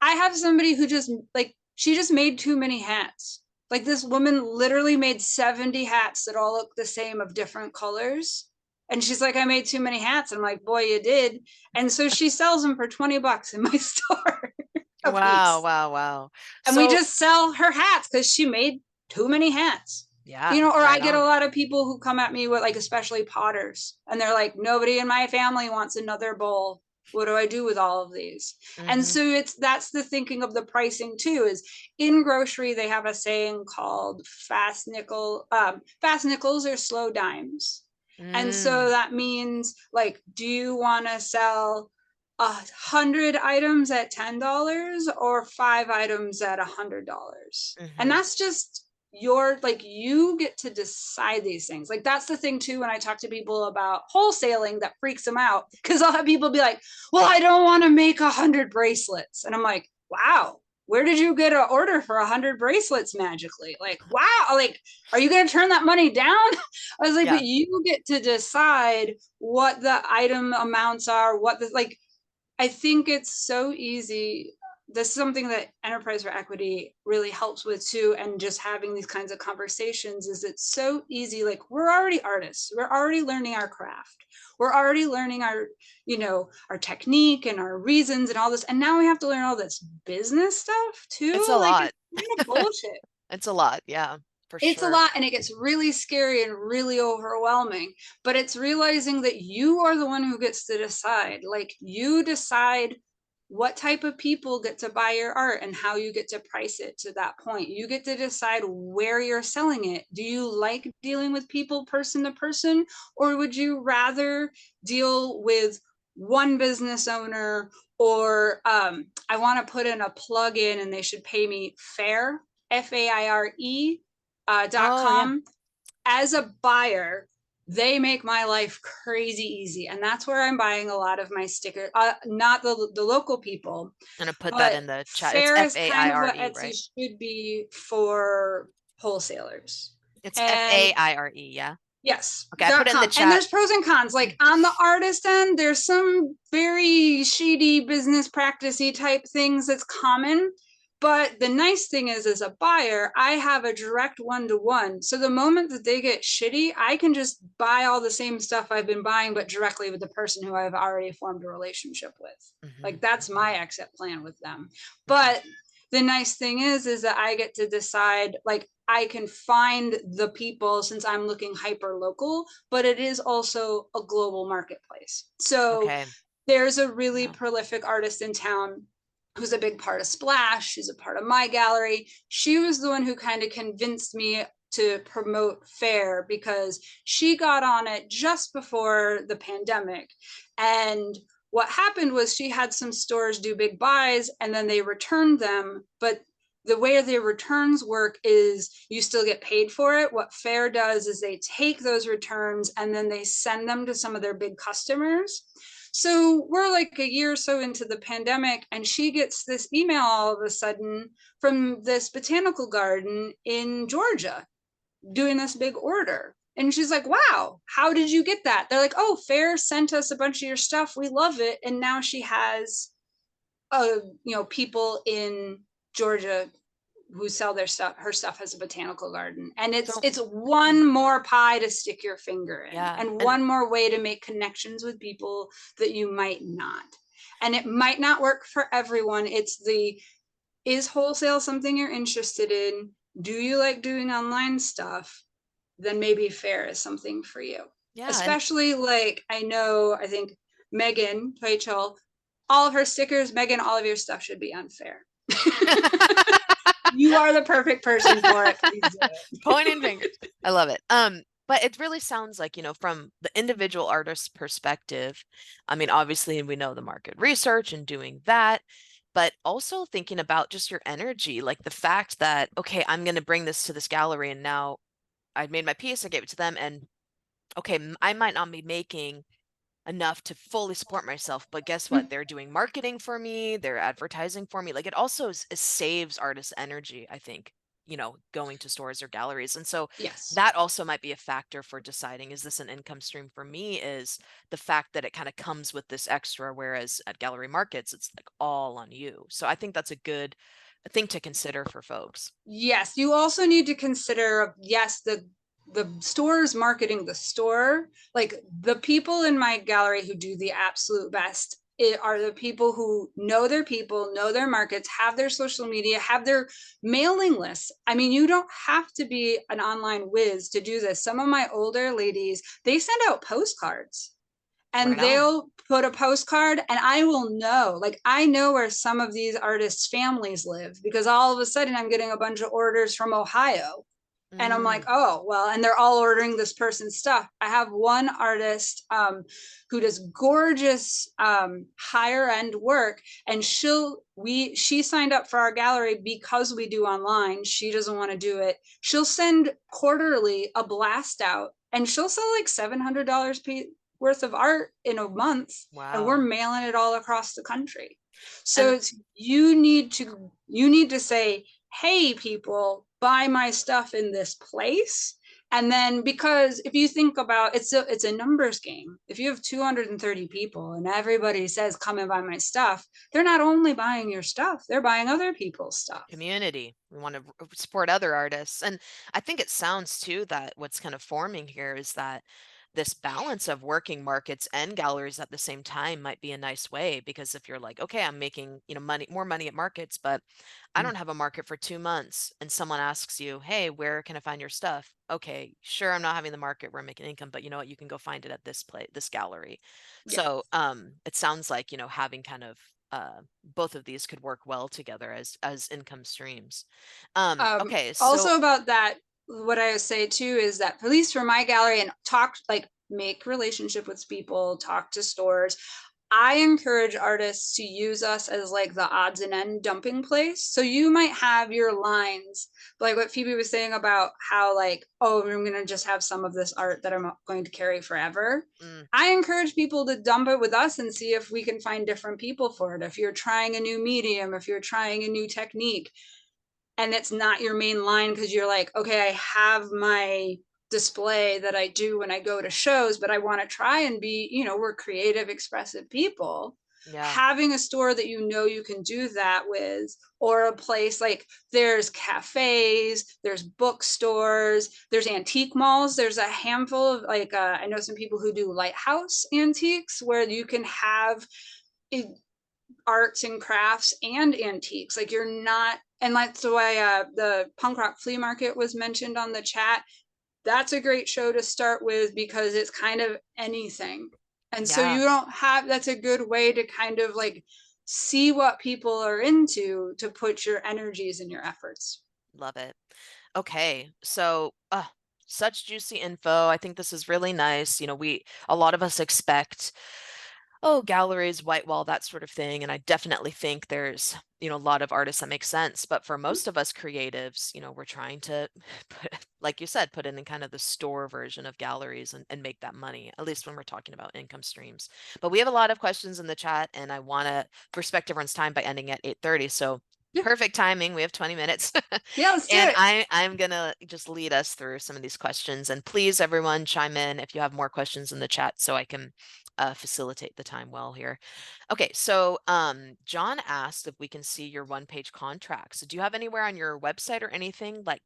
I have somebody who just, like, she just made too many hats. Like, this woman literally made 70 hats that all look the same of different colors. And she's like, I made too many hats. I'm like, boy, you did. And so she sells them for $20 in my store a Wow, piece. wow, wow. And we So, just sell her hats because she made too many hats. yeah, You know, or I right get a on. lot of people who come at me with, like, especially potters, and they're like, nobody in my family wants another bowl. What do I do with all of these? And Mm-hmm. so that's the thinking of the pricing too, is in grocery, they have a saying called fast nickels are slow dimes. And so Mm. that means, like, do you want to sell 100 items at $10 or 5 items at $100? And Mm-hmm. that's just your, like, you get to decide these things. Like, that's the thing too when I talk to people about wholesaling that freaks them out, because I'll have people be like, well, I don't want to make 100 bracelets, and I'm like, wow, where did you get an order for 100 bracelets magically? Like, wow, like, are you going to turn that money down? I was like, but Yeah, you get to decide what the item amounts are, what the, like, I think it's so easy. This is something that Enterprise for Equity really helps with too. And just having these kinds of conversations, is it's so easy. Like, we're already artists. We're already learning our craft. We're already learning our, our technique and our reasons and all this. And now we have to learn all this business stuff it's too. a Like, lot. it's kind of bullshit. It's a lot. Yeah, for It's a sure. lot, and it gets really scary and really overwhelming, but it's realizing that you are the one who gets to decide. Like, you decide what type of people get to buy your art and how you get to price it to that point. You get to decide where you're selling it. Do you like dealing with people person to person, or would you rather deal with one business owner? Or I want to put in a plug in and they should pay me fair, FAIRE, Oh, yeah. .com. As a buyer, they make my life crazy easy, and that's where I'm buying a lot of my stickers. Not the local people, I'm gonna put that but in the chat. It's fair is kind of what Faire, Etsy right? should be for wholesalers. It's And Faire, yeah. yes, Okay, I put it in the .com. And chat. there's pros and cons. Like, on the artist end, there's some very shady business practicey type things that's common. But the nice thing is, as a buyer, I have a direct one-to-one. So the moment that they get shitty, I can just buy all the same stuff I've been buying, but directly with the person who I've already formed a relationship with. Hmm. Like, that's my exit plan with them. Hmm. But the nice thing is that I get to decide, like, I can find the people, since I'm looking hyper local, but it is also a global marketplace. So Okay. there's a really Yeah. prolific artist in town who's a big part of Splash. She's a part of my gallery. She was the one who kind of convinced me to promote Fair, because she got on it just before the pandemic. And what happened was, she had some stores do big buys and then they returned them. But the way their returns work is you still get paid for it. What Fair does is they take those returns and then they send them to some of their big customers. So we're like a year or so into the pandemic, and she gets this email all of a sudden from this botanical garden in Georgia doing this big order. And she's like, wow, how did you get that? They're like, oh, Fair sent us a bunch of your stuff. We love it. And now she has, people in Georgia who sell their stuff. Her stuff has a botanical garden, and it's So, it's one more pie to stick your finger in, yeah. and And one more way to make connections with people that you might not. And it might not work for everyone. Is wholesale something you're interested in? Do you like doing online stuff? Then maybe Fair is something for you. yeah, and Especially, like, I think Megan Rachel, all of her stickers, Megan, all of your stuff should be on Fair. You are the perfect person for it. Please do it. Pointing fingers. I love it. But it really sounds like, from the individual artist's perspective, I mean, obviously we know the market research and doing that, but also thinking about just your energy, like the fact that, okay, I'm going to bring this to this gallery and now I made my piece, I gave it to them, and okay, I might not be making enough to fully support myself, but guess what? They're doing marketing for me, they're advertising for me. Like it also saves artists energy, I think, going to stores or galleries. And so Yes. that also might be a factor for deciding, is this an income stream for me? Is the fact that it kind of comes with this extra, whereas at gallery markets, it's like all on you. So I think that's a good thing to consider for folks. Yes, you also need to consider, yes, the store's marketing the store. Like the people in my gallery who do the absolute best are the people who know their people, know their markets, have their social media, have their mailing lists. I mean, you don't have to be an online whiz to do this. Some of my older ladies, they send out postcards and Right on. they'll put a postcard and I will know, like I know where some of these artists families live because all of a sudden I'm getting a bunch of orders from Ohio and I'm like, Mm, oh well, and they're all ordering this person's stuff. I have one artist who does gorgeous higher end work, and she signed up for our gallery because we do online. She doesn't want to do it. She'll send quarterly a blast out and she'll sell like $700 worth of art in a month, and we're wow. mailing it all across the country. So And it's, you need to say, hey people, buy my stuff in this place. And then, because if you think about it's a numbers game. If you have 230 people and everybody says come and buy my stuff, they're not only buying your stuff, they're buying other people's stuff. community. We want to support other artists. And I think it sounds too that what's kind of forming here is that this balance of working markets and galleries at the same time might be a nice way, because if you're like, okay, I'm making, money, more money at markets, but I don't have a market for 2 months, and someone asks you, hey, where can I find your stuff? Okay, sure, I'm not having the market where I'm making income, but you know what? You can go find it at this place, this gallery. Yeah. So it sounds like, having kind of both of these could work well together as income streams. Okay, so Also about that, what I say too is that, at least for my gallery, and talk, like make relationship with people, talk to stores. I encourage artists to use us as like the odds and end dumping place. So you might have your lines, like what Phoebe was saying about how like, oh, I'm going to just have some of this art that I'm going to carry forever. mm, I encourage people to dump it with us and see if we can find different people for it. If you're trying a new medium, if you're trying a new technique, and it's not your main line because you're like, okay, I have my display that I do when I go to shows, but I want to try and be, we're creative, expressive people. yeah, Having a store that you know you can do that with, or a place like there's cafes, there's bookstores, there's antique malls. There's a handful of like, I know some people who do lighthouse antiques where you can have it, arts and crafts and antiques. Like you're not, and that's why the punk rock flea market was mentioned on the chat. That's a great show to start with because it's kind of anything. And so yeah, you don't have, that's a good way to kind of like see what people are into to put your energies and your efforts. love it. Okay, so such juicy info. I think this is really nice. A lot of us expect, oh, galleries, white wall, that sort of thing. And I definitely think there's, a lot of artists that make sense. But for most of us creatives, we're trying to, like you said, put in kind of the store version of galleries and make that money, at least when we're talking about income streams. But we have a lot of questions in the chat, and I want to respect everyone's time by ending at 8:30. So Yeah. perfect timing. We have 20 minutes. Yeah, let's do And it. I'm gonna just lead us through some of these questions. And please, everyone, chime in if you have more questions in the chat so I can facilitate the time well here. Okay, so John asked if we can see your one-page contracts. Do you have anywhere on your website or anything like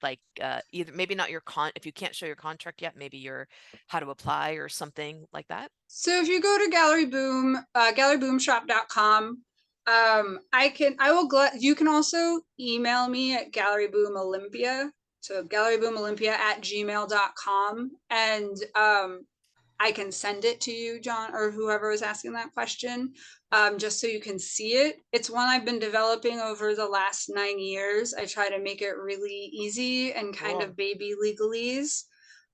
either maybe not your if you can't show your contract yet, maybe your how to apply or something like that? So if you go to Gallery Boom, galleryboomshop.com, you can also email me at Gallery Boom Olympia. So galleryboomolympia@gmail.com. And I can send it to you, John, or whoever was asking that question, just so you can see it. It's one I've been developing over the last 9 years. I try to make it really easy and kind Cool. of baby legalese.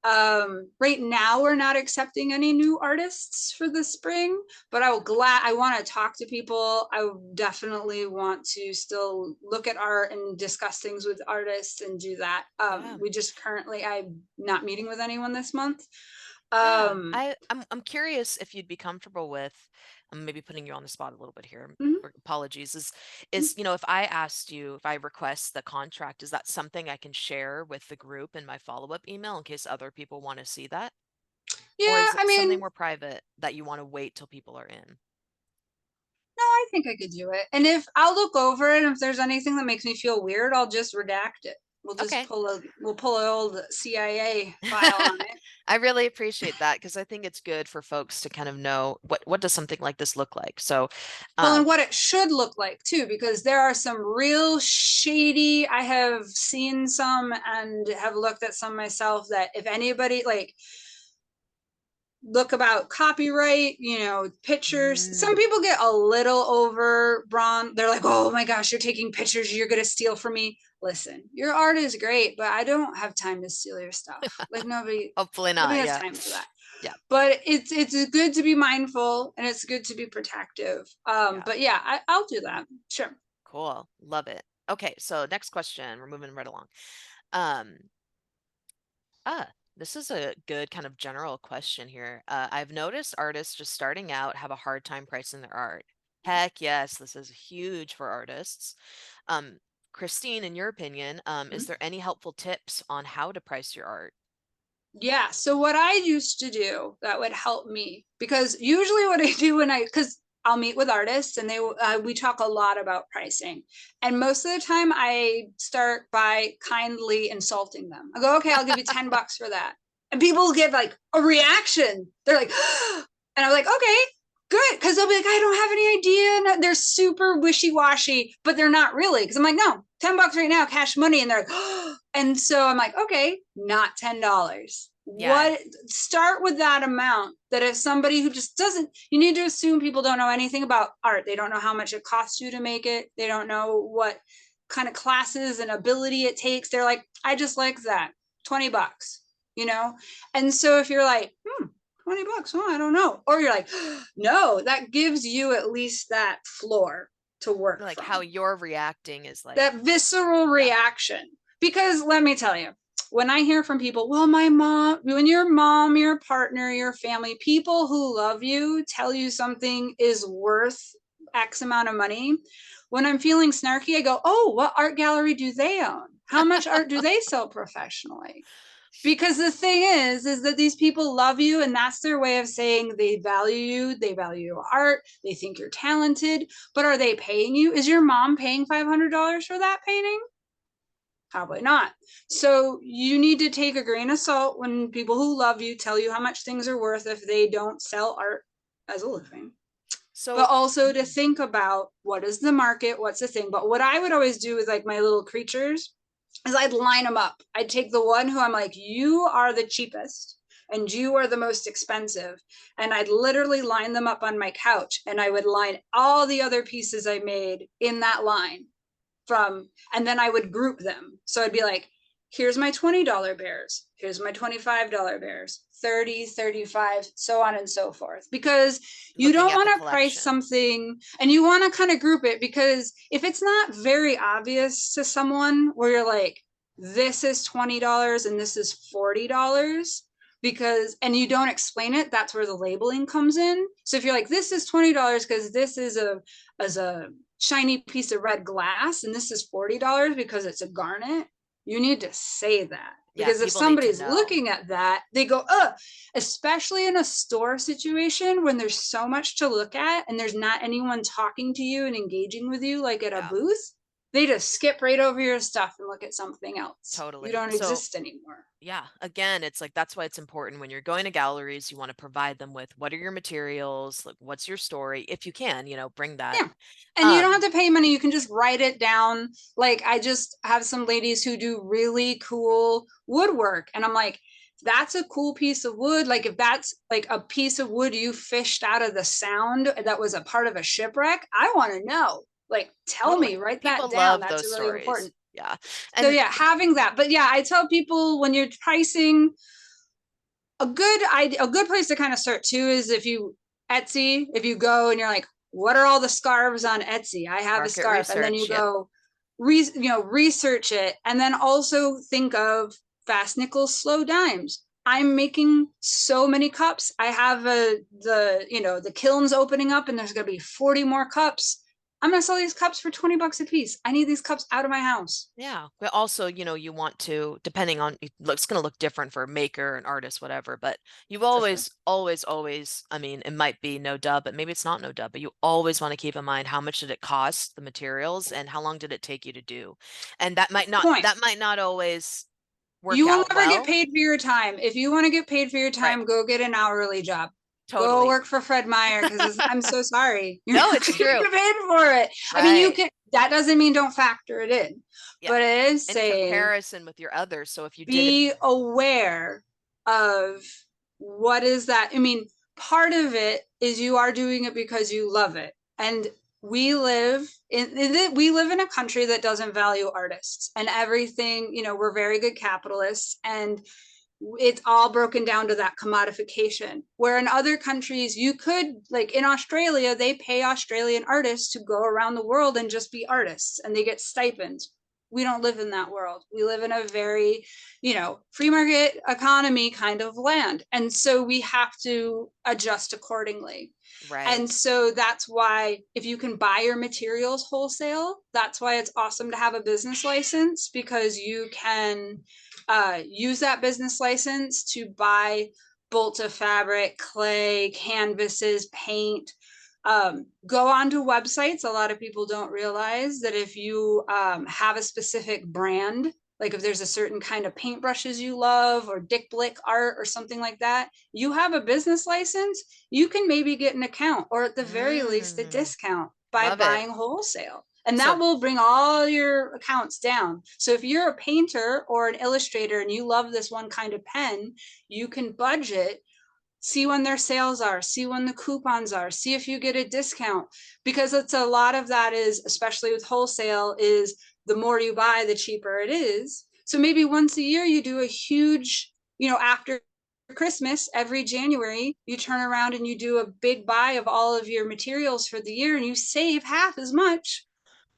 Right now, we're not accepting any new artists for the spring, but I want to talk to people. I definitely want to still look at art and discuss things with artists and do that. Yeah. I'm not meeting with anyone this month. Yeah. Um, I'm curious if you'd be comfortable with, I'm maybe putting you on the spot a little bit here. mhm. Apologies. Is, if I asked you, if I request the contract, is that something I can share with the group in my follow-up email in case other people want to see that? Or Yeah, is I it something mean, more private that you want to wait till people are in? no, I think I could do it. And if I'll look over it, and if there's anything that makes me feel weird, I'll just redact it. Okay. We'll pull an old CIA file on it. I really appreciate that because I think it's good for folks to kind of know what does something like this look like. So, Well, and um, what it should look like too, because there are some real shady, I have seen some and have looked at some myself that if anybody like look about copyright, pictures. Some mm, people get a little over brawn. They're like, oh my gosh, you're taking pictures, you're gonna steal from me. Listen, your art is great, but I don't have time to steal your stuff. Like hopefully nobody not. has Yeah. time for that. Yeah. But it's good to be mindful and it's good to be protective. Yeah. But yeah, I'll do that. Sure. Cool. Love it. Okay, so next question. We're moving right along. Um, ah, this is a good kind of general question here. I've noticed artists just starting out have a hard time pricing their art. Heck yes, this is huge for artists. Um, Christine, in your opinion, is there any helpful tips on how to price your art? Yeah. So what I used to do that would help me, because usually what I do because I'll meet with artists and we talk a lot about pricing, and most of the time I start by kindly insulting them. I go, okay, I'll give you $10 for that, and people give like a reaction. They're like, and I'm like, okay, good, because they'll be like, I don't have any idea. And they're super wishy washy, but they're not really, because I'm like, no, $10 right now, cash money, and they're like, oh. And so I'm like, okay, not $10. Yeah, What Start with that amount, that if somebody who just doesn't, you need to assume people don't know anything about art. They don't know how much it costs you to make it. They don't know what kind of classes and ability it takes. They're like, I just like that. $20, you know? And so if you're like, $20, oh, I don't know. Or you're like, no, that gives you at least that floor to work like how from, you're reacting is like, that visceral yeah, reaction. Because let me tell you, when I hear from people, well, when your mom, your partner, your family, people who love you tell you something is worth X amount of money, when I'm feeling snarky, I go, oh, what art gallery do they own? How much art do they sell professionally? Because the thing is that these people love you, and that's their way of saying they value you, they value your art, they think you're talented. But are they paying you? Is your mom paying $500 for that painting? Probably not. So you need to take a grain of salt when people who love you tell you how much things are worth if they don't sell art as a living. But so also to think about what is the market, what's the thing. But what I would always do with like my little creatures is I'd line them up. I'd take the one who I'm like, you are the cheapest and you are the most expensive. And I'd literally line them up on my couch, and I would line all the other pieces I made in that line and then I would group them. So I'd be like, here's my $20 bears, here's my $25 bears, 30, 35, so on and so forth. Because you looking don't at the want to price collection. something, and you want to kind of group it, because if it's not very obvious to someone where you're like, this is $20 and this is $40, and you don't explain it, that's where the labeling comes in. So if you're like, this is $20 because this is a shiny piece of red glass, and this is $40 because it's a garnet, you need to say that. Yeah, Because if people need to somebody's know. looking at that, they go, ugh, especially in a store situation when there's so much to look at and there's not anyone talking to you and engaging with you like at a Yeah, booth. They just skip right over your stuff and look at something else. You totally. don't So exist anymore. yeah, again, it's like that's why it's important when you're going to galleries, you want to provide them with what are your materials, like what's your story, if you can, bring that. Yeah. And you don't Um, have to pay money. You can just write it down. Like I just have some ladies who do really cool woodwork. And I'm like, that's a cool piece of wood. Like if that's like a piece of wood you fished out of the Sound that was a part of a shipwreck, I want to know. Like, tell me, Totally. write that People down. love That's those really stories. important. Yeah. So And yeah, having that. But yeah, I tell people when you're pricing, a good place to kind of start too is if you Etsy, if you go and you're like, what are all the scarves on Etsy? I have a market scarf. And then you research. Yep. go research it, and then also think of fast nickels, slow dimes. I'm making so many cups. I have the kilns opening up, and there's going to be 40 more cups. I'm going to sell these cups for 20 bucks a piece. I need these cups out of my house. Yeah. But also, you want to, depending on, it's going to look different for a maker, an artist, whatever, but you've For sure. always, I mean, it might be no dub, but maybe it's not no dub, but you always want to keep in mind how much did it cost, the materials, and how long did it take you to do? And Point. that might not always work You will out never get well. paid for your time. If you want to get paid for your Right. time, go get an hourly job. Go Totally. work for Fred Meyer, because I'm so sorry. You're No, not it's going to true. get paid for it. I mean, you Right. can, that doesn't mean don't factor it in, Yeah. but it is In saying comparison with your others. So if you did it, be aware of what is that. I mean, part of it is you are doing it because you love it. And we live in a country that doesn't value artists and everything. We're very good capitalists, and it's all broken down to that commodification, where in other countries you could, like in Australia, they pay Australian artists to go around the world and just be artists, and they get stipends. We don't live in that world. We live in a very free market economy kind of land, and so we have to adjust accordingly. right. And so that's why, if you can buy your materials wholesale, that's why it's awesome to have a business license, because you can use that business license to buy bolts of fabric, clay, canvases, paint. Go onto websites. A lot of people don't realize that if you have a specific brand, like if there's a certain kind of paintbrushes you love, or Dick Blick art or something like that, you have a business license, you can maybe get an account, or at the very least a Mm, discount, by love it. buying wholesale. And that So, will bring all your accounts down. So if you're a painter or an illustrator and you love this one kind of pen, you can budget, see when their sales are, see when the coupons are, see if you get a discount. Because it's a lot of that is, especially with wholesale, is the more you buy, the cheaper it is. So maybe once a year you do a huge, after Christmas, every January, you turn around and you do a big buy of all of your materials for the year, and you save half as much.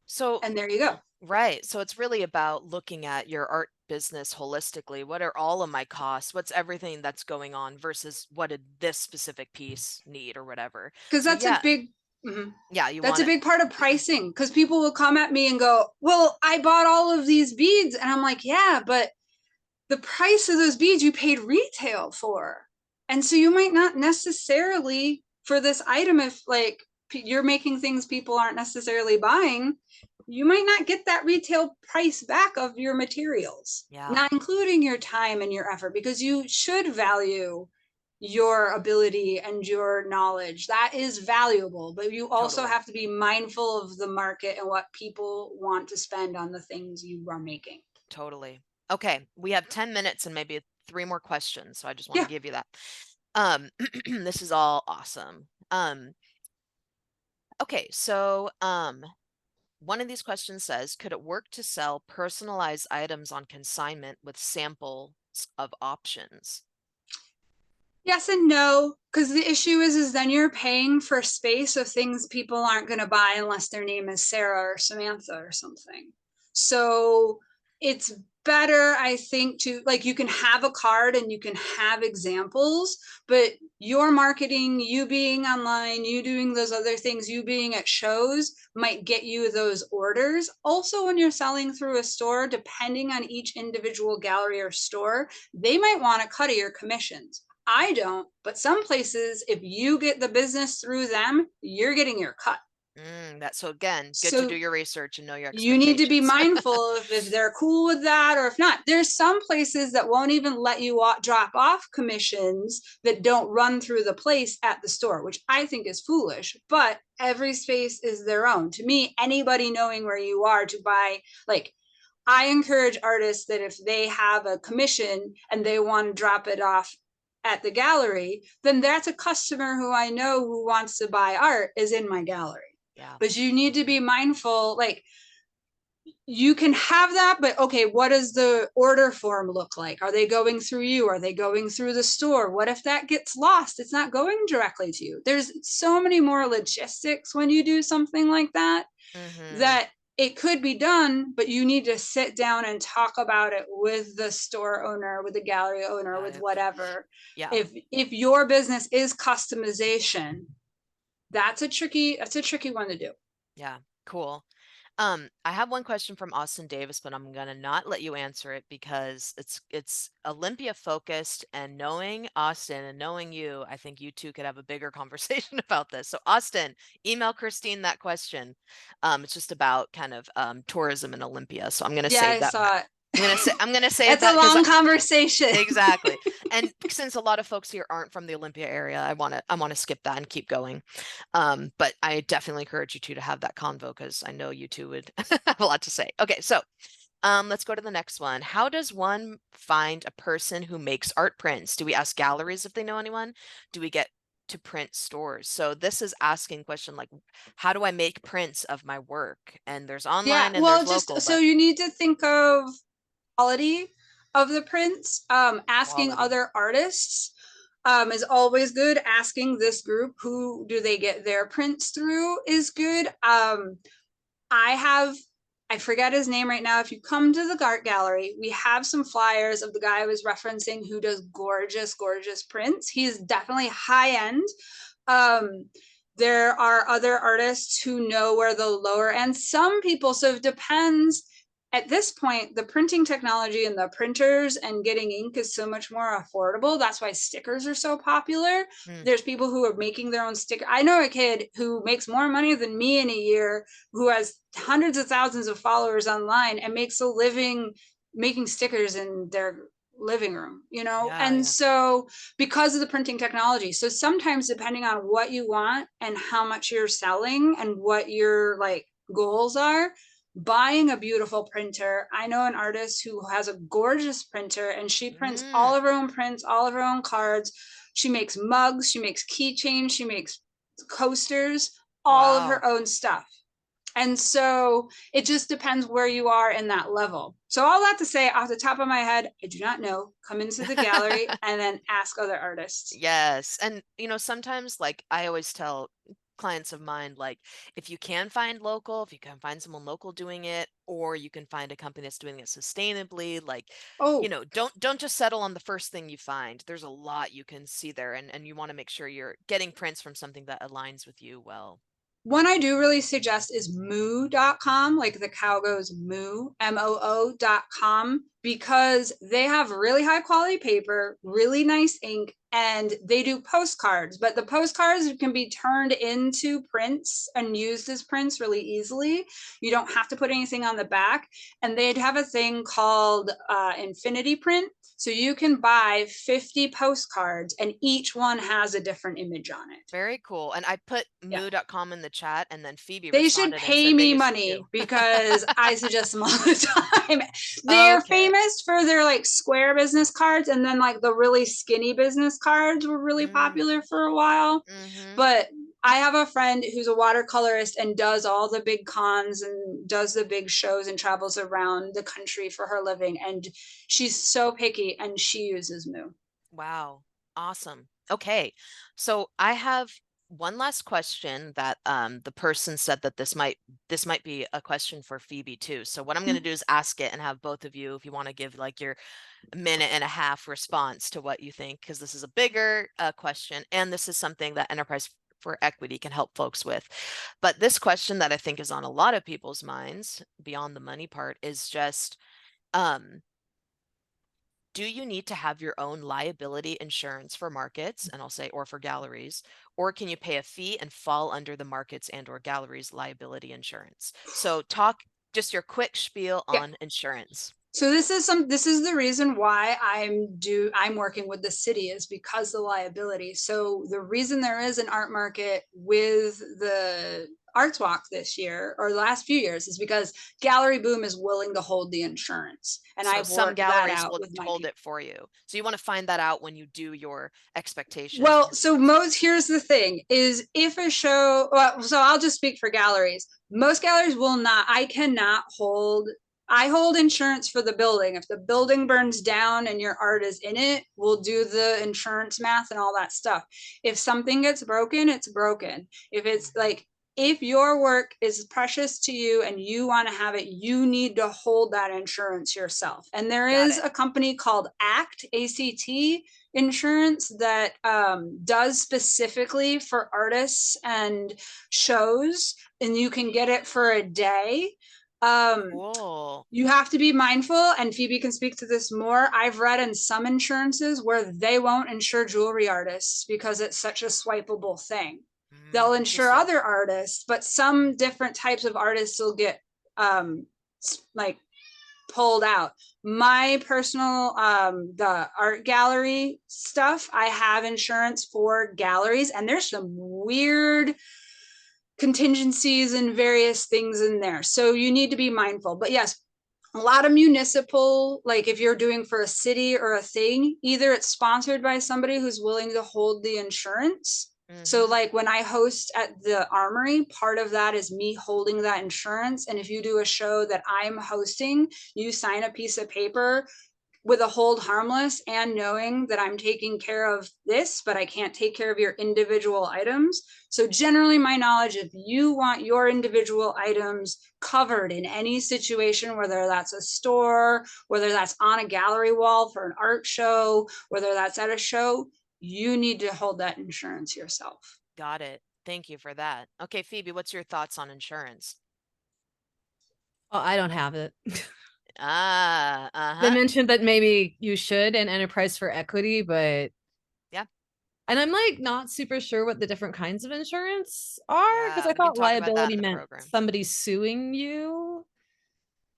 so And there you go. right. So it's really about looking at your art business holistically. What are all of my costs? What's everything that's going on versus what did this specific piece need or whatever? Because So that's a yeah, big mhm. yeah, you That's want a it. big part of pricing, because people will come at me and go, well, I bought all of these beads, and I'm like, yeah, but the price of those beads you paid retail for. And so you might not necessarily, for this item, if like you're making things people aren't necessarily buying, you might not get that retail price back of your materials, Yeah, not including your time and your effort, because you should value your ability and your knowledge. That is valuable, but you also totally. have to be mindful of the market and what people want to spend on the things you are making. Totally. Okay, we have 10 minutes and maybe three more questions, so I just want to Yeah. give you that. Um, this is all awesome. Okay, so one of these questions says, could it work to sell personalized items on consignment with samples of options? Yes and no, because the issue is then you're paying for space of things people aren't going to buy unless their name is Sarah or Samantha or something. So it's better, I think, to, like, you can have a card and you can have examples, but your marketing, you being online, you doing those other things, you being at shows might get you those orders. Also, when you're selling through a store, depending on each individual gallery or store, they might want a cut of your commissions. I don't, but some places, if you get the business through them, you're getting your cut. So again, good to do So your research and know your you need to be expectations. mindful if they're cool with that or if not. There's some places that won't even let you drop off commissions that don't run through the place at the store, which I think is foolish, but every space is their own. To me, anybody knowing where you are to buy, like, I encourage artists that if they have a commission and they want to drop it off at the gallery, then that's a customer who I know who wants to buy art is in my gallery. Yeah. But you need to be mindful, like, you can have that, but okay, what does the order form look like? Are they going through you? Are they going through the store? What if that gets lost? It's not going directly to you. There's so many more logistics when you do something like that, Mm-hmm. that it could be done, but you need to sit down and talk about it with the store owner, with the gallery owner, Got with it. whatever. Yeah. If your business is customization, that's a tricky one to do. Yeah. Cool. I have one question from Austin Davis, but I'm gonna not let you answer it because it's Olympia focused, and knowing Austin and knowing you, I think you two could have a bigger conversation about this. So Austin, email Christine that question. It's just about kind of tourism in Olympia. So I'm gonna Yeah, save I that. saw it. I'm gonna save It's a that because long conversation. exactly. And since a lot of folks here aren't from the Olympia area, I want to skip that and keep going. But I definitely encourage you two to have that convo because I know you two would have a lot to say. Okay, so let's go to the next one. How does one find a person who makes art prints? Do we ask galleries if they know anyone? Do we get to print stores? So this is asking question like, how do I make prints of my work? And there's Yeah, online and well, there's just local, so but you need to think of quality of the prints. Asking quality. other artists is always good. Asking this group who do they get their prints through is good. I have, I forget his name right now. If you come to the art gallery, we have some flyers of the guy I was referencing who does gorgeous, gorgeous prints. He's definitely high end. Um, there are other artists who know where the lower end, some people, so it depends. At this point, the printing technology and the printers and getting ink is so much more affordable. That's why stickers are so popular. Mm, There's people who are making their own sticker. I know a kid who makes more money than me in a year, who has hundreds of thousands of followers online and makes a living making stickers in their living room, yeah, and yeah. so because of the printing technology. So sometimes depending on what you want and how much you're selling and what your like goals are, buying a beautiful printer. I know an artist who has a gorgeous printer and she prints Mm, all of her own prints, all of her own cards. She makes mugs, she makes keychains, she makes coasters, all of wow. her own stuff. And so it just depends where you are in that level. So all that to say, off the top of my head, I do not know. Come into the gallery and then ask other artists. Yes. And sometimes like I always tell clients of mine, like if you can find local, if you can find someone local doing it, or you can find a company that's doing it sustainably, like, Oh, don't just settle on the first thing you find. There's a lot you can see there, and you want to make sure you're getting prints from something that aligns with you well. one I do really suggest is moo.com, like the cow goes moo, moo.com, because they have really high quality paper, really nice ink, and they do postcards. But the postcards can be turned into prints and used as prints really easily. You don't have to put anything on the back. And they'd have a thing called infinity print. So you can buy 50 postcards and each one has a different image on it. Very cool. And I put Yeah. moo.com in the chat, and then Phoebe They should responded and pay said they me use it too. money because I suggest them all the time. They're Okay. famous for their like square business cards, and then like the really skinny business cards were really Mm, popular for a while. mm-hmm. But I have a friend who's a watercolorist and does all the big cons and does the big shows and travels around the country for her living. And she's so picky and she uses Moo. Wow. Awesome. Okay. So I have one last question that the person said that this might be a question for Phoebe too. So what I'm going to do is ask it and have both of you, if you want to give like your minute and a half response to what you think, because this is a bigger question and this is something that Enterprise for Equity can help folks with. But this question that I think is on a lot of people's minds beyond the money part is just um do you need to have your own liability insurance for markets, and I'll say, or for galleries, or can you pay a fee and fall under the markets and or galleries liability insurance? So talk just your quick spiel Yeah. on insurance. So this is the reason why I'm working with the city, is because the liability. So the reason there is an art market with the Arts Walk this year or the last few years is because Gallery Boom is willing to hold the insurance. And So I've some worked that galleries out will with my hold people. it for you. So you want to find that out when you do your expectations. Well, so here's the thing is if a show, well, so I'll just speak for galleries. Most galleries will not, I hold insurance for the building. If the building burns down and your art is in it, we'll do the insurance math and all that stuff. If something gets broken, it's broken. If it's like, if your work is precious to you and you want to have it, you need to hold that insurance yourself. And there Got is it. a company called ACT insurance that does specifically for artists and shows, and you can get it for a day. Cool. You have to be mindful, and Phoebe can speak to this more. I've read in some insurances where they won't insure jewelry artists because it's such a swipeable thing. They'll insure Interesting. other artists, but some different types of artists will get like pulled out. My personal the art gallery stuff, I have insurance for galleries, and there's some weird contingencies and various things in there, so you need to be mindful. But yes, a lot of municipal, like if you're doing for a city or a thing, either it's sponsored by somebody who's willing to hold the insurance. So like when I host at the Armory, part of that is me holding that insurance. And if you do a show that I'm hosting, you sign a piece of paper with a hold harmless and knowing that I'm taking care of this, but I can't take care of your individual items. So generally my knowledge, if you want your individual items covered in any situation, whether that's a store, whether that's on a gallery wall for an art show, whether that's at a show, you need to hold that insurance yourself. Got it. Thank you for that. Okay, Phoebe, what's your thoughts on insurance? Oh, I don't have it. Ah, They uh-huh. mentioned that maybe you should in enterprise for equity, but Yeah, and I'm like not super sure what the different kinds of insurance are because yeah. I We can thought talk about that liability in the meant program. somebody suing you.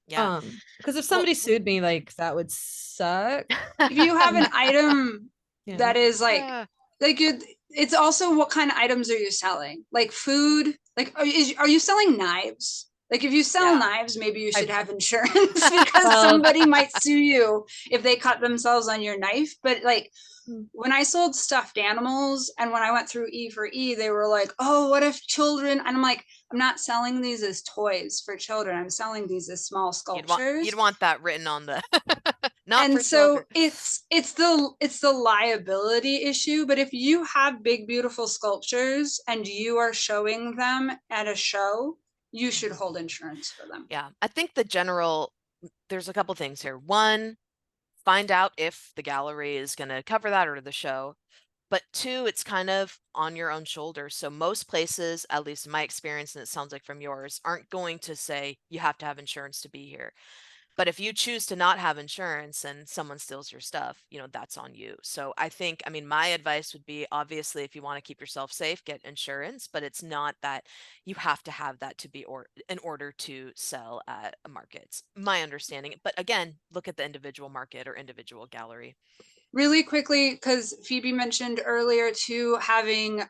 Yeah. Because if Well, somebody sued me, like that would suck. If you have an And item yeah. that is uh, like you, it's also what kind of items are you selling? Like food, like are you selling knives? Like if you sell yeah. knives, maybe you should I have insurance because well somebody might sue you if they cut themselves on your knife. But like when I sold stuffed animals and when I went through E for E, they were like, oh, what if children? And I'm like, I'm not selling these as toys for children. I'm selling these as small You'd sculptures. want that written on the not And for children. so it's the liability issue. But if you have big beautiful sculptures and you are showing them at a show, you should Mhm. hold insurance for them. Yeah, I think there's a couple things here. One, find out if the gallery is going to cover that or the show. But two, it's kind of on your own shoulders. So most places, at least in my experience, and it sounds like from yours, aren't going to say you have to have insurance to be here. But if you choose to not have insurance and someone steals your stuff, that's on you. So I mean, my advice would be obviously if you want to keep yourself safe, get insurance, but it's not that you have to have that to be in order to sell at a market. It's my understanding. But again, look at the individual market or individual gallery. Really quickly, because Phoebe mentioned earlier too, having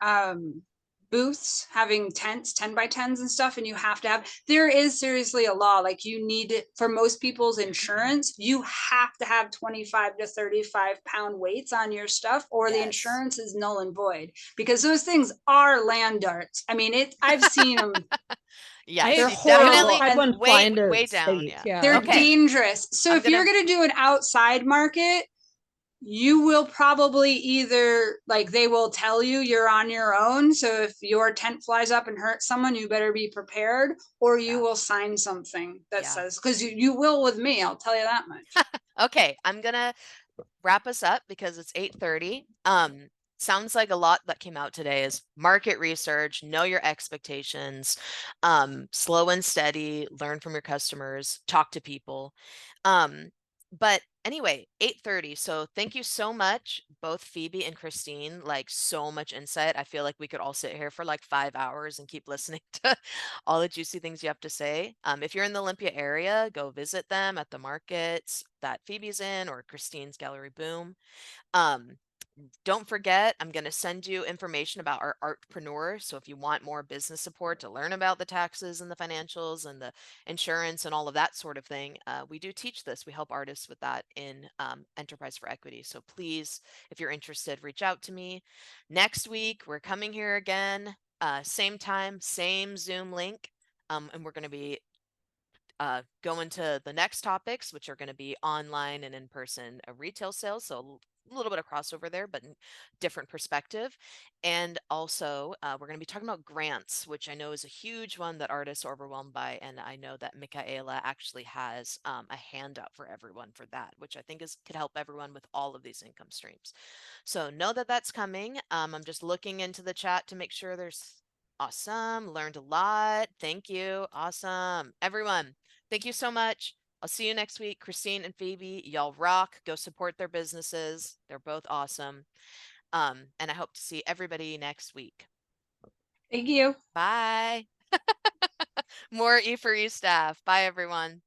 booths, having tents, 10 by 10s and stuff, and you have to have, there is seriously a law, like you need it for most people's insurance, you have to have 25 to 35 pound weights on your stuff, or the Yes. insurance is null and void, because those things are land darts. I mean, I've seen them. Yes, They're I you horrible definitely had and one way, flying to way down. state. Yeah. Yeah. they're Okay. dangerous. So I'm if you're gonna, going to do an outside market, you will probably either like they will tell you you're on your own. So if your tent flies up and hurts someone, you better be prepared, or you yeah, will sign something that yeah. says, because you will with me, I'll tell you that much. Okay, I'm gonna wrap us up because it's 8:30. Sounds like a lot that came out today is market research, know your expectations, slow and steady, learn from your customers, talk to people. But anyway, 8:30. So thank you so much, both Phoebe and Christine. Like so much insight. I feel like we could all sit here for like 5 hours and keep listening to all the juicy things you have to say. If you're in the Olympia area, go visit them at the markets that Phoebe's in or Christine's Gallery Boom. Um, don't forget, I'm going to send you information about our Artpreneur. So if you want more business support to learn about the taxes and the financials and the insurance and all of that sort of thing, we do teach this. We help artists with that in Enterprise for Equity. So please, if you're interested, reach out to me. Next week, we're coming here again, same time, same Zoom link. And we're going to be go into the next topics, which are going to be online and in-person retail sales. So a little bit of crossover there, but different perspective. And also, we're going to be talking about grants, which I know is a huge one that artists are overwhelmed by. And I know that Michaela actually has a handout for everyone for that, which I think could help everyone with all of these income streams. So know that that's coming. I'm just looking into the chat to make sure there's awesome. Learned a lot. Thank you. Awesome. Everyone, thank you so much. I'll see you next week. Christine and Phoebe, y'all rock. Go support their businesses. They're both awesome. And I hope to see everybody next week. Thank you. Bye. More E for E staff. Bye, everyone.